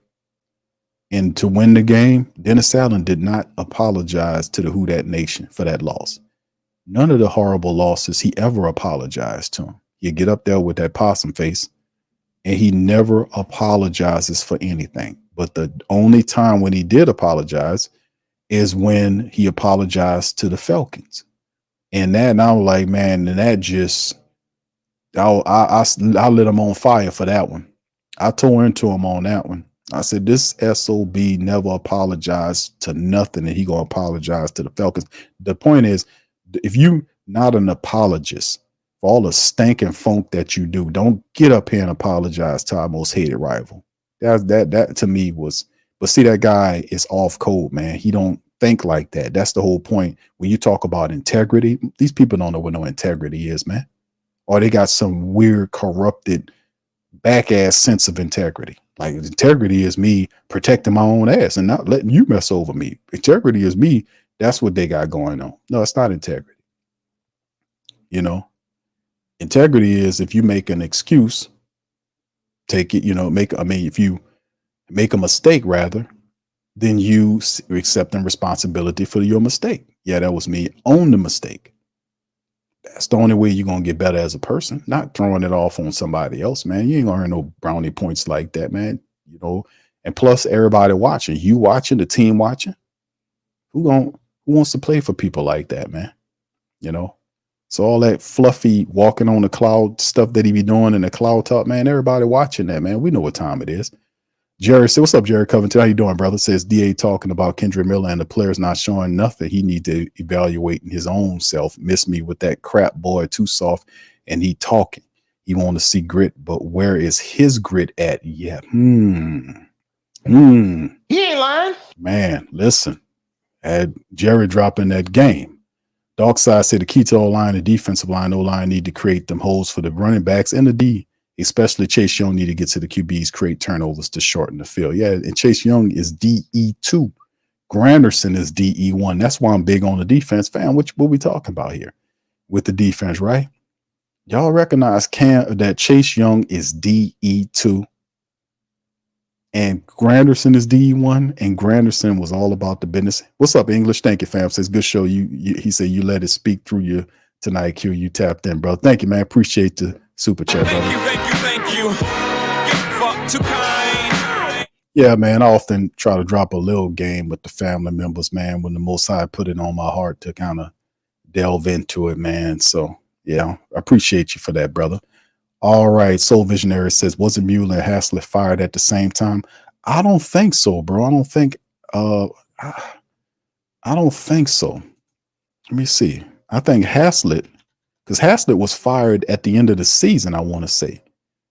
and to win the game. Dennis Allen did not apologize to the Who Dat Nation for that loss. None of the horrible losses he ever apologized to him. You get up there with that possum face, and he never apologizes for anything. But the only time when he did apologize is when he apologized to the Falcons. And I was like, man, and that just, I lit him on fire for that one. I tore into him on that one. I said, this SOB never apologized to nothing, and he gonna apologize to the Falcons. The point is, if you not an apologist for all the stinking funk that you do, don't get up here and apologize to our most hated rival. That to me was, but see, that guy is off code, man. He don't think like that. That's the whole point. When you talk about integrity, these people don't know what no integrity is, man. Or they got some weird, corrupted, back-ass sense of integrity. Like, integrity is me protecting my own ass and not letting you mess over me. Integrity is me. That's what they got going on. No, it's not integrity. You know, integrity is if you make an excuse, take it, if you make a mistake, rather, then you accept responsibility for your mistake. Yeah, that was me. Own the mistake. That's the only way you're going to get better as a person, not throwing it off on somebody else, man. You ain't going to earn no brownie points like that, man. And plus everybody watching, you watching, the team watching. Who wants to play for people like that, man? So all that fluffy walking on the cloud stuff that he be doing in the cloud talk, man, everybody watching that, man. We know what time it is. Jerry said, what's up, Jerry Covington? How you doing, brother? Says DA talking about Kendrick Miller and the players not showing nothing. He need to evaluate his own self. Miss me with that crap, boy, too soft. And he talking. He want to see grit, but where is his grit at yet? He ain't lying. Man, listen. Had Jerry dropping that game. Dark side said the key to O-line and defensive line, O-line need to create them holes for the running backs and the D, especially Chase Young need to get to the QBs, create turnovers to shorten the field. Yeah, and Chase Young is DE2. Granderson is DE1. That's why I'm big on the defense. Fam, what we talking about here with the defense, right? Y'all recognize that Chase Young is DE2 and Granderson is DE1, and Granderson was all about the business. What's up, English? Thank you, fam. Says good show. He said you let it speak through you tonight. Q, you tapped in, bro. Thank you, man. Appreciate the super chat, brother. Thank you. Fuck too kind. Yeah, man. I often try to drop a little game with the family members, man, when the Most High put it on my heart to kind of delve into it, man. So yeah, I appreciate you for that, brother. All right. Soul Visionary says, wasn't Mueller and Haslett fired at the same time? I don't think so, bro. I don't think so. Let me see. I think Haslett, because Haslett was fired at the end of the season, I want to say.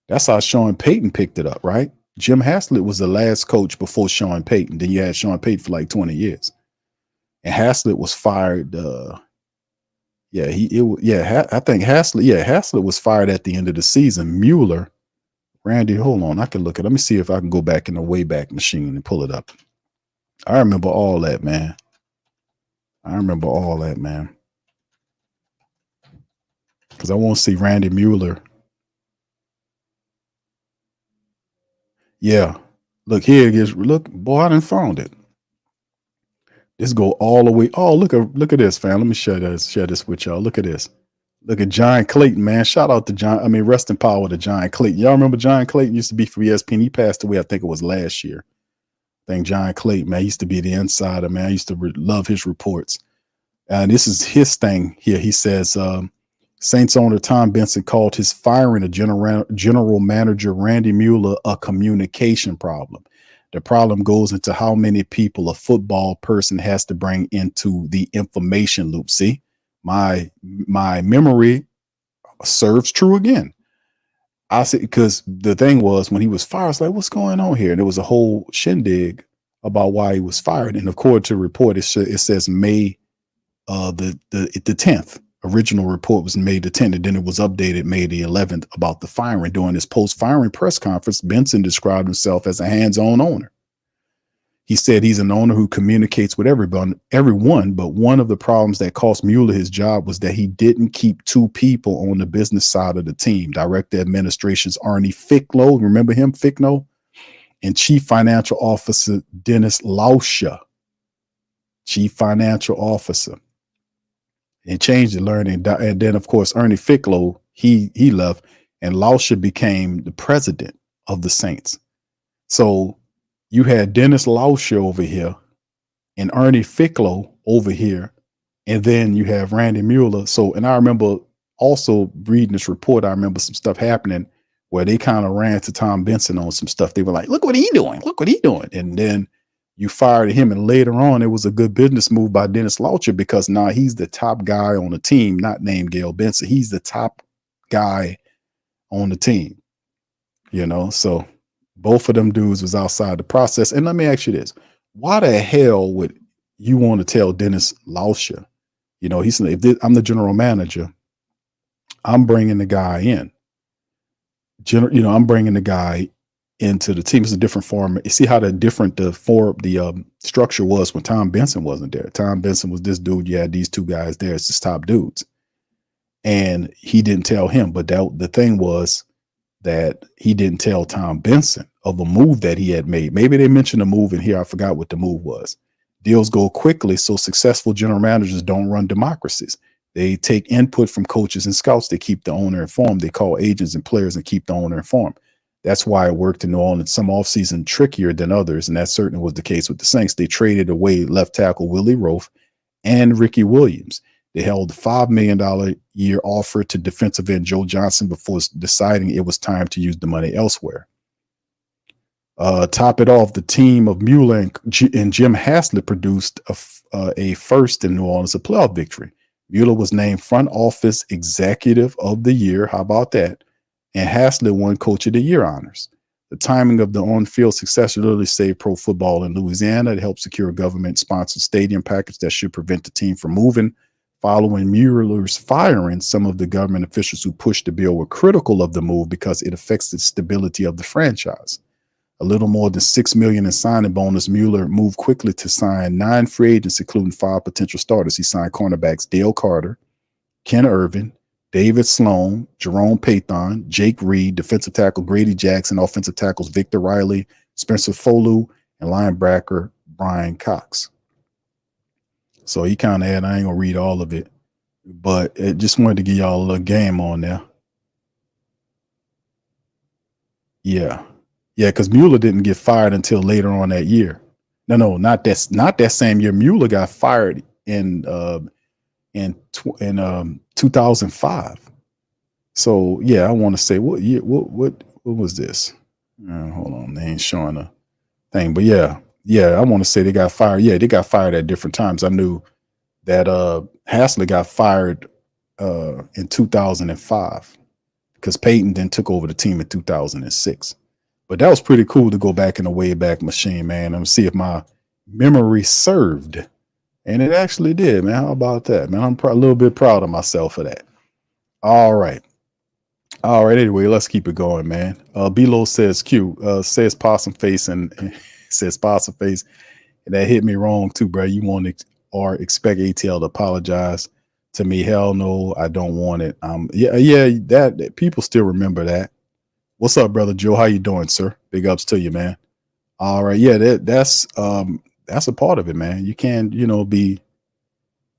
That's how Sean Payton picked it up, right? Jim Haslett was the last coach before Sean Payton. Then you had Sean Payton for like 20 years. And Haslett was fired I think Haslett was fired at the end of the season. Mueller, Randy, hold on. I can look at it. Let me see if I can go back in the Wayback Machine and pull it up. I remember all that, man. Because I want to see Randy Mueller. Yeah. Look, here it is. Look, boy, I done found it. This go all the way. Oh, look at this, fam. Let me share this with y'all. Look at this. Look at John Clayton, man. Shout out to John. I mean, rest in power to John Clayton. Y'all remember John Clayton used to be for ESPN. He passed away, I think it was last year. I think John Clayton, man, used to be the insider, man. I used to love his reports. And this is his thing here. He says, Saints owner Tom Benson called his firing of General Manager Randy Mueller a communication problem. The problem goes into how many people a football person has to bring into the information loop. See, my memory serves true again. I said, because the thing was when he was fired, I was like, what's going on here? And there was a whole shindig about why he was fired. And according to the report, it says May the 10th. Original report was May the 10th, and then it was updated May the 11th about the firing. During his post-firing press conference, Benson described himself as a hands-on owner. He said he's an owner who communicates with everyone, but one of the problems that cost Mueller his job was that he didn't keep two people on the business side of the team. Director Administration's Arnie Ficklow, remember him, Fickno? And Chief Financial Officer Dennis Lauscher, Chief Financial Officer. And changed the learning. And then, of course, Ernie Ficklow, he left, and Lauscher became the president of the Saints. So you had Dennis Lauscher over here and Ernie Ficklow over here. And then you have Randy Mueller. So, and I remember also reading this report, I remember some stuff happening where they kind of ran to Tom Benson on some stuff. They were like, look what he doing. Look what he doing. And then you fired him, and later on, it was a good business move by Dennis Lauscher because now he's the top guy on the team, not named Gail Benson. He's the top guy on the team, So both of them dudes was outside the process. And let me ask you this. Why the hell would you want to tell Dennis Lauscher, he said, I'm the general manager, I'm bringing the guy in. I'm bringing the guy into the team. It's a different form. You see how the structure was when Tom Benson wasn't there. Tom Benson was this dude. You had these two guys there. It's just top dudes. And he didn't tell him. But the thing was that he didn't tell Tom Benson of a move that he had made. Maybe they mentioned a move in here. I forgot what the move was. Deals go quickly, so successful general managers don't run democracies. They take input from coaches and scouts. They keep the owner informed. They call agents and players and keep the owner informed. That's why it worked in New Orleans some offseason trickier than others, and that certainly was the case with the Saints. They traded away left tackle Willie Roaf and Ricky Williams. They held a $5 million year offer to defensive end Joe Johnson before deciding it was time to use the money elsewhere. Top it off, the team of Mueller and Jim Haslett produced a first in New Orleans, a playoff victory. Mueller was named front office executive of the year. How about that? And Haslett won coach of the year honors. The timing of the on-field success literally saved pro football in Louisiana. It helped secure a government-sponsored stadium package that should prevent the team from moving. Following Mueller's firing, some of the government officials who pushed the bill were critical of the move because it affects the stability of the franchise. A little more than $6 million in signing bonus, Mueller moved quickly to sign 9 free agents, including 5 potential starters. He signed cornerbacks Dale Carter, Ken Irvin, David Sloan, Jerome Pathon, Jake Reed, defensive tackle Grady Jackson, offensive tackles Victor Riley, Spencer Folu, and linebacker Brian Cox. So he kind of had, I ain't going to read all of it, but it just wanted to give y'all a little game on there. Yeah. Yeah, because Mueller didn't get fired until later on that year. No, not that same year. Mueller got fired in 2005. So yeah, I want to say what year? What was this? Hold on, they ain't showing a thing, but yeah, I want to say they got fired. Yeah, they got fired at different times. I knew that Hassler got fired in 2005 because Peyton then took over the team in 2006. But that was pretty cool to go back in the Wayback Machine, man. I'm see if my memory served. And it actually did, man. How about that, man? I'm a little bit proud of myself for that. All right. Anyway, let's keep it going, man. B-Lo says says possum face and says possum face. And that hit me wrong too, bro. You want to or expect ATL to apologize to me? Hell no, I don't want it. That people still remember that. What's up, brother Joe? How you doing, sir? Big ups to you, man. All right. Yeah, that's a part of it, man. You can't, be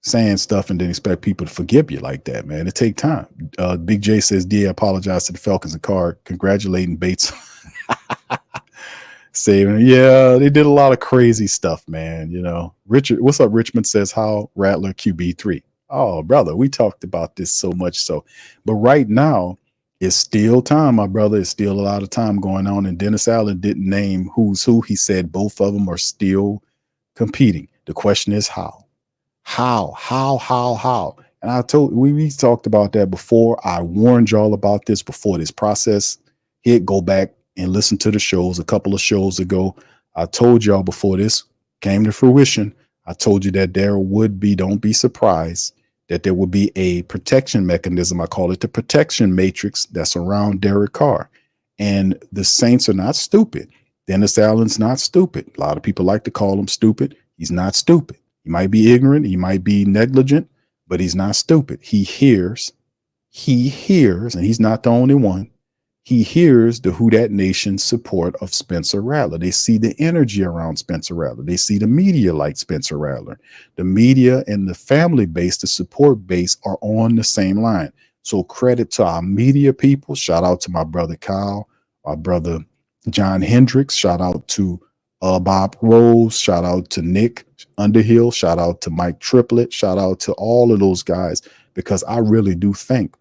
saying stuff and then expect people to forgive you like that, man. It take time. Big J says, "DA apologize to the Falcons and Carr, congratulating Bates." Saving, yeah, they did a lot of crazy stuff, man. Richard, what's up? Richmond says, "How Rattler QB3?" Oh, brother, we talked about this so much so, but right now it's still time, my brother. It's still a lot of time going on, and Dennis Allen didn't name who's who. He said both of them are still competing. The question is how. And I told we talked about that before. I warned y'all about this before this process hit. Go back and listen to the shows a couple of shows ago. I told y'all before this came to fruition. I told you that there would be, don't be surprised, that there would be a protection mechanism. I call it the protection matrix that's around Derek Carr. And the Saints are not stupid. Dennis Allen's not stupid. A lot of people like to call him stupid. He's not stupid. He might be ignorant. He might be negligent, but he's not stupid. He hears, and he's not the only one. He hears the Who Dat Nation support of Spencer Rattler. They see the energy around Spencer Rattler. They see the media like Spencer Rattler. The media and the family base, the support base are on the same line. So credit to our media people. Shout out to my brother Kyle, our brother John Hendricks. Shout out to Bob Rose. Shout out to Nick Underhill. Shout out to Mike Triplett. Shout out to all of those guys, because I really do think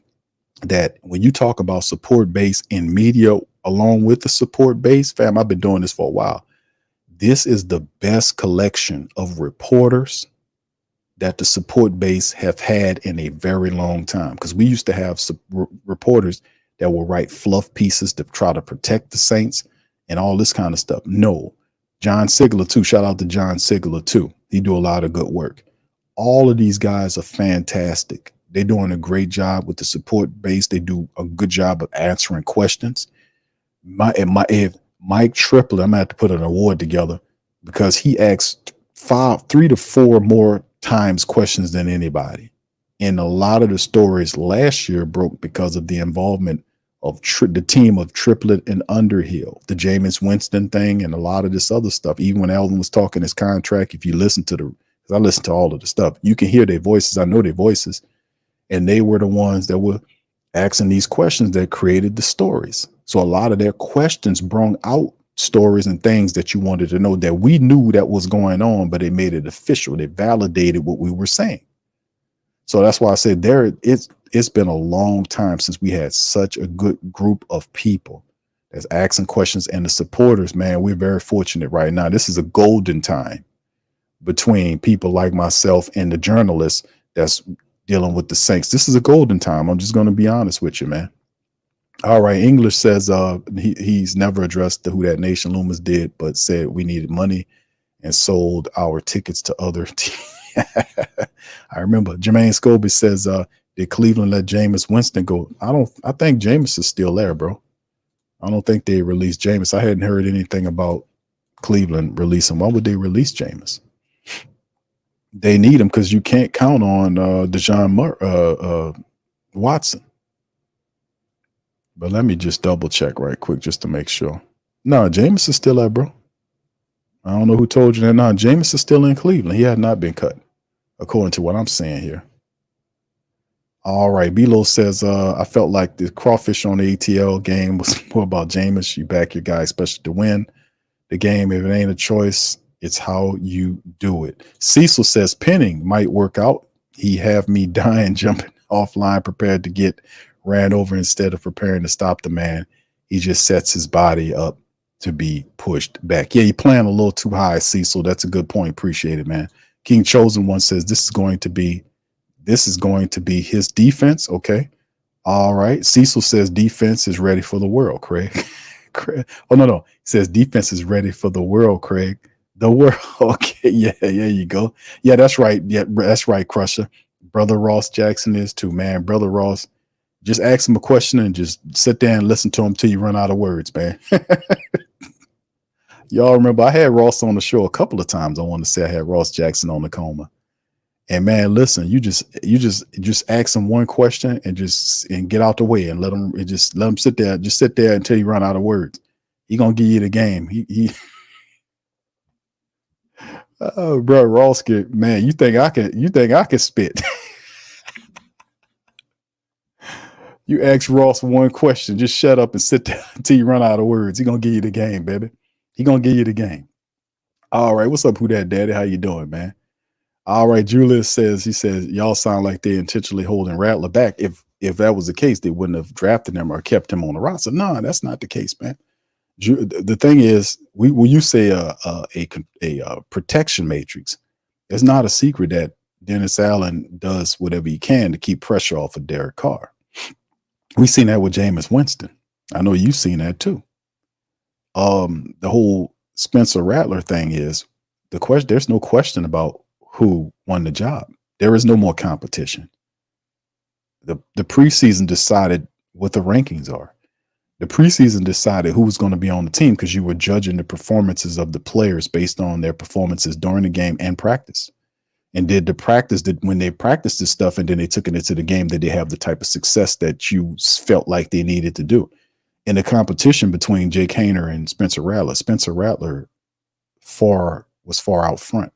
that when you talk about support base in media along with the support base, fam, I've been doing this for a while. This is the best collection of reporters that the support base have had in a very long time. Because we used to have reporters that will write fluff pieces to try to protect the Saints and all this kind of stuff. No, John Sigler too. Shout out to John Sigler too. He do a lot of good work. All of these guys are fantastic. They're doing a great job with the support base. They do a good job of answering questions. If Mike Triplett, I'm gonna have to put an award together, because he asked 3 to 4 more times questions than anybody. And a lot of the stories last year broke because of the involvement of the team of Triplett and Underhill, the Jameis Winston thing, and a lot of this other stuff. Even when Alvin was talking his contract, if you listen to because I listen to all of the stuff, you can hear their voices. I know their voices. And they were the ones that were asking these questions that created the stories. So a lot of their questions brought out stories and things that you wanted to know that we knew that was going on, but it made it official. They validated what we were saying. So that's why I said it's been a long time since we had such a good group of people that's asking questions, and the supporters, man, we're very fortunate right now. This is a golden time between people like myself and the journalists that's dealing with the Saints. This is a golden time. I'm just going to be honest with you, man. All right. English says he's never addressed the Who That Nation. Loomis did, but said we needed money and sold our tickets to other teams. I remember Jermaine Scobie says, did Cleveland let Jameis Winston go? I think Jameis is still there, bro. I don't think they released Jameis. I hadn't heard anything about Cleveland releasing. Why would they release Jameis? They need him because you can't count on Deshaun Watson. But let me just double check right quick just to make sure. No, Jameis is still there, bro. I don't know who told you that. No, Jameis is still in Cleveland. He had not been cut, according to what I'm saying here. All right. Belo says, I felt like the crawfish on the ATL game was more about Jameis. You back your guy, especially to win the game. If it ain't a choice, it's how you do it. Cecil says Penning might work out. He have me dying, jumping offline, prepared to get ran over instead of preparing to stop the man. He just sets his body up to be pushed back. Yeah, you're playing a little too high, Cecil. That's a good point. Appreciate it, man. King Chosen One says this is going to be his defense. Okay. All right. Cecil says defense is ready for the world, Craig. Oh, no. He says defense is ready for the world, Craig. The world. Okay. Yeah, you go. Yeah, that's right. Yeah, that's right, Crusher. Brother Ross Jackson is too, man. Brother Ross, just ask him a question and just sit there and listen to him till you run out of words, man. Y'all remember I had Ross on the show a couple of times. I want to say I had Ross Jackson on the Coma. And man, listen, you just ask him one question and get out the way and let him sit there. Just sit there until you run out of words. He gonna give you the game. Oh, bro, Ross, man, you think I can spit? You ask Ross one question, just shut up and sit there until you run out of words. He gonna give you the game, baby. He gonna give you the game. All right, what's up, Who That Daddy? How you doing, man? All right, Julius says, y'all sound like they intentionally holding Rattler back. If that was the case, they wouldn't have drafted him or kept him on the roster. No, that's not the case, man. The thing is, when you say a protection matrix, it's not a secret that Dennis Allen does whatever he can to keep pressure off of Derek Carr. We've seen that with Jameis Winston. I know you've seen that too. The whole Spencer Rattler thing is the question. There's no question about who won the job. There is no more competition. The preseason decided what the rankings are. The preseason decided who was going to be on the team because you were judging the performances of the players based on their performances during the game and practice. And when they practiced this stuff and then they took it into the game, did they have the type of success that you felt like they needed to do? In the competition between Jake Haener and Spencer Rattler was far out front.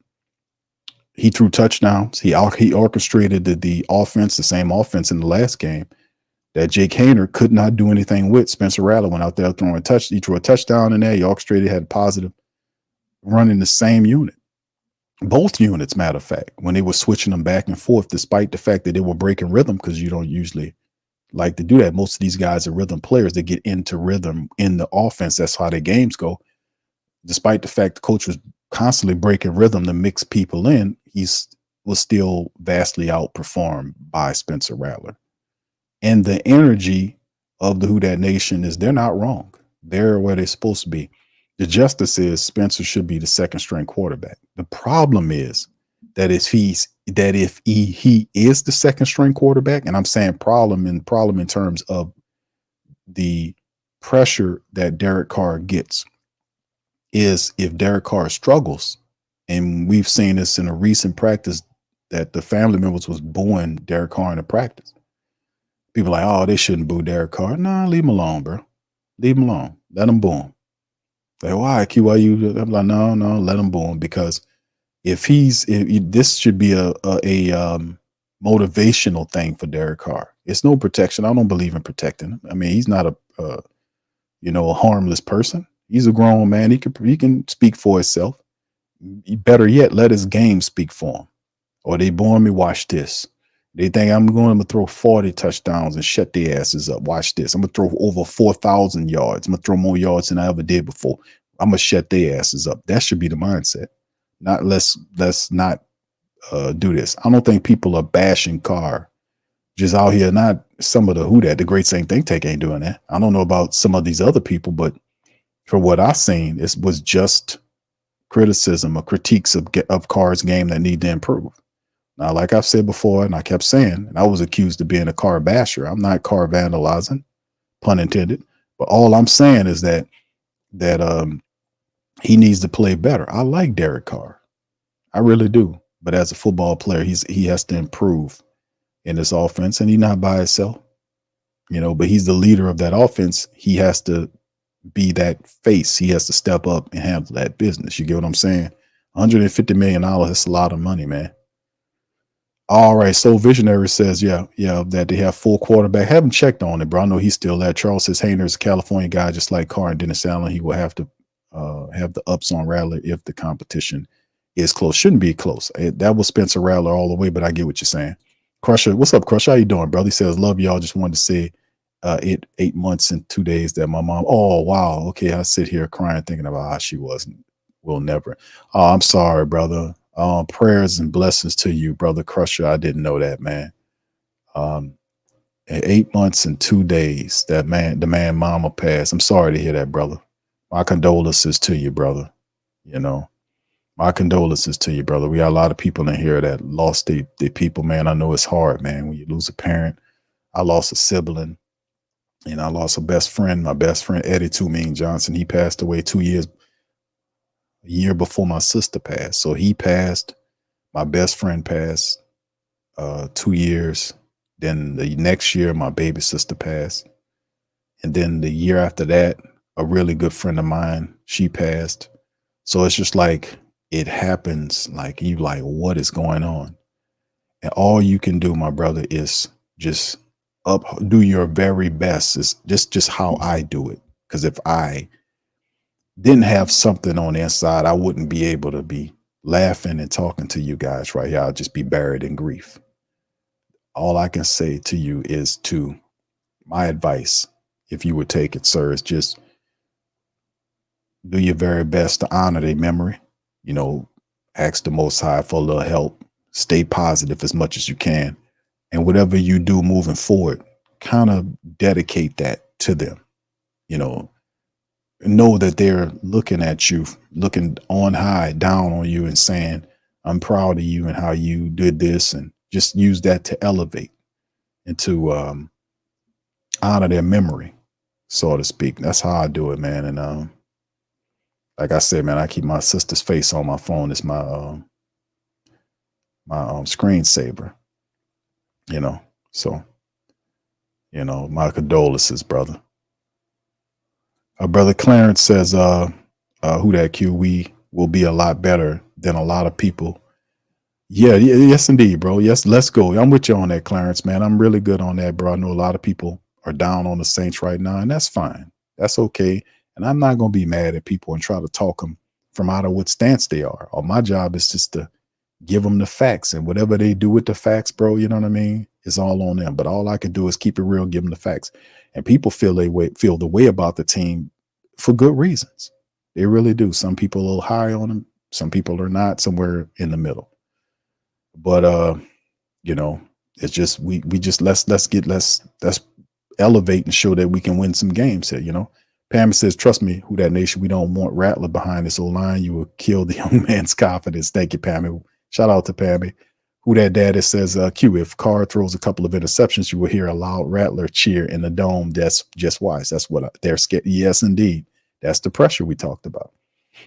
He threw touchdowns. He orchestrated the offense, the same offense in the last game that Jake Haener could not do anything with. Spencer Rattler went out there he threw a touchdown in there. He orchestrated, had positive run in the same unit. Both units, matter of fact, when they were switching them back and forth, despite the fact that they were breaking rhythm, because you don't usually like to do that. Most of these guys are rhythm players that get into rhythm in the offense. That's how their games go. Despite the fact the coach was constantly breaking rhythm to mix people in, was still vastly outperformed by Spencer Rattler. And the energy of the Who Dat Nation is they're not wrong. They're where they're supposed to be. The justice is Spencer should be the second string quarterback. The problem is that if he is the second string quarterback, and I'm saying problem in terms of the pressure that Derek Carr gets, is if Derek Carr struggles, and we've seen this in a recent practice that the family members was booing Derek Carr in the practice. People are like, oh, they shouldn't boo Derek Carr. Nah, leave him alone, bro. Leave him alone. Let him boo him. Like, why? QYU? I'm like, no, let him boo him, because if this should be a motivational thing for Derek Carr. It's no protection. I don't believe in protecting him. I mean, he's not a harmless person. He's a grown man. He can speak for himself. Better yet, let his game speak for him. Or they born me, watch this. They think I'm going to throw 40 touchdowns and shut their asses up. Watch this. I'm going to throw over 4,000 yards. I'm going to throw more yards than I ever did before. I'm going to shut their asses up. That should be the mindset. Not let's not do this. I don't think people are bashing Carr just out here. Not some of the great Saint think tank ain't doing that. I don't know about some of these other people, but for what I've seen, it was just criticism or critiques of Carr's game that need to improve. Now, like I've said before, and I kept saying, and I was accused of being a Carr basher. I'm not Carr vandalizing, pun intended. But all I'm saying is that he needs to play better. I like Derek Carr. I really do. But as a football player, he has to improve in this offense, and he's not by himself, but he's the leader of that offense. He has to be that face. He has to step up and handle that business. You get what I'm saying? $150 million, that's a lot of money, man. All right, so Visionary says, yeah, that they have full quarterback. Haven't checked on it, bro. I know he's still there. Charles says Hayner's a California guy, just like Carr and Dennis Allen. He will have to have the ups on Rattler if the competition is close. Shouldn't be close. That was Spencer Rattler all the way, but I get what you're saying. Crusher, what's up, Crusher? How you doing, brother? He says, love y'all. Just wanted to say 8 months and 2 days that my mom. Oh, wow. Okay, I sit here crying thinking about how she wasn't. Will never. Oh, I'm sorry, brother. Prayers and blessings to you, brother Crusher. I didn't know that, man. 8 months and 2 days that the man mama passed. I'm sorry to hear that, brother. My condolences to you, brother. My condolences to you, brother. We got a lot of people in here that lost their people, man. I know it's hard, man, when you lose a parent. I lost a sibling, and I lost a best friend, my best friend, Eddie Two Mean Johnson. He passed away a year before my sister passed. So he passed, my best friend passed 2 years. Then the next year, my baby sister passed. And then the year after that, a really good friend of mine, she passed. So it's just like, it happens, like you like, what is going on? And all you can do, my brother, is just do your very best. It's just how I do it. Because if I didn't have something on the inside, I wouldn't be able to be laughing and talking to you guys right here. I'll just be buried in grief. All I can say to you is my advice, if you would take it, sir, is just do your very best to honor their memory. Ask the Most High for a little help. Stay positive as much as you can. And whatever you do moving forward, kind of dedicate that to them. Know that they're looking at you, looking on high, down on you and saying, I'm proud of you and how you did this, and just use that to elevate and to honor their memory, so to speak. That's how I do it, man. And like I said, man, I keep my sister's face on my phone. It's my screensaver, So, my condolences, brother. Brother Clarence says, who that Q? We will be a lot better than a lot of people. Yes, indeed, bro. Yes, let's go. I'm with you on that, Clarence, man. I'm really good on that, bro. I know a lot of people are down on the Saints right now, and that's fine. That's okay. And I'm not going to be mad at people and try to talk them from out of what stance they are. All my job is just to give them the facts, and whatever they do with the facts, bro, you know what I mean? It's all on them. But all I can do is keep it real, give them the facts. And people feel the way about the team for good reasons. They really do. Some people are a little high on them. Some people are not, somewhere in the middle. But it's just we just let's elevate and show that we can win some games here, Pam says, trust me, who that nation, we don't want Rattler behind this old line. You will kill the young man's confidence. Thank you, Pammy. Shout out to Pammy. Who that daddy says, Q, if Carr throws a couple of interceptions, you will hear a loud Rattler cheer in the dome. That's just wise. That's what they're scared. Yes, indeed. That's the pressure we talked about.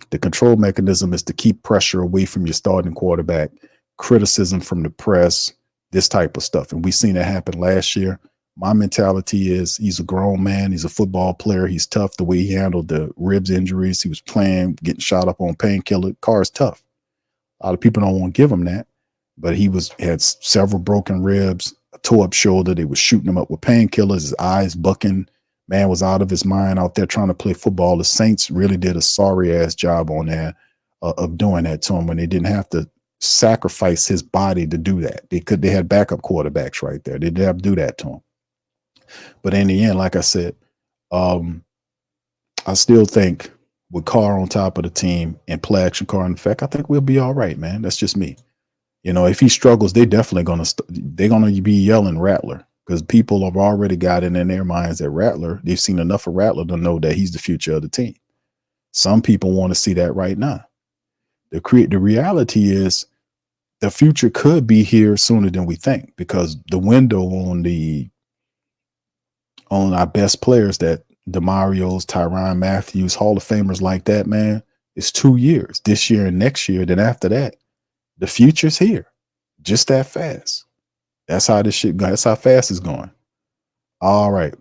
The control mechanism is to keep pressure away from your starting quarterback, criticism from the press, this type of stuff. And we've seen it happen last year. My mentality is he's a grown man. He's a football player. He's tough. The way he handled the ribs injuries, he was playing, getting shot up on painkiller. Carr's tough. A lot of people don't want to give him that, but he had several broken ribs, a tore up shoulder. They were shooting him up with painkillers, his eyes bucking. Man was out of his mind out there trying to play football. The Saints really did a sorry ass job on that, of doing that to him when they didn't have to sacrifice his body to do that. They had backup quarterbacks right there. They didn't have to do that to him. But in the end, like I said, I still think with Carr on top of the team and play action Carr in effect, I think we'll be all right, man. That's just me. If he struggles, they're definitely gonna be yelling Rattler. because people have already got it in their minds that Rattler, they've seen enough of Rattler to know that he's the future of the team. Some people want to see that right now. The reality is the future could be here sooner than we think, because the window on our best players, that DeMario's, Tyrann Matthews, Hall of Famers like that, man, is 2 years, this year and next year. Then after that, the future's here, just that fast. That's how this shit goes. That's how fast it's going. All right.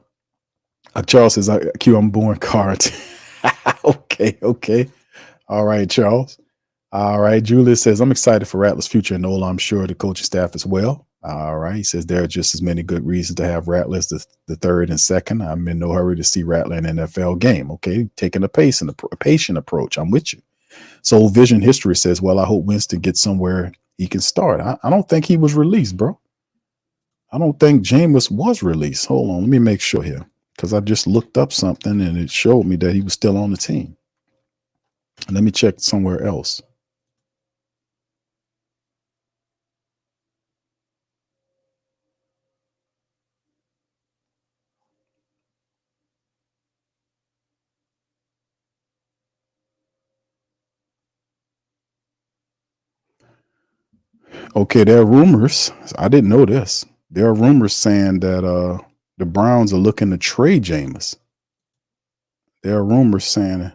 Charles says, Q, I'm born Carr. Okay. All right, Charles. All right. Julius says, I'm excited for Rattler's future, and Nola, I'm sure the coaching staff as well. All right. He says there are just as many good reasons to have Rattler as the third and second. I'm in no hurry to see Rattler in an NFL game. Okay. Taking a patient approach. I'm with you. Soul Vision History says, well, I hope Winston gets somewhere he can start. I don't think he was released, bro. I don't think Jameis was released. Hold on. Let me make sure here, because I just looked up something and it showed me that he was still on the team. Let me check somewhere else. Okay, there are rumors. I didn't know this. There are rumors saying that the Browns are looking to trade Jameis. There are rumors saying,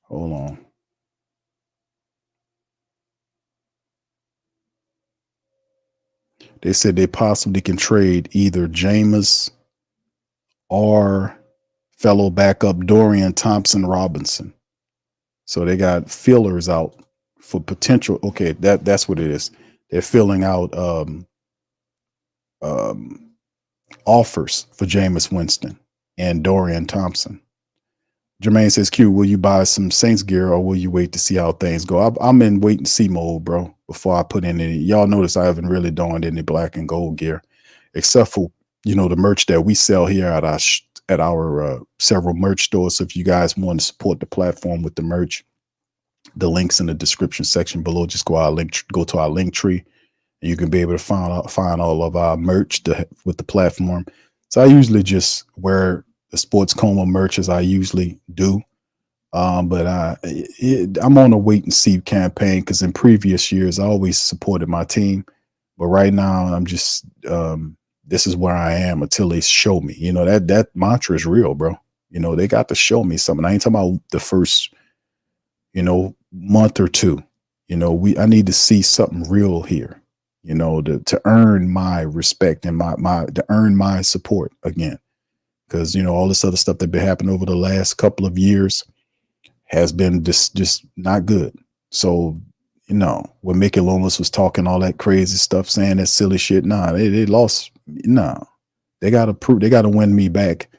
hold on. They said they possibly can trade either Jameis or fellow backup Dorian Thompson-Robinson. So they got fillers out for potential. Okay, that's what it is. They're filling out offers for Jameis Winston and Dorian Thompson. Jermaine says, Q, will you buy some Saints gear or will you wait to see how things go? I'm in wait and see mode, bro, before I put in any. Y'all notice I haven't really donned any black and gold gear, except for, the merch that we sell here at our several merch stores. So if you guys want to support the platform with the merch, the link's in the description section below. Just go to our link tree, and you can be able to find all of our merch with the platform. So I usually just wear the Sports Coma merch as I usually do. But I'm on a wait and see campaign, because in previous years, I always supported my team. But right now, I'm just, this is where I am until they show me. That mantra is real, bro. They got to show me something. I ain't talking about the first, month or two. I need to see something real here, to earn my respect and to earn my support again. Because, all this other stuff that been happening over the last couple of years has been just not good. So, when Mickey Loomis was talking all that crazy stuff, saying that silly shit, they lost. They got to win me back,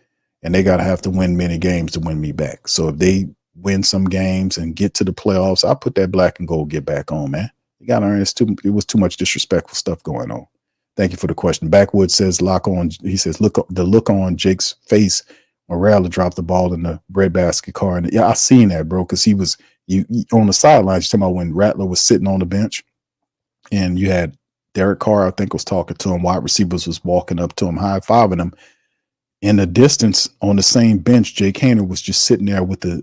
and they got to have to win many games to win me back. So if they win some games and get to the playoffs, I'll put that black and gold get back on, man. You got to earn it. It was too much disrespectful stuff going on. Thank you for the question. Backwood says, he says, the look on Jake's face when Rattler dropped the ball in the breadbasket car. And yeah, I seen that, bro, because he was on the sidelines. You're talking about when Rattler was sitting on the bench, and you had Derek Carr, I think, was talking to him. Wide receivers was walking up to him, high-fiving him. In the distance on the same bench, Jake Haener was just sitting there with the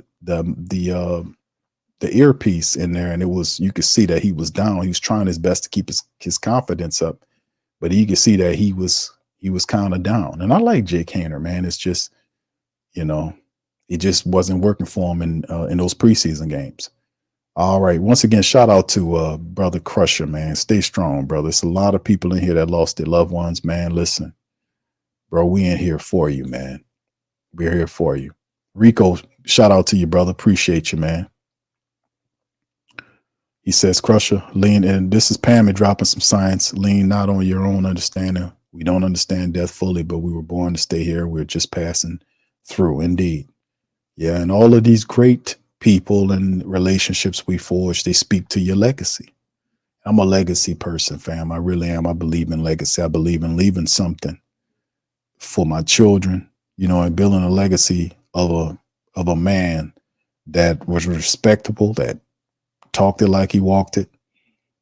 earpiece in there, and you could see that he was down. He was trying his best to keep his confidence up, but you could see that he was kind of down. And I like Jake Haener, man. It's just, it just wasn't working for him in those preseason games. All right. Once again, shout out to Brother Crusher, man. Stay strong, brother. There's a lot of people in here that lost their loved ones, man. Listen, bro, we in here for you, man. We're here for you. Rico, shout out to you, brother. Appreciate you, man. He says, Crusher, lean, and this is Pammy dropping some science. Lean not on your own understanding. We don't understand death fully, but we were born to stay here. We're just passing through. Indeed. Yeah, and all of these great people and relationships we forge, they speak to your legacy. I'm a legacy person, fam. I really am. I believe in legacy. I believe in leaving something for my children, and building a legacy of a man that was respectable, that talked it like he walked it,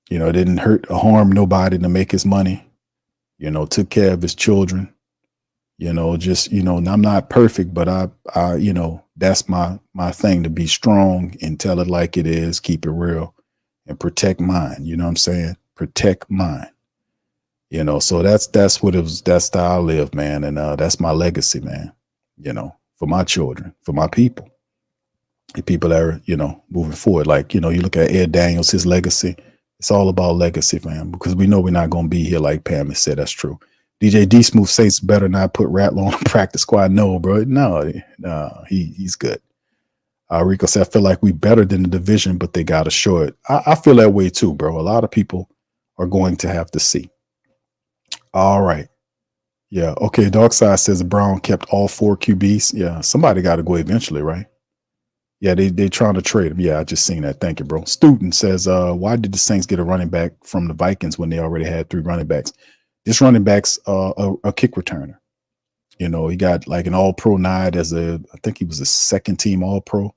didn't hurt or harm nobody to make his money, took care of his children, just, and I'm not perfect, but I that's my thing, to be strong and tell it like it is, keep it real and protect mine. You know what I'm saying? Protect mine. So that's what it was. That's the I live, man. And that's my legacy, man, for my children, for my people, the people that are, moving forward. Like, you look at Ed Daniels, his legacy, it's all about legacy, man, because we know we're not going to be here. Like Pam has said, that's true. DJ D Smooth Saints better not put Rattler on the practice squad. No, bro. No, he's good. Rico said, I feel like we better than the division, but they got to show it. I feel that way too, bro. A lot of people are going to have to see. All right. Yeah. Okay. Darkside says Brown kept all 4 QBs. Yeah. Somebody got to go eventually, right? Yeah. They trying to trade him. Yeah. I just seen that. Thank you, bro. Student says, why did the Saints get a running back from the Vikings when they already had 3 running backs? This running back's a kick returner. He got like an all-pro nod I think he was a second team all-pro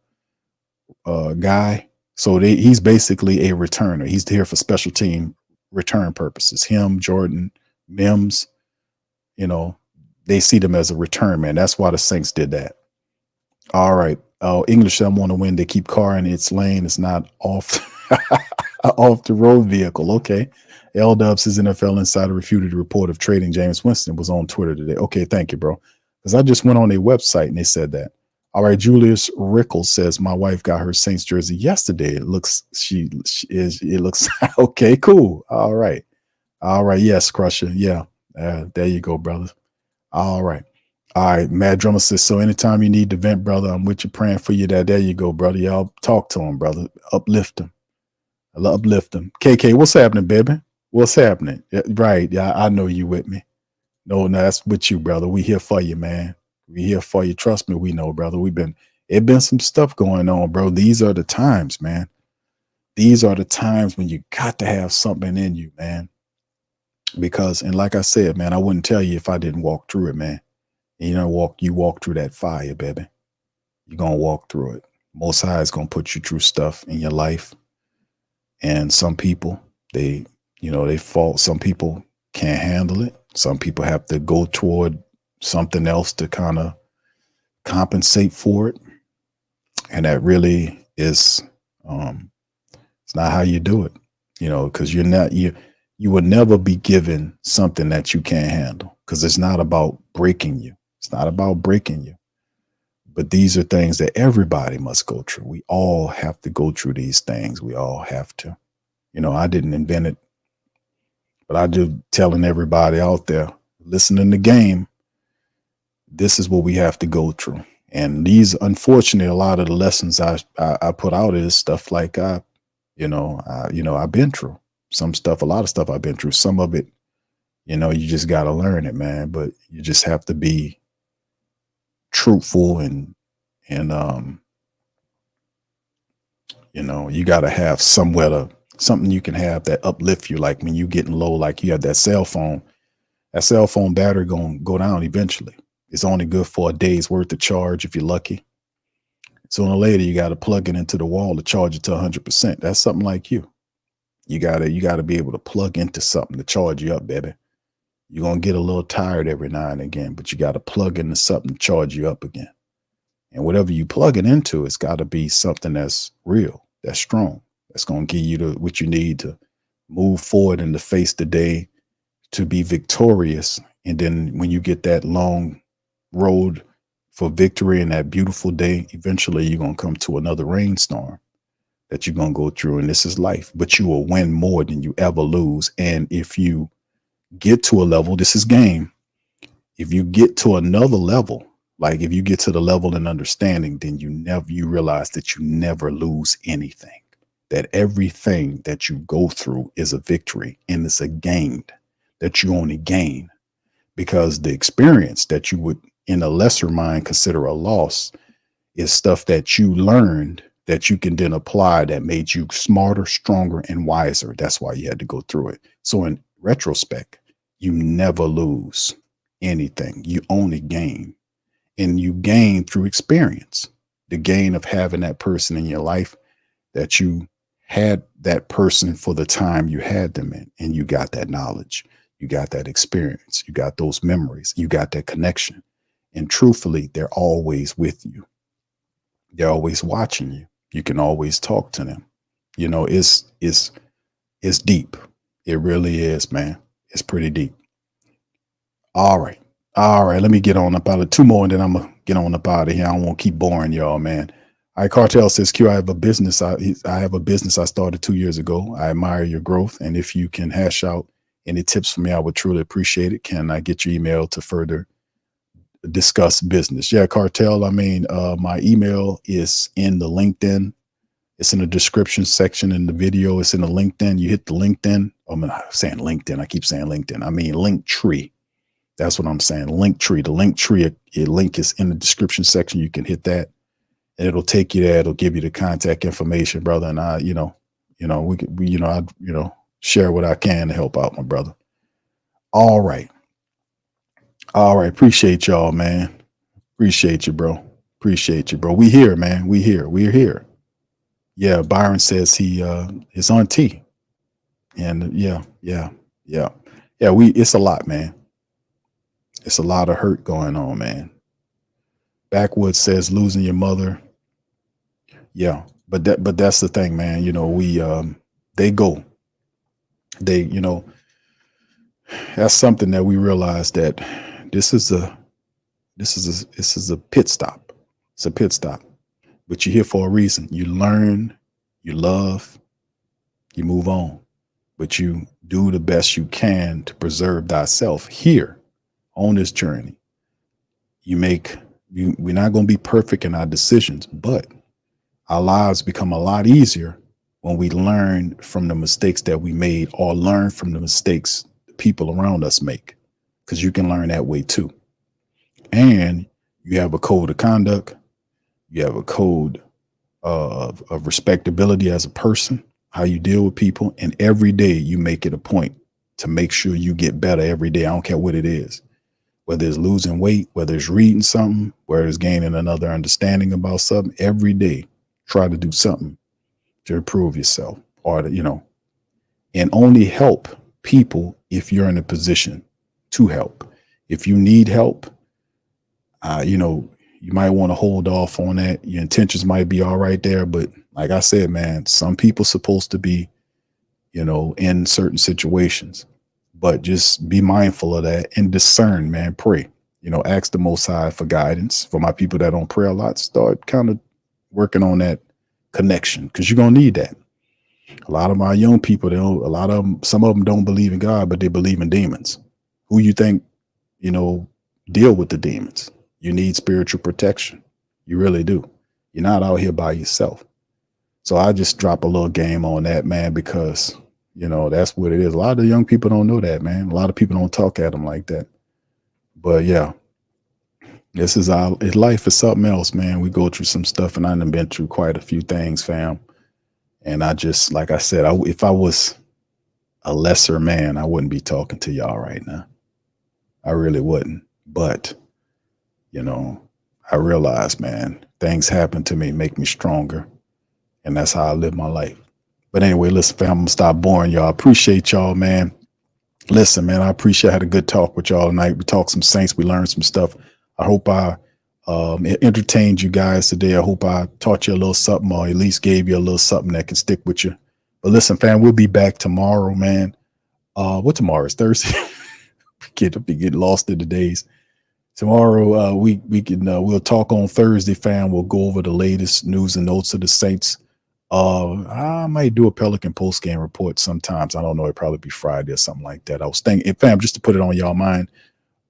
guy. So he's basically a returner. He's here for special team return purposes. Him, Jordan, Mims, they see them as a return man. That's why the Saints did that. All right. English, I want to win. They keep Carr in its lane. It's not off off the road vehicle. Okay. L-Dub says NFL Insider refuted the report of trading Jameis Winston. Was on Twitter today. Okay, thank you, bro. Because I just went on their website and they said that. All right, Julius Rickles says my wife got her Saints jersey yesterday. It looks okay, cool. All right. Yes, Crusher. Yeah. There you go, brother. All right. Mad Drummer says, so anytime you need to vent, brother, I'm with you, praying for you. There you go, brother. Y'all talk to him, brother. Uplift him. Uplift him. KK, what's happening, baby? What's happening? Yeah, right. Yeah, I know you with me. No, that's with you, brother. We here for you, man. We here for you. Trust me, we know, brother. It been some stuff going on, bro. These are the times, man. These are the times when you got to have something in you, man. Because, and like I said, man, I wouldn't tell you if I didn't walk through it, man. And you walk through that fire, baby. You're going to walk through it. Most High is going to put you through stuff in your life. And some people, they fall. Some people can't handle it. Some people have to go toward something else to kind of compensate for it. And that really is, it's not how you do it, because you will never be given something that you can't handle, because it's not about breaking you. It's not about breaking you. But these are things that everybody must go through. We all have to go through these things. We all have to. I didn't invent it, but I do telling everybody out there listening to the game, this is what we have to go through. And these, unfortunately, a lot of the lessons I put out is stuff like I've been through some stuff, a lot of stuff I've been through. Some of it, you just got to learn it, man. But you just have to be truthful and you got to have something you can have that uplift you. Like when you getting low, like you have that cell phone battery going to go down eventually. It's only good for a day's worth of charge if you're lucky. Sooner or later, you got to plug it into the wall to charge it to 100%. That's something like you. You gotta be able to plug into something to charge you up, baby. You're going to get a little tired every now and again, but you got to plug into something to charge you up again. And whatever you plug it into, it's got to be something that's real, that's strong, that's going to give you what you need to move forward and to face the day, to be victorious. And then when you get that long road for victory and that beautiful day, eventually you're going to come to another rainstorm that you're going to go through. And this is life, but you will win more than you ever lose. And if you get to a level, this is game. If you get to another level, like if you get to the level and understanding, then you realize that you never lose anything, that everything that you go through is a victory and it's a gain that you only gain, because the experience that you would in a lesser mind consider a loss is stuff that you learned that you can then apply that made you smarter, stronger, and wiser. That's why you had to go through it. So in retrospect, you never lose anything. You only gain. And you gain through experience. The gain of having that person in your life, that you had that person for the time you had them in, and you got that knowledge. You got that experience. You got those memories. You got that connection. And truthfully, they're always with you. They're always watching you. You can always talk to them. You know, it's deep. It really is, man. It's pretty deep. All right. Let me get on up out of 2 more, and then I'm going to get on up out of here. I don't want to keep boring y'all, man. All right, Cartel says, Q, I have a business. I have a business I started 2 years ago. I admire your growth. And if you can hash out any tips for me, I would truly appreciate it. Can I get your email to further discuss business? Yeah, Cartel. I mean, my email is in the LinkedIn. It's in the description section in the video. It's in the LinkedIn. You hit the LinkedIn. I'm saying LinkedIn. I keep saying LinkedIn. I mean, Linktree. That's what I'm saying. Linktree. The Linktree, a link is in the description section. You can hit that, and it'll take you there. It'll give you the contact information, brother. And I, I share what I can to help out my brother. All right. Appreciate y'all, man. Appreciate you, bro. We here, man. We're here. Yeah. Byron says he is on T. And yeah. It's a lot, man. It's a lot of hurt going on, man. Backwoods says losing your mother. Yeah, but that's the thing, man. You know, that's something that we realize, that this is a pit stop. It's a pit stop. But you're here for a reason. You learn, you love, you move on. But you do the best you can to preserve thyself here on this journey. We're not going to be perfect in our decisions, but our lives become a lot easier when we learn from the mistakes that we made, or learn from the mistakes the people around us make, because you can learn that way too. And you have a code of conduct. You have a code of respectability as a person, how you deal with people. And every day you make it a point to make sure you get better every day. I don't care what it is. Whether it's losing weight, whether it's reading something, whether it's gaining another understanding about something, every day, try to do something to improve yourself, or to, and only help people if you're in a position to help. If you need help, you might want to hold off on that. Your intentions might be all right there, but like I said, man, some people supposed to be, in certain situations. But just be mindful of that and discern, man. Pray, ask the Most High for guidance. For my people that don't pray a lot, start kind of working on that connection, because you're going to need that. A lot of my young people, some of them don't believe in God, but they believe in demons. Who you think, deal with the demons? You need spiritual protection. You really do. You're not out here by yourself. So I just drop a little game on that, man, because that's what it is. A lot of young people don't know that, man. A lot of people don't talk at them like that. But yeah, life is something else, man. We go through some stuff, and I've been through quite a few things, fam. And I just, like I said, if I was a lesser man, I wouldn't be talking to y'all right now. I really wouldn't. But, I realize, man, things happen to me, make me stronger. And that's how I live my life. But anyway, listen, fam, I'm going to stop boring y'all. I appreciate y'all, man. Listen, man, I had a good talk with y'all tonight. We talked some Saints. We learned some stuff. I hope I entertained you guys today. I hope I taught you a little something, or at least gave you a little something that can stick with you. But listen, fam, we'll be back tomorrow, man. What tomorrow is? Thursday? Get lost in the days. Tomorrow, we'll talk on Thursday, fam. We'll go over the latest news and notes of the Saints. I might do a Pelican post-game report sometimes. I don't know. It'll probably be Friday or something like that. I was thinking, fam, just to put it on y'all mind,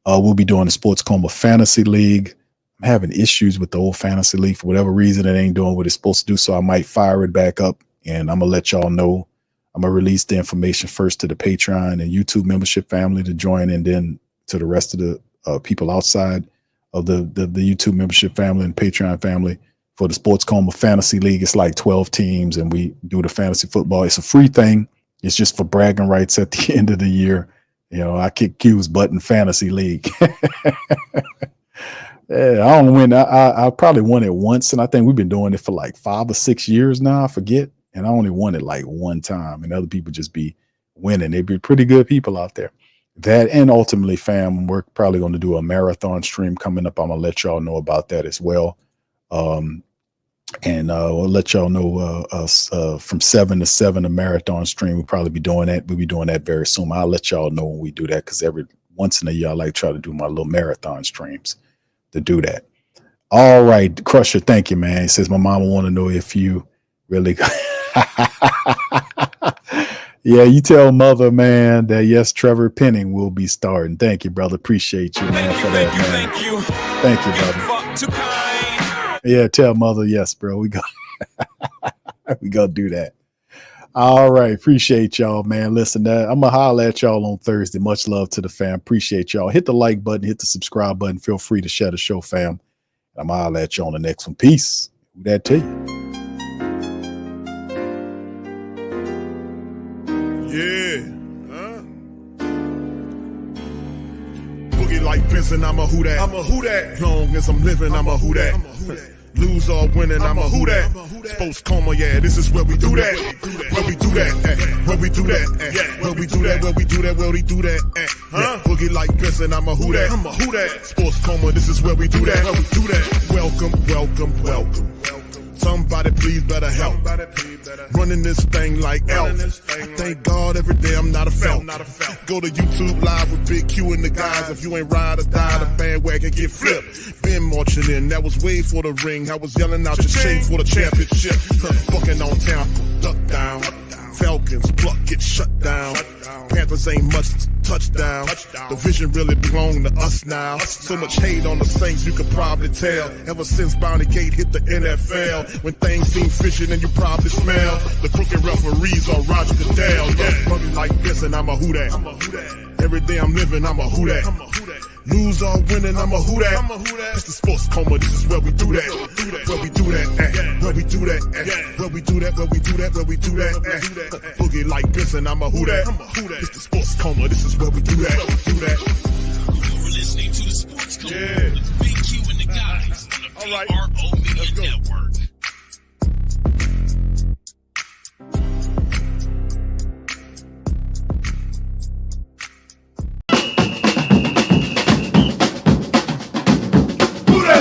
we'll be doing the Sports Coma Fantasy League. I'm having issues with the old Fantasy League. For whatever reason, it ain't doing what it's supposed to do, so I might fire it back up, and I'm going to let y'all know. I'm going to release the information first to the Patreon and YouTube membership family to join, and then to the rest of the people outside of the YouTube membership family and Patreon family. For the Sports Coma Fantasy League, it's like 12 teams, and we do the fantasy football. It's a free thing. It's just for bragging rights at the end of the year. I kick Q's butt in Fantasy League. Yeah, I don't win. I probably won it once, and I think we've been doing it for like 5 or 6 years now. I forget. And I only won it like one time, and other people just be winning. They be pretty good people out there. That, and ultimately, fam, we're probably going to do a marathon stream coming up. I'm going to let y'all know about that as well. And we'll let y'all know from 7 to 7, a marathon stream. We'll probably be doing that. We'll be doing that very soon. I'll let y'all know when we do that, because every once in a year I like try to do my little marathon streams to do that. All right, Crusher, thank you, man. He says my mama want to know if you really yeah, you tell mother, man, that yes, Trevor Penning will be starting. Thank you, brother. Appreciate you, man, for that, man. Thank you, brother. Yeah, tell mother, yes, bro. We go do that. All right. Appreciate y'all, man. Listen, I'm gonna holler at y'all on Thursday. Much love to the fam. Appreciate y'all. Hit the like button, hit the subscribe button. Feel free to share the show, fam. I'm gonna holler at you on the next one. Peace. Who that to you? Yeah. Boogie like Benson, I'm a who that. I'm a who that. Long as I'm living, I'm a who that. Lose or winning, I'm a who that. Sports Coma, yeah, this is where we do that. Where we do that, where we do that, where we do that, where we do that, where we do that. Boogie like Benson, I'm a who that. I'm a who that. Sports Coma, this is where we do that. Where we do that. Welcome, welcome, welcome. Somebody please better help. Running this thing like elf. I thank God every day I'm not a felt. Go to YouTube Live with Big Q and the guys. If you ain't ride or die, the bandwagon get flipped. Been marching in, that was way for the ring. I was yelling out your shame for the championship. Bucking on town, duck down. Falcons, pluck, get shut down. Panthers ain't much touchdown. The vision really belong to us now. So much hate on the Saints, you could probably tell. Ever since Bounty Gate hit the NFL, when things seem fishy and you probably smell the crooked referees or Roger Goodell. Yeah, money like this and I'm a who that. Every day I'm living, I'm a who that. Lose or winning, I'm a who that. It's the Sports Coma, this is where we do that. Where we do that, where we do that, where we do that, where we do that, where we do that. Boogie like Benson, I'm a who that. It's the Sports Coma, this is where we do that. You're listening to the Sports Coma with Big Q and the guys on the PRO Media Network.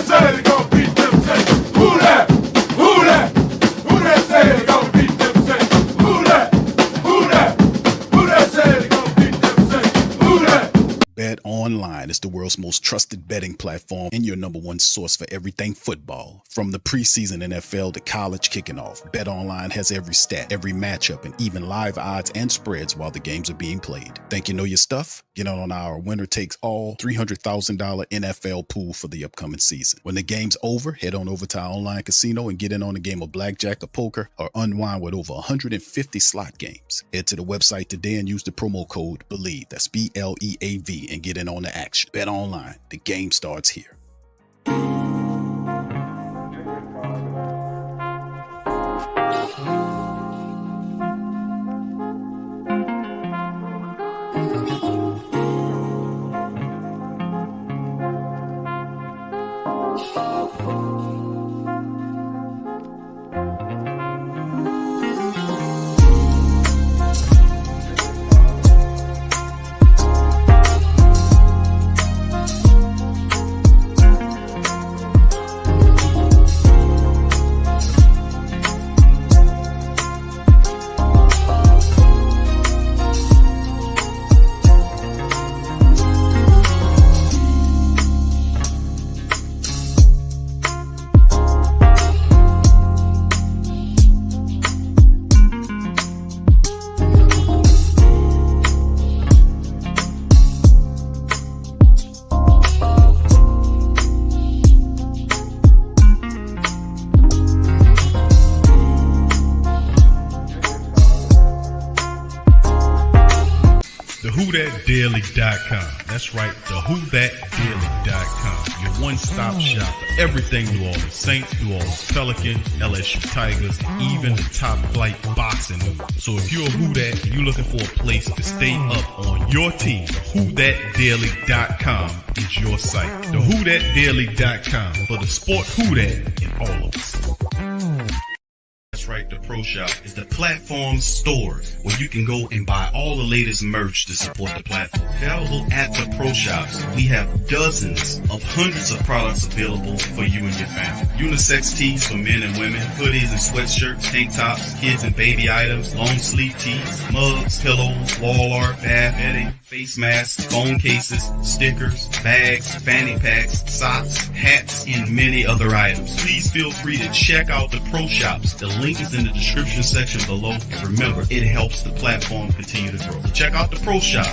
Say they gon' beat them, say who that? Who that? Who that say they gon' beat them, say who that? Who that? Who that say they gon' beat them, say who that? Bet Online is the world's most trusted betting platform and your number one source for everything football. From the preseason NFL to college kicking off, Bet Online has every stat, every matchup, and even live odds and spreads while the games are being played. Think you know your stuff? Get on our winner-takes-all $300,000 NFL pool for the upcoming season. When the game's over, head on over to our online casino and get in on a game of blackjack or poker, or unwind with over 150 slot games. Head to the website today and use the promo code BELIEVE, that's BLEAV, and get in on the action. Bet Online, the game starts here. WhoThatDaily.com. That's right, the WhoThatDaily.com. Your one-stop shop for everything New Orleans Saints, New Orleans Pelicans, LSU Tigers, even the top flight boxing news. So if you're a Who That and you're looking for a place to stay up on your team, WhoThatDaily.com is your site. The WhoThatDaily.com for the sport Who That in all of us. That's right, the Pro Shop is the platform's stores where you can go and buy all the latest merch to support the platform. Available at the Pro Shops, we have dozens of hundreds of products available for you and your family. Unisex tees for men and women, hoodies and sweatshirts, tank tops, kids and baby items, long sleeve tees, mugs, pillows, wall art, bath bedding, face masks, phone cases, stickers, bags, fanny packs, socks, hats, and many other items. Please feel free to check out the Pro Shops. The link is in the description section below. Remember, it helps the platform continue to grow. So check out the Pro Shop